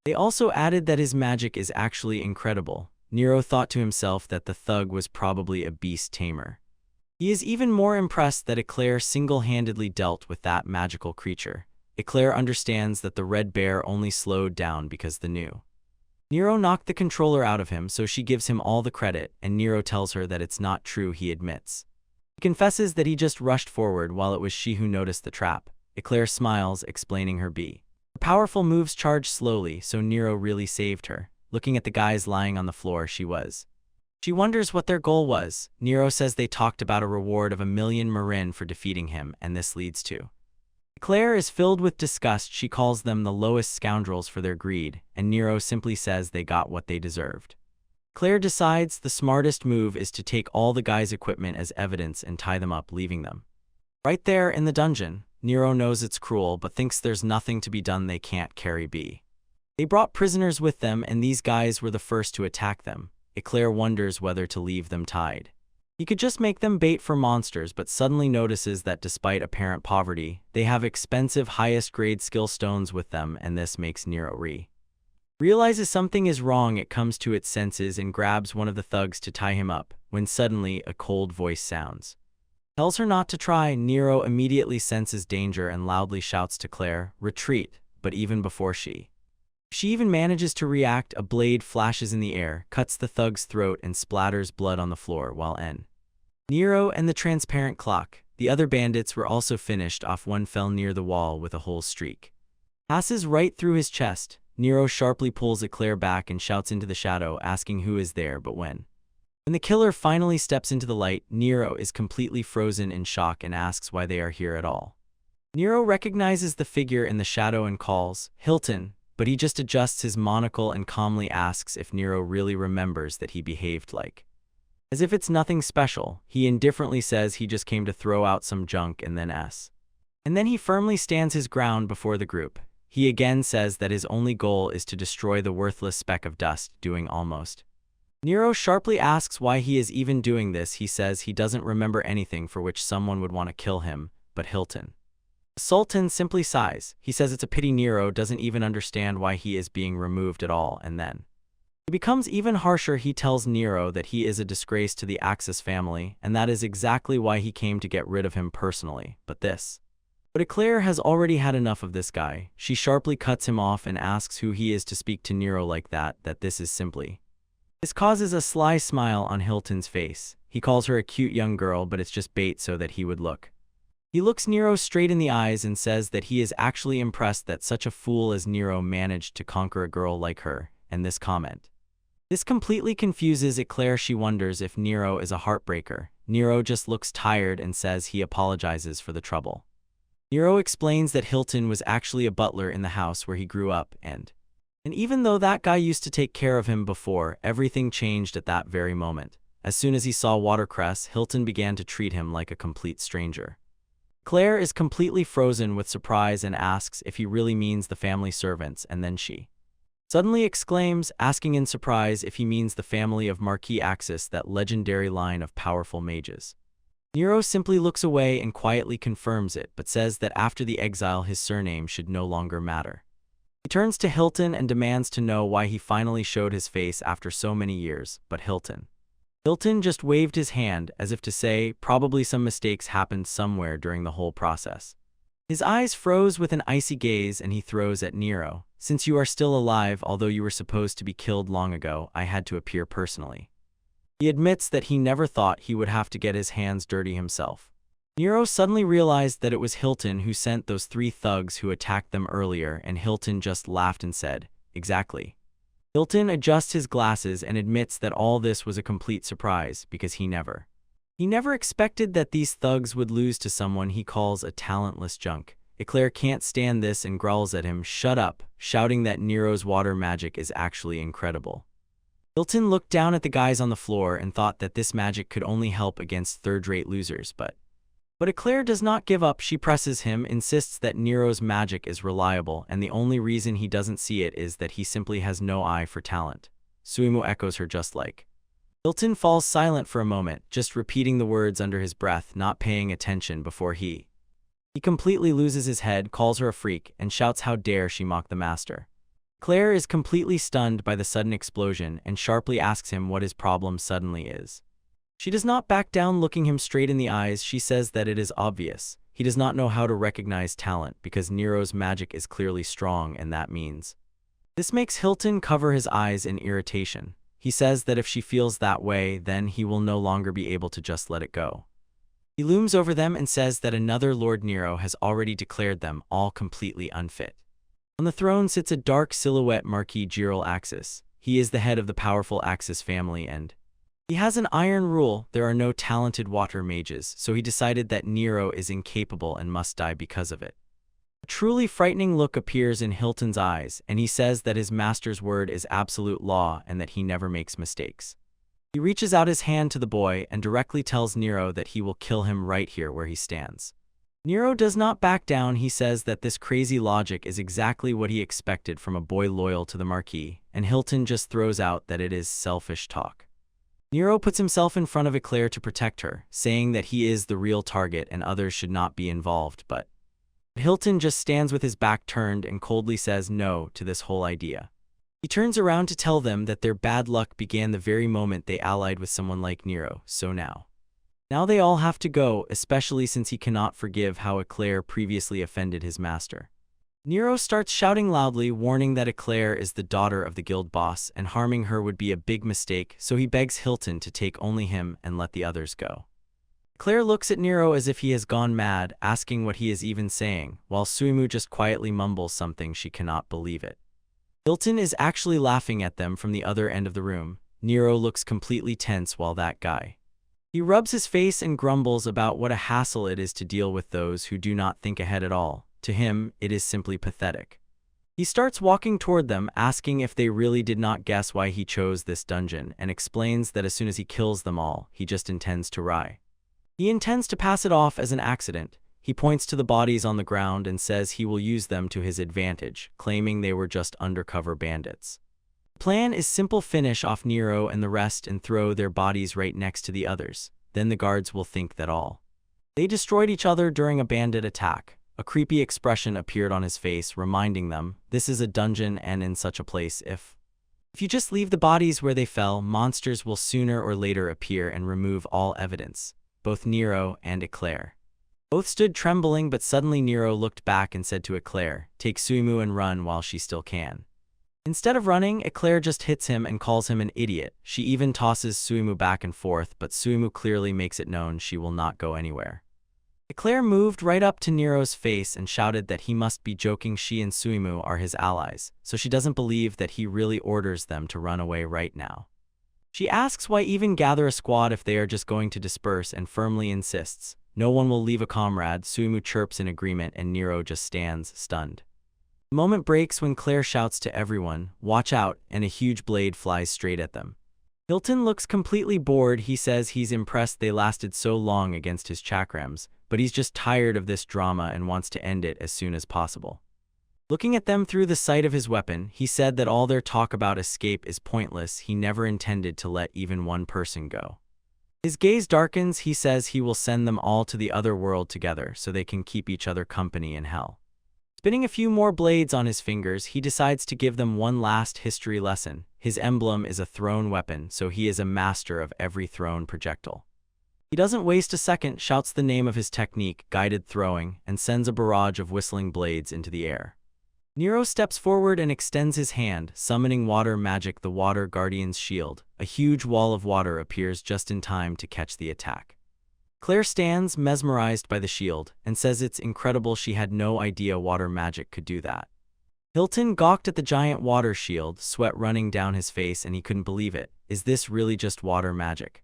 They also added that his magic is actually incredible. Nero thought to himself that the thug was probably a beast tamer. He is even more impressed that Eclair single-handedly dealt with that magical creature. Eclair understands that the red bear only slowed down because the new Nero knocked the controller out of him, so she gives him all the credit, and Nero tells her that it's not true. He admits. He confesses that he just rushed forward while it was she who noticed the trap. Eclair smiles, explaining her powerful moves charged slowly, so Nero really saved her. Looking at the guys lying on the floor, she wonders what their goal was. Nero says they talked about a reward of 1,000,000 marin for defeating him, and this leads to Eclair is filled with disgust. She calls them the lowest scoundrels for their greed, and Nero simply says they got what they deserved. Eclair decides the smartest move is to take all the guys' equipment as evidence and tie them up, leaving them right there in the dungeon. Nero knows it's cruel, but thinks there's nothing to be done. They can't carry B. They brought prisoners with them, and these guys were the first to attack them. Eclair wonders whether to leave them tied. He could just make them bait for monsters, but suddenly notices that despite apparent poverty, they have expensive highest-grade skill stones with them, and this makes Nero realizes something is wrong. It comes to its senses and grabs one of the thugs to tie him up, when suddenly a cold voice sounds. Tells her not to try. Nero immediately senses danger and loudly shouts to Claire, "Retreat!" But even before she even manages to react, a blade flashes in the air, cuts the thug's throat, and splatters blood on the floor, while Nero and the transparent clock, the other bandits, were also finished off. One fell near the wall with a whole streak. Passes right through his chest. Nero sharply pulls Eclair back and shouts into the shadow, asking who is there, but when the killer finally steps into the light, Nero is completely frozen in shock and asks why they are here at all. Nero recognizes the figure in the shadow and calls, "Hilton," but he just adjusts his monocle and calmly asks if Nero really remembers that he behaved as if it's nothing special. He indifferently says he just came to throw out some junk, and then he firmly stands his ground before the group. He again says that his only goal is to destroy the worthless speck of dust, doing almost. Nero sharply asks why he is even doing this. He says he doesn't remember anything for which someone would want to kill him, but Hilton. Sultan simply sighs. He says it's a pity Nero doesn't even understand why he is being removed at all, and then he becomes even harsher. He tells Nero that he is a disgrace to the Axis family, and that is exactly why he came to get rid of him personally. But Eclair has already had enough of this guy. She sharply cuts him off and asks who he is to speak to Nero like that this is simply. This causes a sly smile on Hilton's face. He calls her a cute young girl, but it's just bait so that he would look. He looks Nero straight in the eyes and says that he is actually impressed that such a fool as Nero managed to conquer a girl like her, and this completely confuses Eclair. She wonders if Nero is a heartbreaker. Nero just looks tired and says he apologizes for the trouble. Nero explains that Hilton was actually a butler in the house where he grew up, and even though that guy used to take care of him before, everything changed at that very moment. As soon as he saw watercress, Hilton began to treat him like a complete stranger. Claire is completely frozen with surprise and asks if he really means the family servants, and then she suddenly exclaims, asking in surprise if he means the family of Marquis Axis, that legendary line of powerful mages. Nero simply looks away and quietly confirms it, but says that after the exile his surname should no longer matter. He turns to Hilton and demands to know why he finally showed his face after so many years, but Hilton just waved his hand as if to say, probably some mistakes happened somewhere during the whole process. His eyes froze with an icy gaze, and he throws at Nero, "Since you are still alive, although you were supposed to be killed long ago, I had to appear personally." He admits that he never thought he would have to get his hands dirty himself. Nero suddenly realized that it was Hilton who sent those 3 thugs who attacked them earlier, and Hilton just laughed and said, "Exactly." Hilton adjusts his glasses and admits that all this was a complete surprise, because he never expected that these thugs would lose to someone he calls a talentless junk. Eclair can't stand this and growls at him, "Shut up," shouting that Nero's water magic is actually incredible. Hilton looked down at the guys on the floor and thought that this magic could only help against third-rate losers, but Eclair does not give up. She presses him, insists that Nero's magic is reliable, and the only reason he doesn't see it is that he simply has no eye for talent. Suimo echoes her just like. Hilton falls silent for a moment, just repeating the words under his breath, not paying attention before he completely loses his head, calls her a freak, and shouts how dare she mock the master. Claire is completely stunned by the sudden explosion and sharply asks him what his problem suddenly is. She does not back down, looking him straight in the eyes. She says that it is obvious. he does not know how to recognize talent because Nero's magic is clearly strong, and that means. This makes Hilton cover his eyes in irritation. He says that if she feels that way, then he will no longer be able to just let it go. He looms over them and says that another Lord Nero has already declared them all completely unfit. On the throne sits a dark silhouette Marquis Giral Axis. He is the head of the powerful Axis family, and he has an iron rule: there are no talented water mages, so he decided that Nero is incapable and must die because of it. A truly frightening look appears in Hilton's eyes, and he says that his master's word is absolute law and that he never makes mistakes. He reaches out his hand to the boy and directly tells Nero that he will kill him right here where he stands. Nero does not back down. He says that this crazy logic is exactly what he expected from a boy loyal to the Marquis, and Hilton just throws out that it is selfish talk. Nero puts himself in front of Eclair to protect her, saying that he is the real target and others should not be involved, but Hilton just stands with his back turned and coldly says no to this whole idea. He turns around to tell them that their bad luck began the very moment they allied with someone like Nero, so now they all have to go, especially since he cannot forgive how Eclair previously offended his master. Nero starts shouting loudly, warning that Eclair is the daughter of the guild boss and harming her would be a big mistake, so he begs Hilton to take only him and let the others go. Eclair looks at Nero as if he has gone mad, asking what he is even saying, while Suimu just quietly mumbles something she cannot believe it. Hilton is actually laughing at them from the other end of the room. Nero looks completely tense while that guy. He rubs his face and grumbles about what a hassle it is to deal with those who do not think ahead at all. To him, it is simply pathetic. He starts walking toward them, asking if they really did not guess why he chose this dungeon, and explains that as soon as he kills them all, he just intends to die. He intends to pass it off as an accident. He points to the bodies on the ground and says he will use them to his advantage, claiming they were just undercover bandits. The plan is simple: finish off Nero and the rest and throw their bodies right next to the others. Then the guards will think that all they destroyed each other during a bandit attack. A creepy expression appeared on his face, reminding them, this is a dungeon, and in such a place, if you just leave the bodies where they fell, monsters will sooner or later appear and remove all evidence. Both Nero and Eclair both stood trembling, but suddenly Nero looked back and said to Eclair, take Suimu and run while she still can. Instead of running, Eclair just hits him and calls him an idiot. She even tosses Suimu back and forth, but Suimu clearly makes it known she will not go anywhere. Eclair moved right up to Nero's face and shouted that he must be joking. She and Suimu are his allies, so she doesn't believe that he really orders them to run away right now. She asks why even gather a squad if they are just going to disperse, and firmly insists no one will leave a comrade. Suimu chirps in agreement and Nero just stands, stunned. The moment breaks when Claire shouts to everyone, watch out, and a huge blade flies straight at them. Hilton looks completely bored. He says he's impressed they lasted so long against his chakrams, but he's just tired of this drama and wants to end it as soon as possible. Looking at them through the sight of his weapon, he said that all their talk about escape is pointless. He never intended to let even one person go. His gaze darkens. He says he will send them all to the other world together so they can keep each other company in hell. Spinning a few more blades on his fingers, he decides to give them one last history lesson. His emblem is a thrown weapon, so he is a master of every thrown projectile. He doesn't waste a second, shouts the name of his technique, guided throwing, and sends a barrage of whistling blades into the air. Nero steps forward and extends his hand, summoning water magic, the Water Guardian's shield. A huge wall of water appears just in time to catch the attack. Claire stands, mesmerized by the shield, and says it's incredible. She had no idea water magic could do that. Hilton gawked at the giant water shield, sweat running down his face, and he couldn't believe it. Is this really just water magic?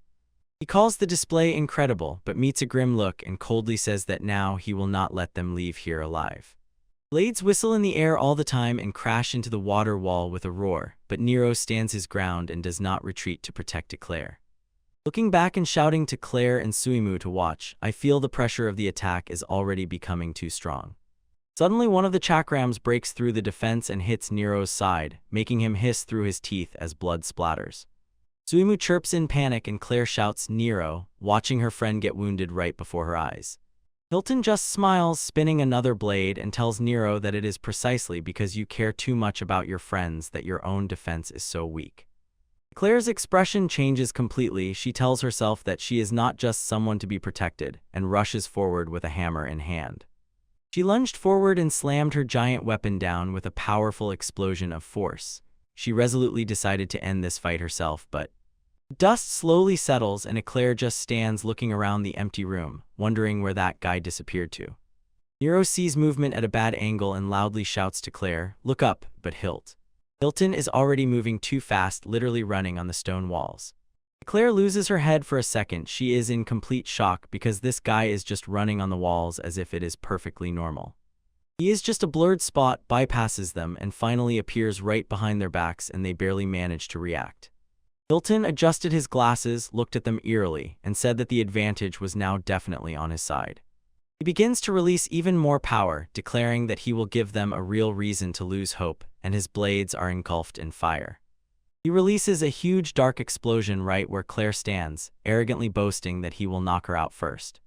He calls the display incredible, but meets a grim look and coldly says that now he will not let them leave here alive. Blades whistle in the air all the time and crash into the water wall with a roar, but Nero stands his ground and does not retreat to protect Claire. Looking back and shouting to Claire and Suimu to watch, I feel the pressure of the attack is already becoming too strong. Suddenly one of the chakrams breaks through the defense and hits Nero's side, making him hiss through his teeth as blood splatters. Suimu chirps in panic and Claire shouts, Nero, watching her friend get wounded right before her eyes. Hilton just smiles, spinning another blade, and tells Nero that it is precisely because you care too much about your friends that your own defense is so weak. Claire's expression changes completely. She tells herself that she is not just someone to be protected, and rushes forward with a hammer in hand. She lunged forward and slammed her giant weapon down with a powerful explosion of force. She resolutely decided to end this fight herself, but dust slowly settles and Claire just stands looking around the empty room, wondering where that guy disappeared to. Nero sees movement at a bad angle and loudly shouts to Claire, "Look up," but Hilton is already moving too fast, literally running on the stone walls. Claire loses her head for a second. She is in complete shock because this guy is just running on the walls as if it is perfectly normal. He is just a blurred spot, bypasses them, and finally appears right behind their backs, and they barely manage to react. Hilton adjusted his glasses, looked at them eerily, and said that the advantage was now definitely on his side. He begins to release even more power, declaring that he will give them a real reason to lose hope, and his blades are engulfed in fire. He releases a huge dark explosion right where Claire stands, arrogantly boasting that he will knock her out first.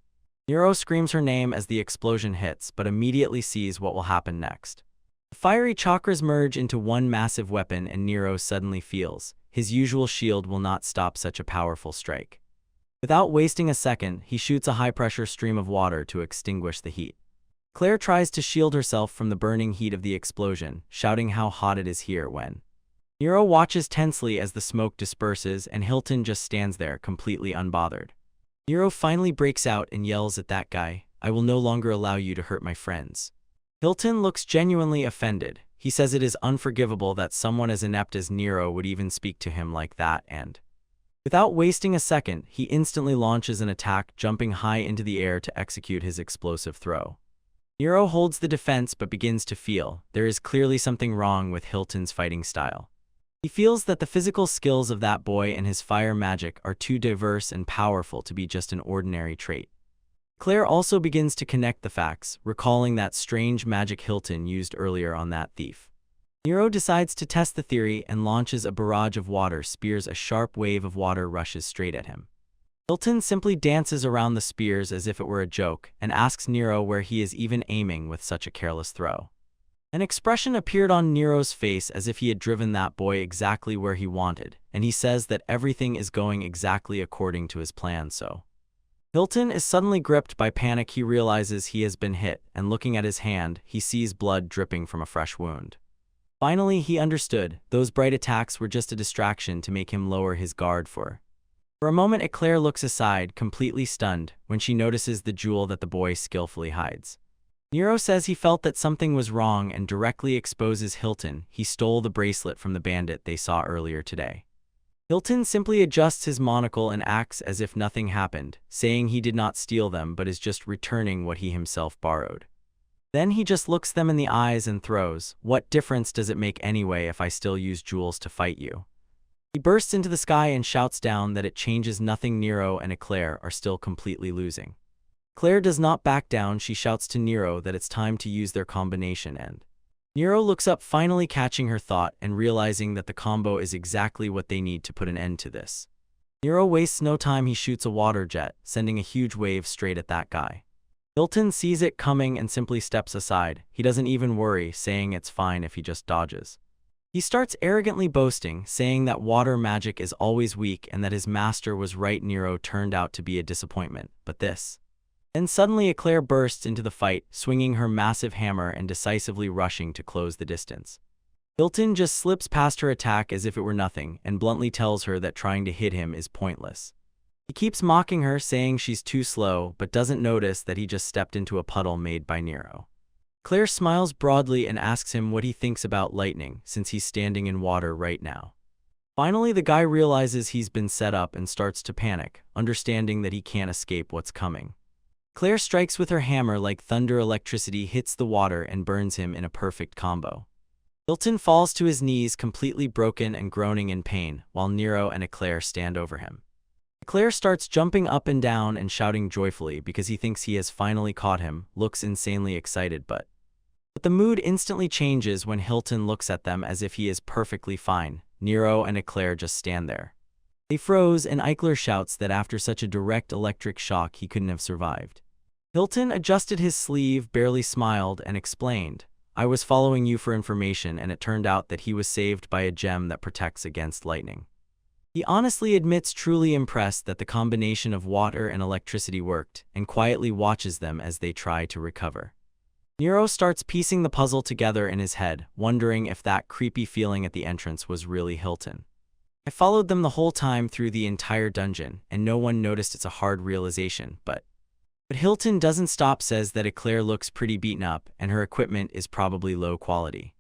Nero screams her name as the explosion hits, but immediately sees what will happen next. The fiery chakras merge into one massive weapon, and Nero suddenly feels his usual shield will not stop such a powerful strike. Without wasting a second, he shoots a high-pressure stream of water to extinguish the heat. Claire tries to shield herself from the burning heat of the explosion, shouting how hot it is here when Nero watches tensely as the smoke disperses and Hilton just stands there completely unbothered. Nero finally breaks out and yells at that guy, "I will no longer allow you to hurt my friends." Hilton looks genuinely offended. He says it is unforgivable that someone as inept as Nero would even speak to him like that, and without wasting a second, he instantly launches an attack, jumping high into the air to execute his explosive throw. Nero holds the defense but begins to feel there is clearly something wrong with Hilton's fighting style. He feels that the physical skills of that boy and his fire magic are too diverse and powerful to be just an ordinary trait. Claire also begins to connect the facts, recalling that strange magic Hilton used earlier on that thief. Nero decides to test the theory and launches a barrage of water spears. A sharp wave of water rushes straight at him. Hilton simply dances around the spears as if it were a joke and asks Nero where he is even aiming with such a careless throw. An expression appeared on Nero's face as if he had driven that boy exactly where he wanted, and he says that everything is going exactly according to his plan. So Hilton is suddenly gripped by panic. He realizes he has been hit, and looking at his hand, he sees blood dripping from a fresh wound. Finally, he understood. Those bright attacks were just a distraction to make him lower his guard. For a moment, Claire looks aside, completely stunned, when she notices the jewel that the boy skillfully hides. Nero says he felt that something was wrong and directly exposes Hilton. He stole the bracelet from the bandit they saw earlier today. Hilton simply adjusts his monocle and acts as if nothing happened, saying he did not steal them but is just returning what he himself borrowed. Then he just looks them in the eyes and throws, "What difference does it make anyway if I still use jewels to fight you?" He bursts into the sky and shouts down that it changes nothing. Nero and Claire are still completely losing. Claire does not back down. She shouts to Nero that it's time to use their combination, and Nero looks up, finally catching her thought and realizing that the combo is exactly what they need to put an end to this. Nero wastes no time. He shoots a water jet, sending a huge wave straight at that guy. Hilton sees it coming and simply steps aside. He doesn't even worry, saying it's fine if he just dodges. He starts arrogantly boasting, saying that water magic is always weak and that his master was right. Nero turned out to be a disappointment, but this. Then suddenly Claire bursts into the fight, swinging her massive hammer and decisively rushing to close the distance. Hilton just slips past her attack as if it were nothing and bluntly tells her that trying to hit him is pointless. He keeps mocking her, saying she's too slow, but doesn't notice that he just stepped into a puddle made by Nero. Claire smiles broadly and asks him what he thinks about lightning, since he's standing in water right now. Finally, the guy realizes he's been set up and starts to panic, understanding that he can't escape what's coming. Claire strikes with her hammer like thunder. Electricity hits the water and burns him in a perfect combo. Hilton falls to his knees, completely broken and groaning in pain, while Nero and Claire stand over him. Claire starts jumping up and down and shouting joyfully because he thinks he has finally caught him, looks insanely excited, but the mood instantly changes when Hilton looks at them as if he is perfectly fine. Nero and Claire just stand there. They froze, and Eichler shouts that after such a direct electric shock he couldn't have survived. Hilton adjusted his sleeve, barely smiled, and explained, "I was following you for information, and it turned out that he was saved by a gem that protects against lightning." He honestly admits truly impressed that the combination of water and electricity worked, and quietly watches them as they try to recover. Nero starts piecing the puzzle together in his head, wondering if that creepy feeling at the entrance was really Hilton. I followed them the whole time through the entire dungeon, and no one noticed. It's a hard realization, but Hilton doesn't stop. Says that Eclair looks pretty beaten up, and her equipment is probably low quality.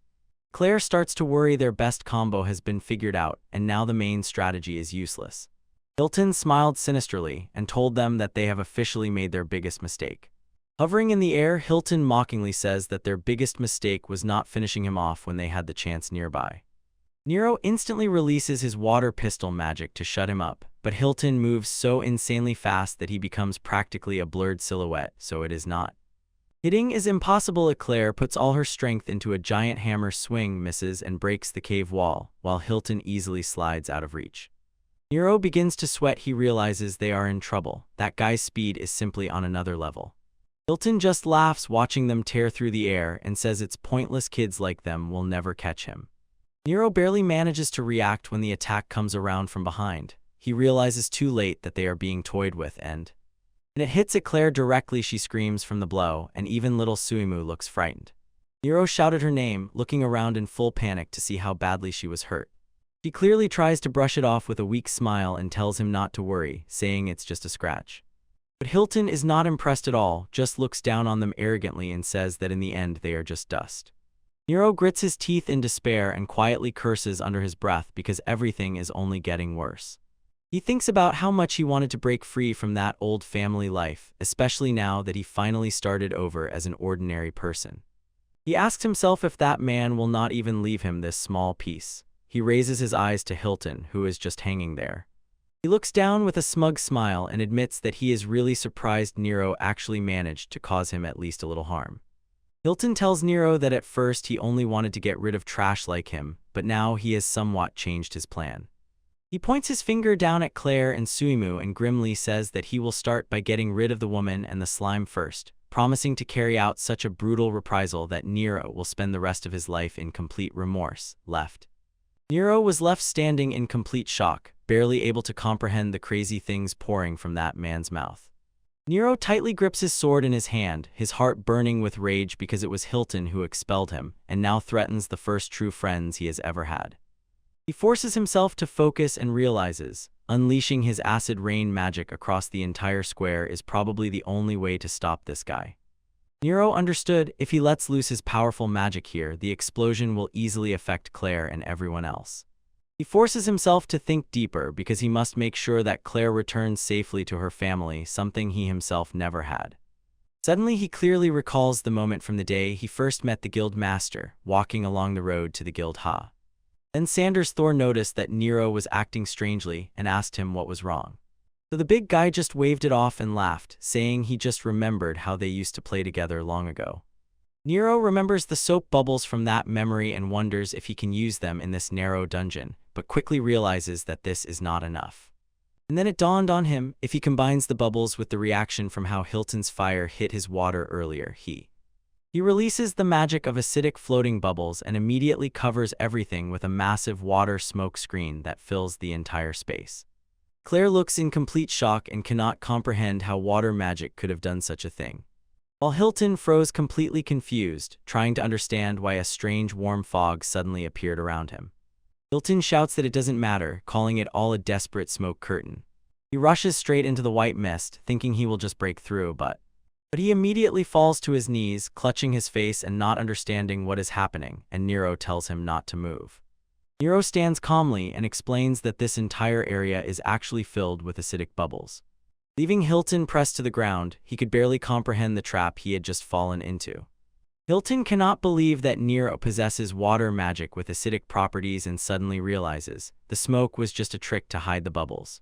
Claire starts to worry their best combo has been figured out, and now the main strategy is useless. Hilton smiled sinisterly and told them that they have officially made their biggest mistake. Hovering in the air, Hilton mockingly says that their biggest mistake was not finishing him off when they had the chance nearby. Nero instantly releases his water pistol magic to shut him up, but Hilton moves so insanely fast that he becomes practically a blurred silhouette, so it is not. Hitting is impossible. Eclair puts all her strength into a giant hammer swing, misses, and breaks the cave wall, while Hilton easily slides out of reach. Nero begins to sweat. He realizes they are in trouble. That guy's speed is simply on another level. Hilton just laughs watching them tear through the air and says it's pointless. Kids like them will never catch him. Nero barely manages to react when the attack comes around from behind. He realizes too late that they are being toyed with, and it hits Eclair directly. She screams from the blow, and even little Suimu looks frightened. Nero shouted her name, looking around in full panic to see how badly she was hurt. She clearly tries to brush it off with a weak smile and tells him not to worry, saying it's just a scratch. But Hilton is not impressed at all, just looks down on them arrogantly and says that in the end they are just dust. Nero grits his teeth in despair and quietly curses under his breath because everything is only getting worse. He thinks about how much he wanted to break free from that old family life, especially now that he finally started over as an ordinary person. He asks himself if that man will not even leave him this small piece. He raises his eyes to Hilton, who is just hanging there. He looks down with a smug smile and admits that he is really surprised Nero actually managed to cause him at least a little harm. Hilton tells Nero that at first he only wanted to get rid of trash like him, but now he has somewhat changed his plan. He points his finger down at Claire and Suimu and grimly says that he will start by getting rid of the woman and the slime first, promising to carry out such a brutal reprisal that Nero will spend the rest of his life in complete remorse. Nero was left standing in complete shock, barely able to comprehend the crazy things pouring from that man's mouth. Nero tightly grips his sword in his hand, his heart burning with rage because it was Hilton who expelled him, and now threatens the first true friends he has ever had. He forces himself to focus and realizes, unleashing his acid rain magic across the entire square is probably the only way to stop this guy. Nero understood if he lets loose his powerful magic here, the explosion will easily affect Claire and everyone else. He forces himself to think deeper because he must make sure that Claire returns safely to her family, something he himself never had. Suddenly he clearly recalls the moment from the day he first met the guild master, walking along the road to the guild hall. Then Sanders Thor noticed that Nero was acting strangely and asked him what was wrong. So the big guy just waved it off and laughed, saying he just remembered how they used to play together long ago. Nero remembers the soap bubbles from that memory and wonders if he can use them in this narrow dungeon, but quickly realizes that this is not enough. And then it dawned on him, if he combines the bubbles with the reaction from how Hilton's fire hit his water earlier, he releases the magic of acidic floating bubbles and immediately covers everything with a massive water smoke screen that fills the entire space. Claire looks in complete shock and cannot comprehend how water magic could have done such a thing, while Hilton froze completely confused, trying to understand why a strange warm fog suddenly appeared around him. Hilton shouts that it doesn't matter, calling it all a desperate smoke curtain. He rushes straight into the white mist, thinking he will just break through, but he immediately falls to his knees, clutching his face and not understanding what is happening, and Nero tells him not to move. Nero stands calmly and explains that this entire area is actually filled with acidic bubbles. Leaving Hilton pressed to the ground, he could barely comprehend the trap he had just fallen into. Hilton cannot believe that Nero possesses water magic with acidic properties and suddenly realizes the smoke was just a trick to hide the bubbles.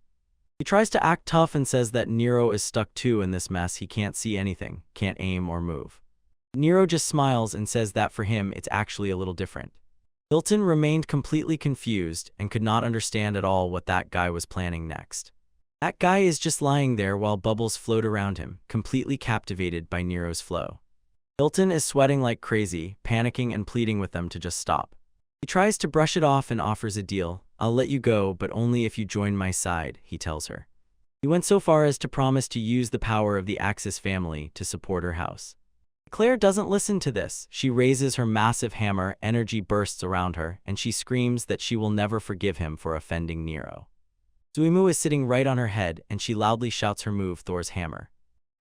He tries to act tough and says that Nero is stuck too in this mess. He can't see anything, can't aim or move. Nero just smiles and says that for him it's actually a little different. Hilton remained completely confused and could not understand at all what that guy was planning next. That guy is just lying there while bubbles float around him, completely captivated by Nero's flow. Hilton is sweating like crazy, panicking and pleading with them to just stop. He tries to brush it off and offers a deal. "I'll let you go, but only if you join my side," he tells her. He went so far as to promise to use the power of the Axis family to support her house. Claire doesn't listen to this. She raises her massive hammer, energy bursts around her, and she screams that she will never forgive him for offending Nero. Suimu is sitting right on her head, and she loudly shouts her move, Thor's hammer.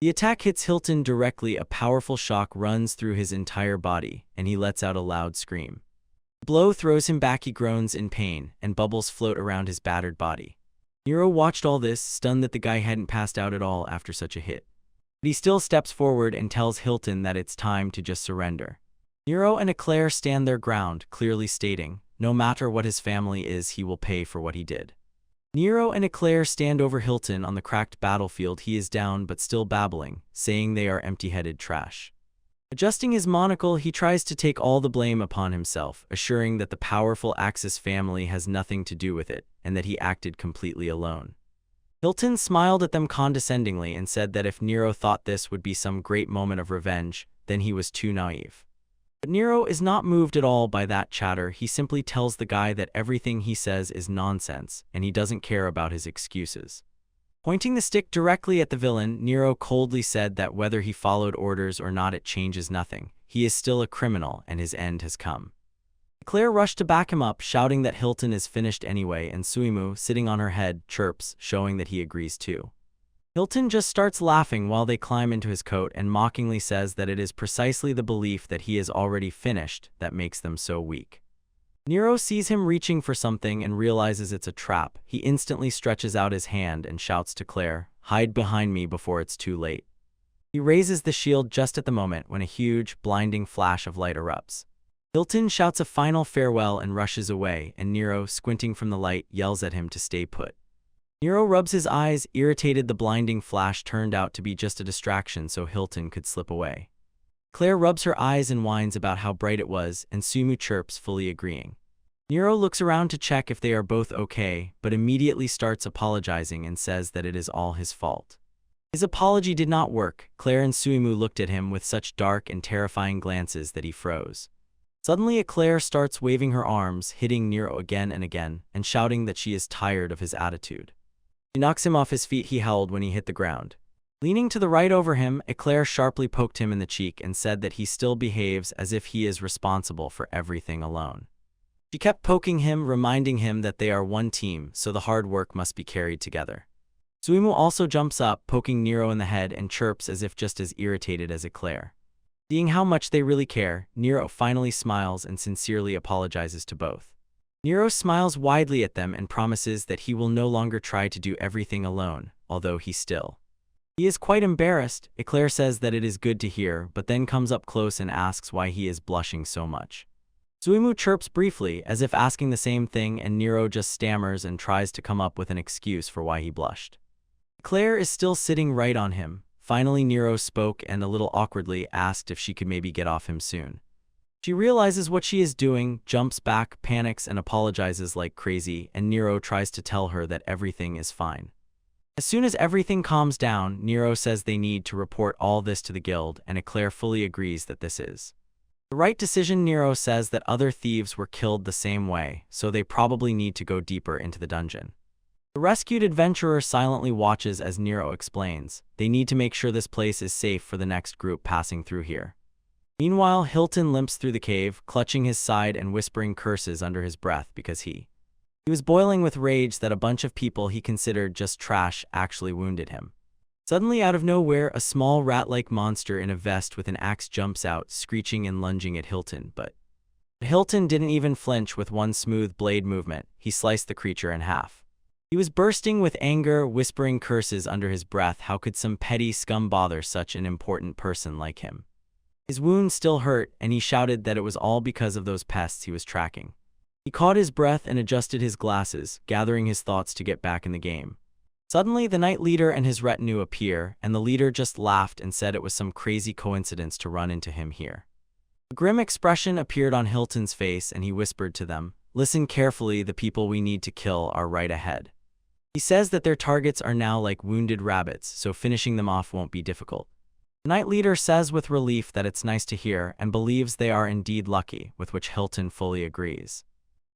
The attack hits Hilton directly. A powerful shock runs through his entire body, and he lets out a loud scream. The blow throws him back. He groans in pain, and bubbles float around his battered body. Nero watched all this, stunned that the guy hadn't passed out at all after such a hit. But he still steps forward and tells Hilton that it's time to just surrender. Nero and Eclair stand their ground, clearly stating, no matter what his family is, he will pay for what he did. Nero and Eclair stand over Hilton on the cracked battlefield. He is down but still babbling, saying they are empty-headed trash. Adjusting his monocle, he tries to take all the blame upon himself, assuring that the powerful Axis family has nothing to do with it, and that he acted completely alone. Hilton smiled at them condescendingly and said that if Nero thought this would be some great moment of revenge, then he was too naive. But Nero is not moved at all by that chatter. He simply tells the guy that everything he says is nonsense, and he doesn't care about his excuses. Pointing the stick directly at the villain, Nero coldly said that whether he followed orders or not, it changes nothing. He is still a criminal, and his end has come. Claire rushed to back him up, shouting that Hilton is finished anyway, and Suimu, sitting on her head, chirps, showing that he agrees too. Hilton just starts laughing while they climb into his coat and mockingly says that it is precisely the belief that he is already finished that makes them so weak. Nero sees him reaching for something and realizes it's a trap. He instantly stretches out his hand and shouts to Claire, "Hide behind me before it's too late." He raises the shield just at the moment when a huge, blinding flash of light erupts. Hilton shouts a final farewell and rushes away, and Nero, squinting from the light, yells at him to stay put. Nero rubs his eyes, irritated. The blinding flash turned out to be just a distraction so Hilton could slip away. Claire rubs her eyes and whines about how bright it was, and Suimu chirps, fully agreeing. Nero looks around to check if they are both okay, but immediately starts apologizing and says that it is all his fault. His apology did not work. Claire and Suimu looked at him with such dark and terrifying glances that he froze. Suddenly, Eclair starts waving her arms, hitting Nero again and again, and shouting that she is tired of his attitude. She knocks him off his feet. He howled when he hit the ground. Leaning to the right over him, Eclair sharply poked him in the cheek and said that he still behaves as if he is responsible for everything alone. She kept poking him, reminding him that they are one team, so the hard work must be carried together. Suimu also jumps up, poking Nero in the head, and chirps as if just as irritated as Eclair. Seeing how much they really care, Nero finally smiles and sincerely apologizes to both. Nero smiles widely at them and promises that he will no longer try to do everything alone, although he is quite embarrassed. Eclair says that it is good to hear, but then comes up close and asks why he is blushing so much. Suimu chirps briefly, as if asking the same thing, and Nero just stammers and tries to come up with an excuse for why he blushed. Eclair is still sitting right on him. Finally, Nero spoke and, a little awkwardly, asked if she could maybe get off him soon. She realizes what she is doing, jumps back, panics, and apologizes like crazy, and Nero tries to tell her that everything is fine. As soon as everything calms down, Nero says they need to report all this to the guild, and Eclair fully agrees that this is the right decision. Nero says that other thieves were killed the same way, so they probably need to go deeper into the dungeon. The rescued adventurer silently watches as Nero explains, they need to make sure this place is safe for the next group passing through here. Meanwhile, Hilton limps through the cave, clutching his side and whispering curses under his breath because he was boiling with rage that a bunch of people he considered just trash actually wounded him. Suddenly, out of nowhere, a small rat-like monster in a vest with an axe jumps out, screeching and lunging at Hilton, but Hilton didn't even flinch. With one smooth blade movement, he sliced the creature in half. He was bursting with anger, whispering curses under his breath. How could some petty scum bother such an important person like him? His wound still hurt, and he shouted that it was all because of those pests he was tracking. He caught his breath and adjusted his glasses, gathering his thoughts to get back in the game. Suddenly, the knight leader and his retinue appear, and the leader just laughed and said it was some crazy coincidence to run into him here. A grim expression appeared on Hilton's face, and he whispered to them, "Listen carefully, the people we need to kill are right ahead." He says that their targets are now like wounded rabbits, so finishing them off won't be difficult. The knight leader says with relief that it's nice to hear and believes they are indeed lucky, with which Hilton fully agrees.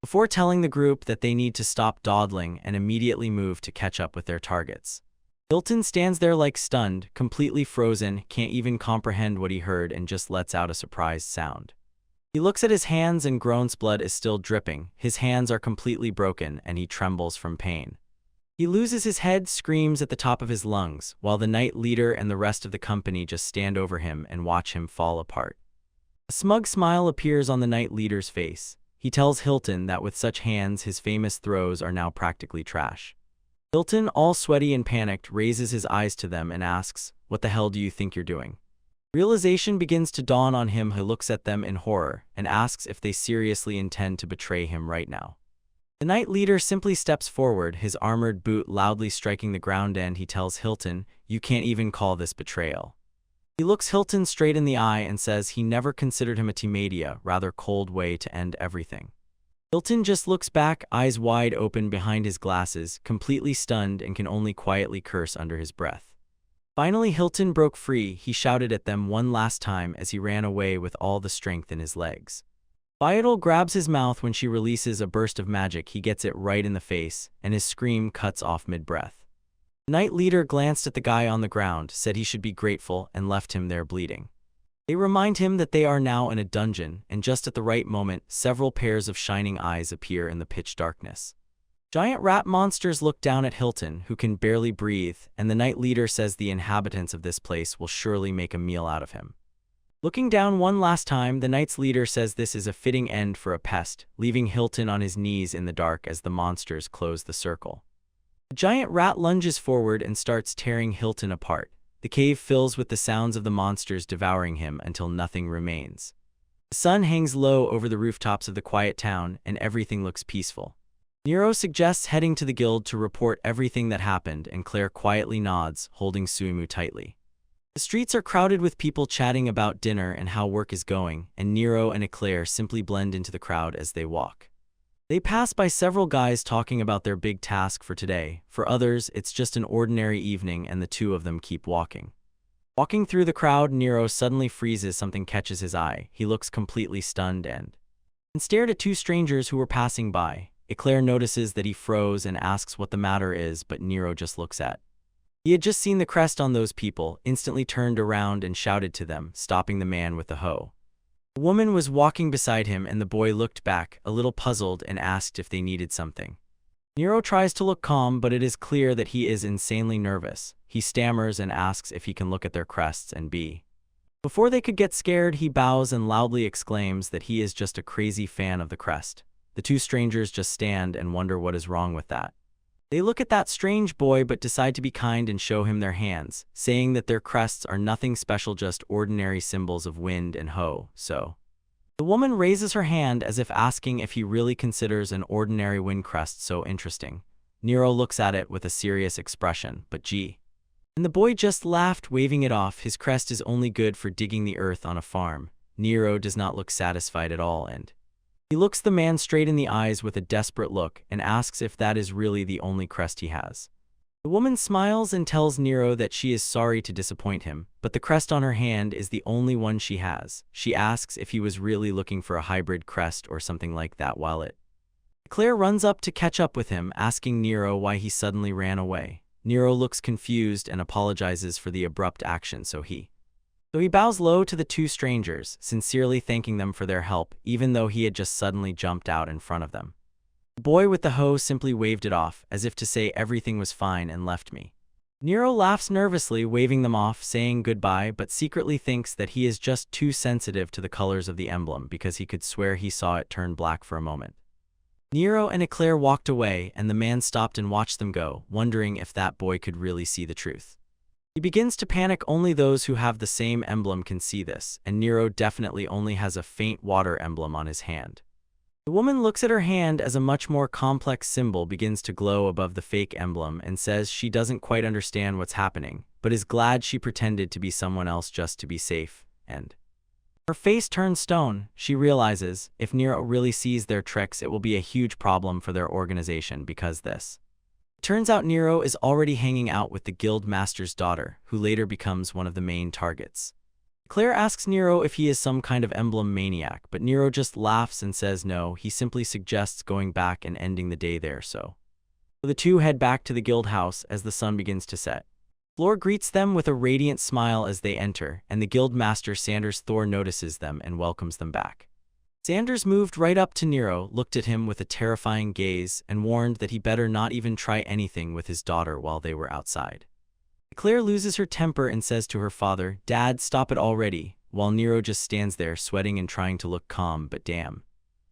before telling the group that they need to stop dawdling and immediately move to catch up with their targets. Hilton stands there like stunned, completely frozen, can't even comprehend what he heard and just lets out a surprised sound. He looks at his hands and groans. Blood is still dripping, his hands are completely broken, and he trembles from pain. He loses his head, screams at the top of his lungs, while the knight leader and the rest of the company just stand over him and watch him fall apart. A smug smile appears on the knight leader's face. He tells Hilton that with such hands his famous throws are now practically trash. Hilton, all sweaty and panicked, raises his eyes to them and asks, "What the hell do you think you're doing?" Realization begins to dawn on him. He looks at them in horror and asks if they seriously intend to betray him right now. The knight leader simply steps forward, his armored boot loudly striking the ground, and he tells Hilton, "You can't even call this betrayal." He looks Hilton straight in the eye and says he never considered him a teammate, rather cold way to end everything. Hilton just looks back, eyes wide open behind his glasses, completely stunned, and can only quietly curse under his breath. Finally, Hilton broke free. He shouted at them one last time as he ran away with all the strength in his legs. Betrayal grabs his mouth when she releases a burst of magic. He gets it right in the face, and his scream cuts off mid-breath. The knight leader glanced at the guy on the ground, said he should be grateful, and left him there bleeding. They remind him that they are now in a dungeon, and just at the right moment, several pairs of shining eyes appear in the pitch darkness. Giant rat monsters look down at Hilton, who can barely breathe, and the knight leader says the inhabitants of this place will surely make a meal out of him. Looking down one last time, the knight's leader says this is a fitting end for a pest, leaving Hilton on his knees in the dark as the monsters close the circle. The giant rat lunges forward and starts tearing Hilton apart. The cave fills with the sounds of the monsters devouring him until nothing remains. The sun hangs low over the rooftops of the quiet town, and everything looks peaceful. Nero suggests heading to the guild to report everything that happened, and Claire quietly nods, holding Suimu tightly. The streets are crowded with people chatting about dinner and how work is going, and Nero and Eclair simply blend into the crowd as they walk. They pass by several guys talking about their big task for today. For others, it's just an ordinary evening, and the two of them keep walking. Walking through the crowd, Nero suddenly freezes. Something catches his eye. He looks completely stunned and stared at two strangers who were passing by. Eclair notices that he froze and asks what the matter is, but Nero just looks at. He had just seen the crest on those people, instantly turned around and shouted to them, stopping the man with the hoe. A woman was walking beside him, and the boy looked back, a little puzzled, and asked if they needed something. Nero tries to look calm, but it is clear that he is insanely nervous. He stammers and asks if he can look at their crests and be. Before they could get scared, he bows and loudly exclaims that he is just a crazy fan of the crest. The two strangers just stand and wonder what is wrong with that. They look at that strange boy but decide to be kind and show him their hands, saying that their crests are nothing special, just ordinary symbols of wind and hoe. So the woman raises her hand as if asking if he really considers an ordinary wind crest so interesting. Nero looks at it with a serious expression, but gee. And the boy just laughed, waving it off. His crest is only good for digging the earth on a farm. Nero does not look satisfied at all, and he looks the man straight in the eyes with a desperate look and asks if that is really the only crest he has. The woman smiles and tells Nero that she is sorry to disappoint him, but the crest on her hand is the only one she has. She asks if he was really looking for a hybrid crest or something like that. While Claire runs up to catch up with him, asking Nero why he suddenly ran away. Nero looks confused and apologizes for the abrupt action, so he bows low to the two strangers, sincerely thanking them for their help, even though he had just suddenly jumped out in front of them. The boy with the hoe simply waved it off, as if to say everything was fine, and left me. Nero laughs nervously, waving them off, saying goodbye, but secretly thinks that he is just too sensitive to the colors of the emblem, because he could swear he saw it turn black for a moment. Nero and Eclair walked away, and the man stopped and watched them go, wondering if that boy could really see the truth. He begins to panic. Only those who have the same emblem can see this, and Nero definitely only has a faint water emblem on his hand. The woman looks at her hand as a much more complex symbol begins to glow above the fake emblem and says she doesn't quite understand what's happening, but is glad she pretended to be someone else just to be safe, and her face turns stone. She realizes if Nero really sees their tricks, it will be a huge problem for their organization, because this. Turns out Nero is already hanging out with the guild master's daughter, who later becomes one of the main targets. Claire asks Nero if he is some kind of emblem maniac, but Nero just laughs and says no, he simply suggests going back and ending the day there. So the two head back to the guild house as the sun begins to set. Floor greets them with a radiant smile as they enter, and the guild master Sanders Thor notices them and welcomes them back. Sanders moved right up to Nero, looked at him with a terrifying gaze, and warned that he better not even try anything with his daughter while they were outside. Claire loses her temper and says to her father, "Dad, stop it already," while Nero just stands there sweating and trying to look calm, but damn.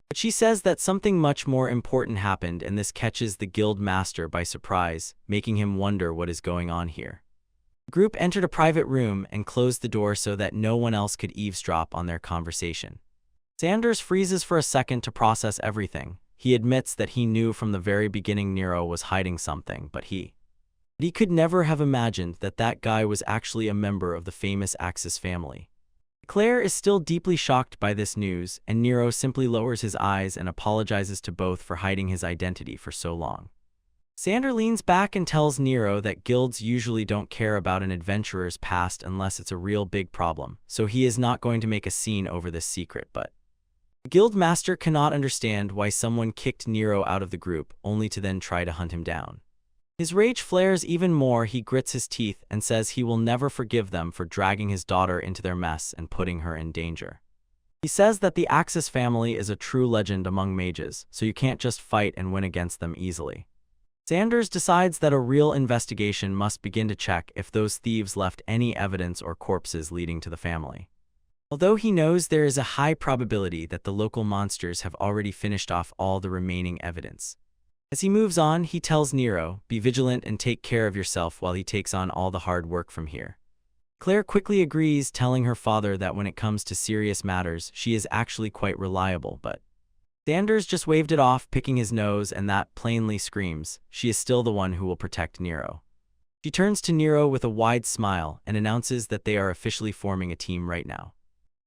But she says that something much more important happened, and this catches the guild master by surprise, making him wonder what is going on here. The group entered a private room and closed the door so that no one else could eavesdrop on their conversation. Sanders freezes for a second to process everything. He admits that he knew from the very beginning Nero was hiding something, but he could never have imagined that that guy was actually a member of the famous Axis family. Claire is still deeply shocked by this news, and Nero simply lowers his eyes and apologizes to both for hiding his identity for so long. Sander leans back and tells Nero that guilds usually don't care about an adventurer's past unless it's a real big problem, so he is not going to make a scene over this secret, but the guild master cannot understand why someone kicked Nero out of the group, only to then try to hunt him down. His rage flares even more. He grits his teeth and says he will never forgive them for dragging his daughter into their mess and putting her in danger. He says that the Axis family is a true legend among mages, so you can't just fight and win against them easily. Sanders decides that a real investigation must begin to check if those thieves left any evidence or corpses leading to the family. Although he knows there is a high probability that the local monsters have already finished off all the remaining evidence. As he moves on, he tells Nero, "Be vigilant and take care of yourself while he takes on all the hard work from here." Claire quickly agrees, telling her father that when it comes to serious matters, she is actually quite reliable, but Sanders just waved it off, picking his nose, and that plainly screams, she is still the one who will protect Nero. She turns to Nero with a wide smile and announces that they are officially forming a team right now.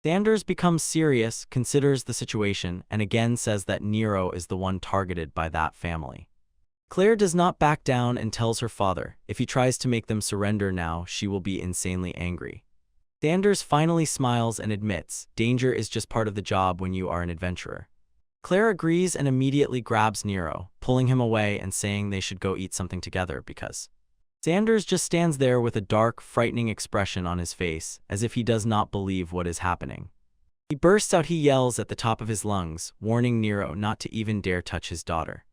Sanders becomes serious, considers the situation, and again says that Nero is the one targeted by that family. Claire does not back down and tells her father, if he tries to make them surrender now, she will be insanely angry. Sanders finally smiles and admits, danger is just part of the job when you are an adventurer. Claire agrees and immediately grabs Nero, pulling him away and saying they should go eat something together because Sanders just stands there with a dark, frightening expression on his face, as if he does not believe what is happening. He bursts out, he yells at the top of his lungs, warning Nero not to even dare touch his daughter.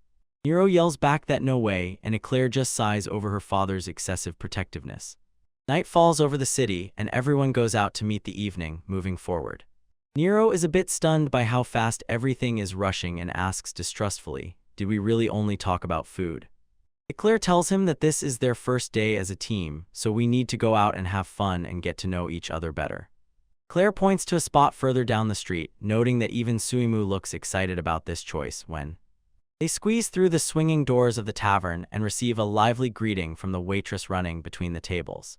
Nero yells back that no way, and Claire just sighs over her father's excessive protectiveness. Night falls over the city, and everyone goes out to meet the evening, moving forward. Nero is a bit stunned by how fast everything is rushing and asks distrustfully, "Did we really only talk about food?" Claire tells him that this is their first day as a team, so we need to go out and have fun and get to know each other better. Claire points to a spot further down the street, noting that even Suimu looks excited about this choice when they squeeze through the swinging doors of the tavern and receive a lively greeting from the waitress running between the tables.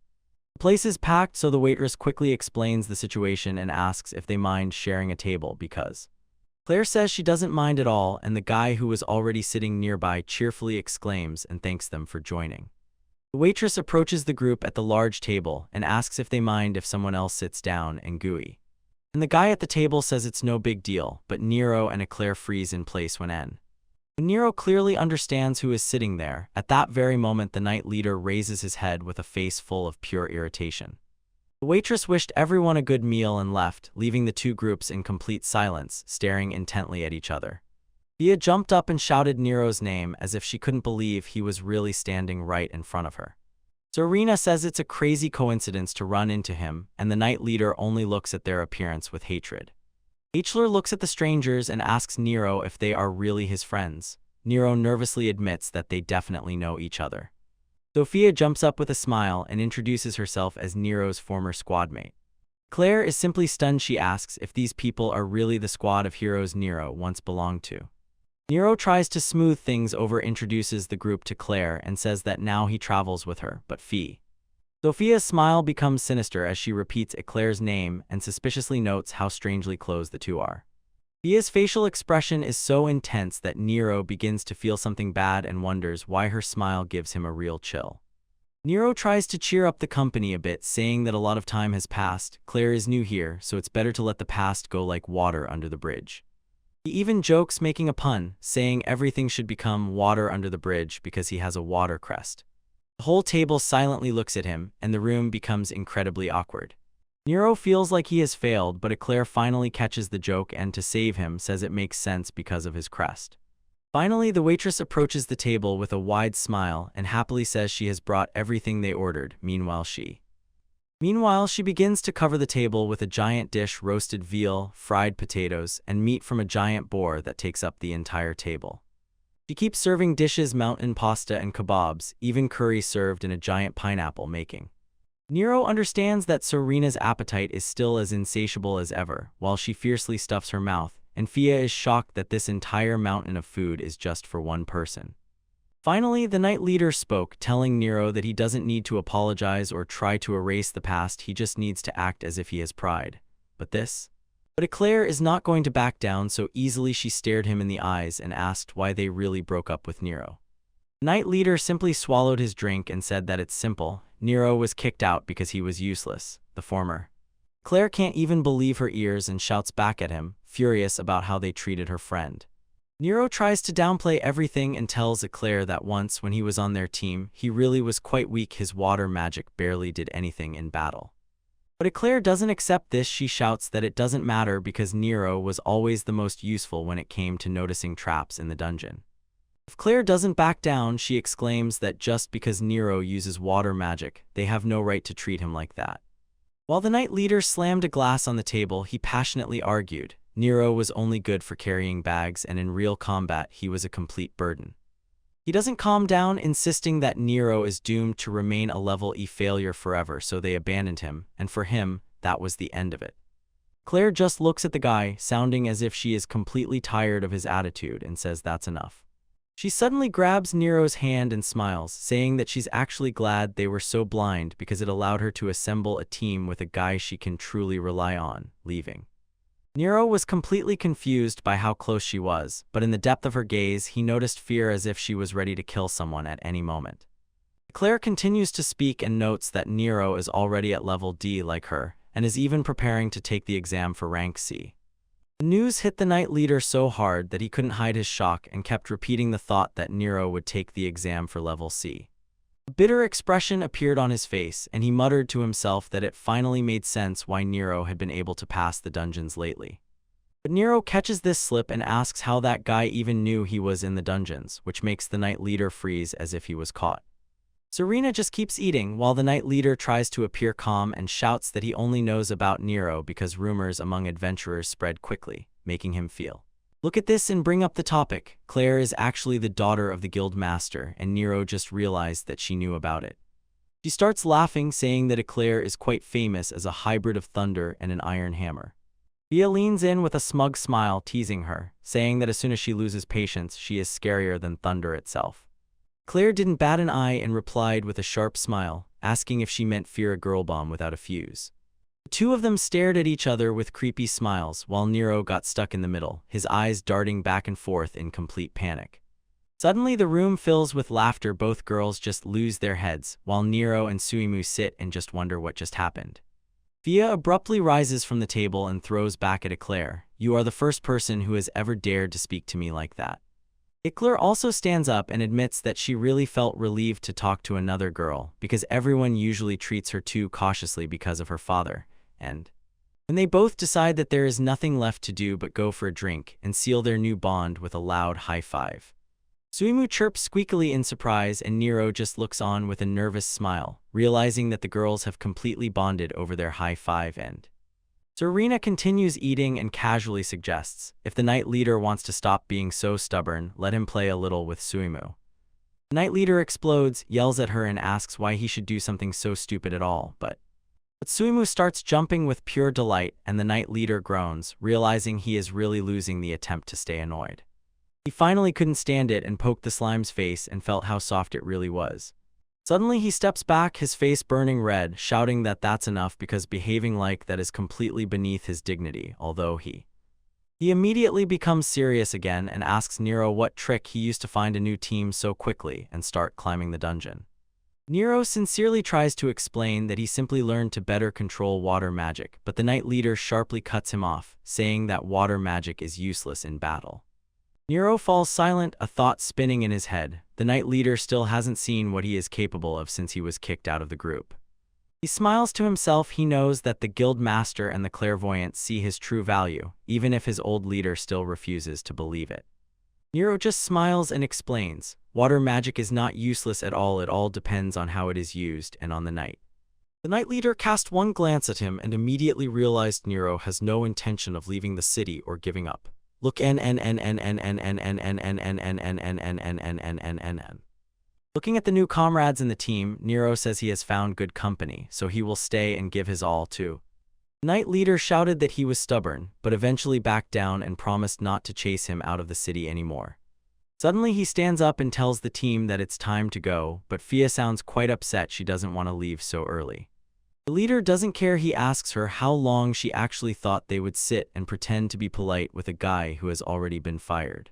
The place is packed, so the waitress quickly explains the situation and asks if they mind sharing a table because Claire says she doesn't mind at all, and the guy who was already sitting nearby cheerfully exclaims and thanks them for joining. The waitress approaches the group at the large table and asks if they mind if someone else sits down and gooey. And the guy at the table says it's no big deal, but Nero and Claire freeze in place when Nero clearly understands who is sitting there. At that very moment, the night leader raises his head with a face full of pure irritation. The waitress wished everyone a good meal and left, leaving the two groups in complete silence, staring intently at each other. Thea jumped up and shouted Nero's name as if she couldn't believe he was really standing right in front of her. Serena says it's a crazy coincidence to run into him, and the night leader only looks at their appearance with hatred. Eichler looks at the strangers and asks Nero if they are really his friends. Nero nervously admits that they definitely know each other. Sophia jumps up with a smile and introduces herself as Nero's former squadmate. Claire is simply stunned. She asks if these people are really the squad of heroes Nero once belonged to. Nero tries to smooth things over, introduces the group to Claire, and says that now he travels with her, but Sophia's smile becomes sinister as she repeats Claire's name and suspiciously notes how strangely close the two are. Fia's facial expression is so intense that Nero begins to feel something bad and wonders why her smile gives him a real chill. Nero tries to cheer up the company a bit, saying that a lot of time has passed. Claire is new here, so it's better to let the past go like water under the bridge. He even jokes, making a pun, saying everything should become water under the bridge because he has a water crest. The whole table silently looks at him, and the room becomes incredibly awkward. Nero feels like he has failed, but Claire finally catches the joke and, to save him, says it makes sense because of his crest. Finally, the waitress approaches the table with a wide smile and happily says she has brought everything they ordered. Meanwhile, she begins to cover the table with a giant dish: roasted veal, fried potatoes, and meat from a giant boar that takes up the entire table. She keeps serving dishes: mountain pasta and kebabs, even curry served in a giant pineapple making. Nero understands that Serena's appetite is still as insatiable as ever, while she fiercely stuffs her mouth, and Fia is shocked that this entire mountain of food is just for one person. Finally, the night leader spoke, telling Nero that he doesn't need to apologize or try to erase the past, he just needs to act as if he has pride. But Claire is not going to back down so easily. She stared him in the eyes and asked why they really broke up with Nero. The night leader simply swallowed his drink and said that it's simple. Nero was kicked out because he was useless, the former. Claire can't even believe her ears and shouts back at him, furious about how they treated her friend. Nero tries to downplay everything and tells Claire that once, when he was on their team, he really was quite weak. His water magic barely did anything in battle. But Claire doesn't accept this. She shouts that it doesn't matter because Nero was always the most useful when it came to noticing traps in the dungeon. If Claire doesn't back down, she exclaims that just because Nero uses water magic, they have no right to treat him like that. While the night leader slammed a glass on the table, he passionately argued Nero was only good for carrying bags, and in real combat he was a complete burden. He doesn't calm down, insisting that Nero is doomed to remain a level E failure forever, so they abandoned him, and for him, that was the end of it. Claire just looks at the guy, sounding as if she is completely tired of his attitude, and says that's enough. She suddenly grabs Nero's hand and smiles, saying that she's actually glad they were so blind because it allowed her to assemble a team with a guy she can truly rely on, leaving. Nero was completely confused by how close she was, but in the depth of her gaze, he noticed fear, as if she was ready to kill someone at any moment. Claire continues to speak and notes that Nero is already at level D like her, and is even preparing to take the exam for rank C. The news hit the night leader so hard that he couldn't hide his shock and kept repeating the thought that Nero would take the exam for level C. A bitter expression appeared on his face, and he muttered to himself that it finally made sense why Nero had been able to pass the dungeons lately. But Nero catches this slip and asks how that guy even knew he was in the dungeons, which makes the night leader freeze as if he was caught. Serena just keeps eating while the night leader tries to appear calm and shouts that he only knows about Nero because rumors among adventurers spread quickly, making him feel. Look at this and bring up the topic. Claire is actually the daughter of the guild master, and Nero just realized that she knew about it. She starts laughing, saying that Claire is quite famous as a hybrid of thunder and an iron hammer. Fia leans in with a smug smile, teasing her, saying that as soon as she loses patience, she is scarier than thunder itself. Claire didn't bat an eye and replied with a sharp smile, asking if she meant fear a girl bomb without a fuse. The two of them stared at each other with creepy smiles while Nero got stuck in the middle, his eyes darting back and forth in complete panic. Suddenly the room fills with laughter. Both girls just lose their heads, while Nero and Suimu sit and just wonder what just happened. Fia abruptly rises from the table and throws back at Claire. You are the first person who has ever dared to speak to me like that. Claire also stands up and admits that she really felt relieved to talk to another girl, because everyone usually treats her too cautiously because of her father, and when they both decide that there is nothing left to do but go for a drink and seal their new bond with a loud high five. Suimu chirps squeakily in surprise, and Nero just looks on with a nervous smile, realizing that the girls have completely bonded over their high five. And Serena continues eating and casually suggests, if the night leader wants to stop being so stubborn, let him play a little with Suimu. The night leader explodes, yells at her and asks why he should do something so stupid at all, but Suimu starts jumping with pure delight, and the night leader groans, realizing he is really losing the attempt to stay annoyed. He finally couldn't stand it and poked the slime's face and felt how soft it really was. Suddenly he steps back, his face burning red, shouting that that's enough because behaving like that is completely beneath his dignity, although he immediately becomes serious again and asks Nero what trick he used to find a new team so quickly and start climbing the dungeon. Nero sincerely tries to explain that he simply learned to better control water magic, but the knight leader sharply cuts him off, saying that water magic is useless in battle. Nero falls silent, a thought spinning in his head. The knight leader still hasn't seen what he is capable of since he was kicked out of the group. He smiles to himself. He knows that the guild master and the clairvoyant see his true value, even if his old leader still refuses to believe it. Nero just smiles and explains, water magic is not useless at all, it all depends on how it is used and on the knight. The knight leader cast one glance at him and immediately realized Nero has no intention of leaving the city or giving up. Look Looking at the new comrades in the team, Nero says he has found good company, so he will stay and give his all too. The knight leader shouted that he was stubborn, but eventually backed down and promised not to chase him out of the city anymore. Suddenly he stands up and tells the team that it's time to go, but Fia sounds quite upset. She doesn't want to leave so early. The leader doesn't care. He asks her how long she actually thought they would sit and pretend to be polite with a guy who has already been fired.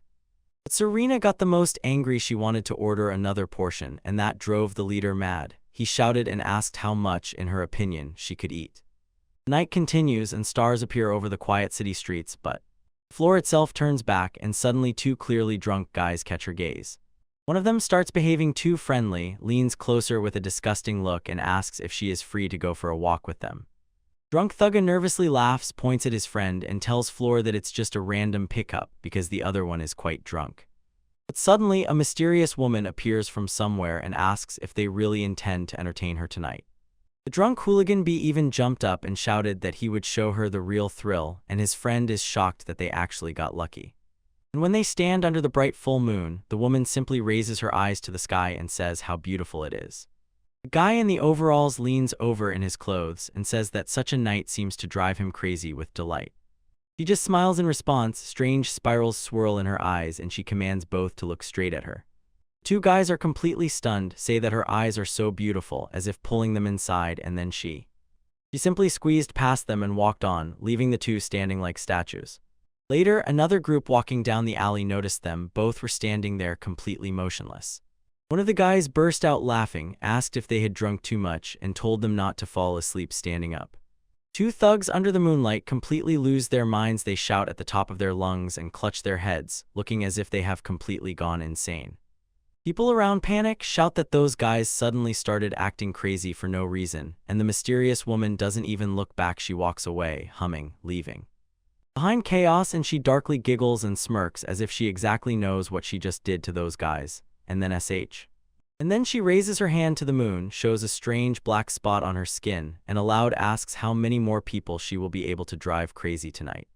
But Serena got the most angry. She wanted to order another portion, and that drove the leader mad. He shouted and asked how much, in her opinion, she could eat. The night continues and stars appear over the quiet city streets, but the floor itself turns back and suddenly two clearly drunk guys catch her gaze. One of them starts behaving too friendly, leans closer with a disgusting look and asks if she is free to go for a walk with them. Drunk Thugga nervously laughs, points at his friend, and tells Floor that it's just a random pickup because the other one is quite drunk. But suddenly, a mysterious woman appears from somewhere and asks if they really intend to entertain her tonight. The drunk hooligan B even jumped up and shouted that he would show her the real thrill, and his friend is shocked that they actually got lucky. And when they stand under the bright full moon, the woman simply raises her eyes to the sky and says how beautiful it is. The guy in the overalls leans over in his clothes and says that such a night seems to drive him crazy with delight. She just smiles in response. Strange spirals swirl in her eyes and she commands both to look straight at her. Two guys are completely stunned, say that her eyes are so beautiful, as if pulling them inside, and then she simply squeezed past them and walked on, leaving the two standing like statues. Later, another group walking down the alley noticed them. Both were standing there completely motionless. One of the guys burst out laughing, asked if they had drunk too much, and told them not to fall asleep standing up. Two thugs under the moonlight completely lose their minds. They shout at the top of their lungs and clutch their heads, looking as if they have completely gone insane. People around panic, shout that those guys suddenly started acting crazy for no reason, and the mysterious woman doesn't even look back. She walks away, humming, leaving behind chaos, and she darkly giggles and smirks as if she exactly knows what she just did to those guys, and then And then she raises her hand to the moon, shows a strange black spot on her skin, and aloud asks how many more people she will be able to drive crazy tonight.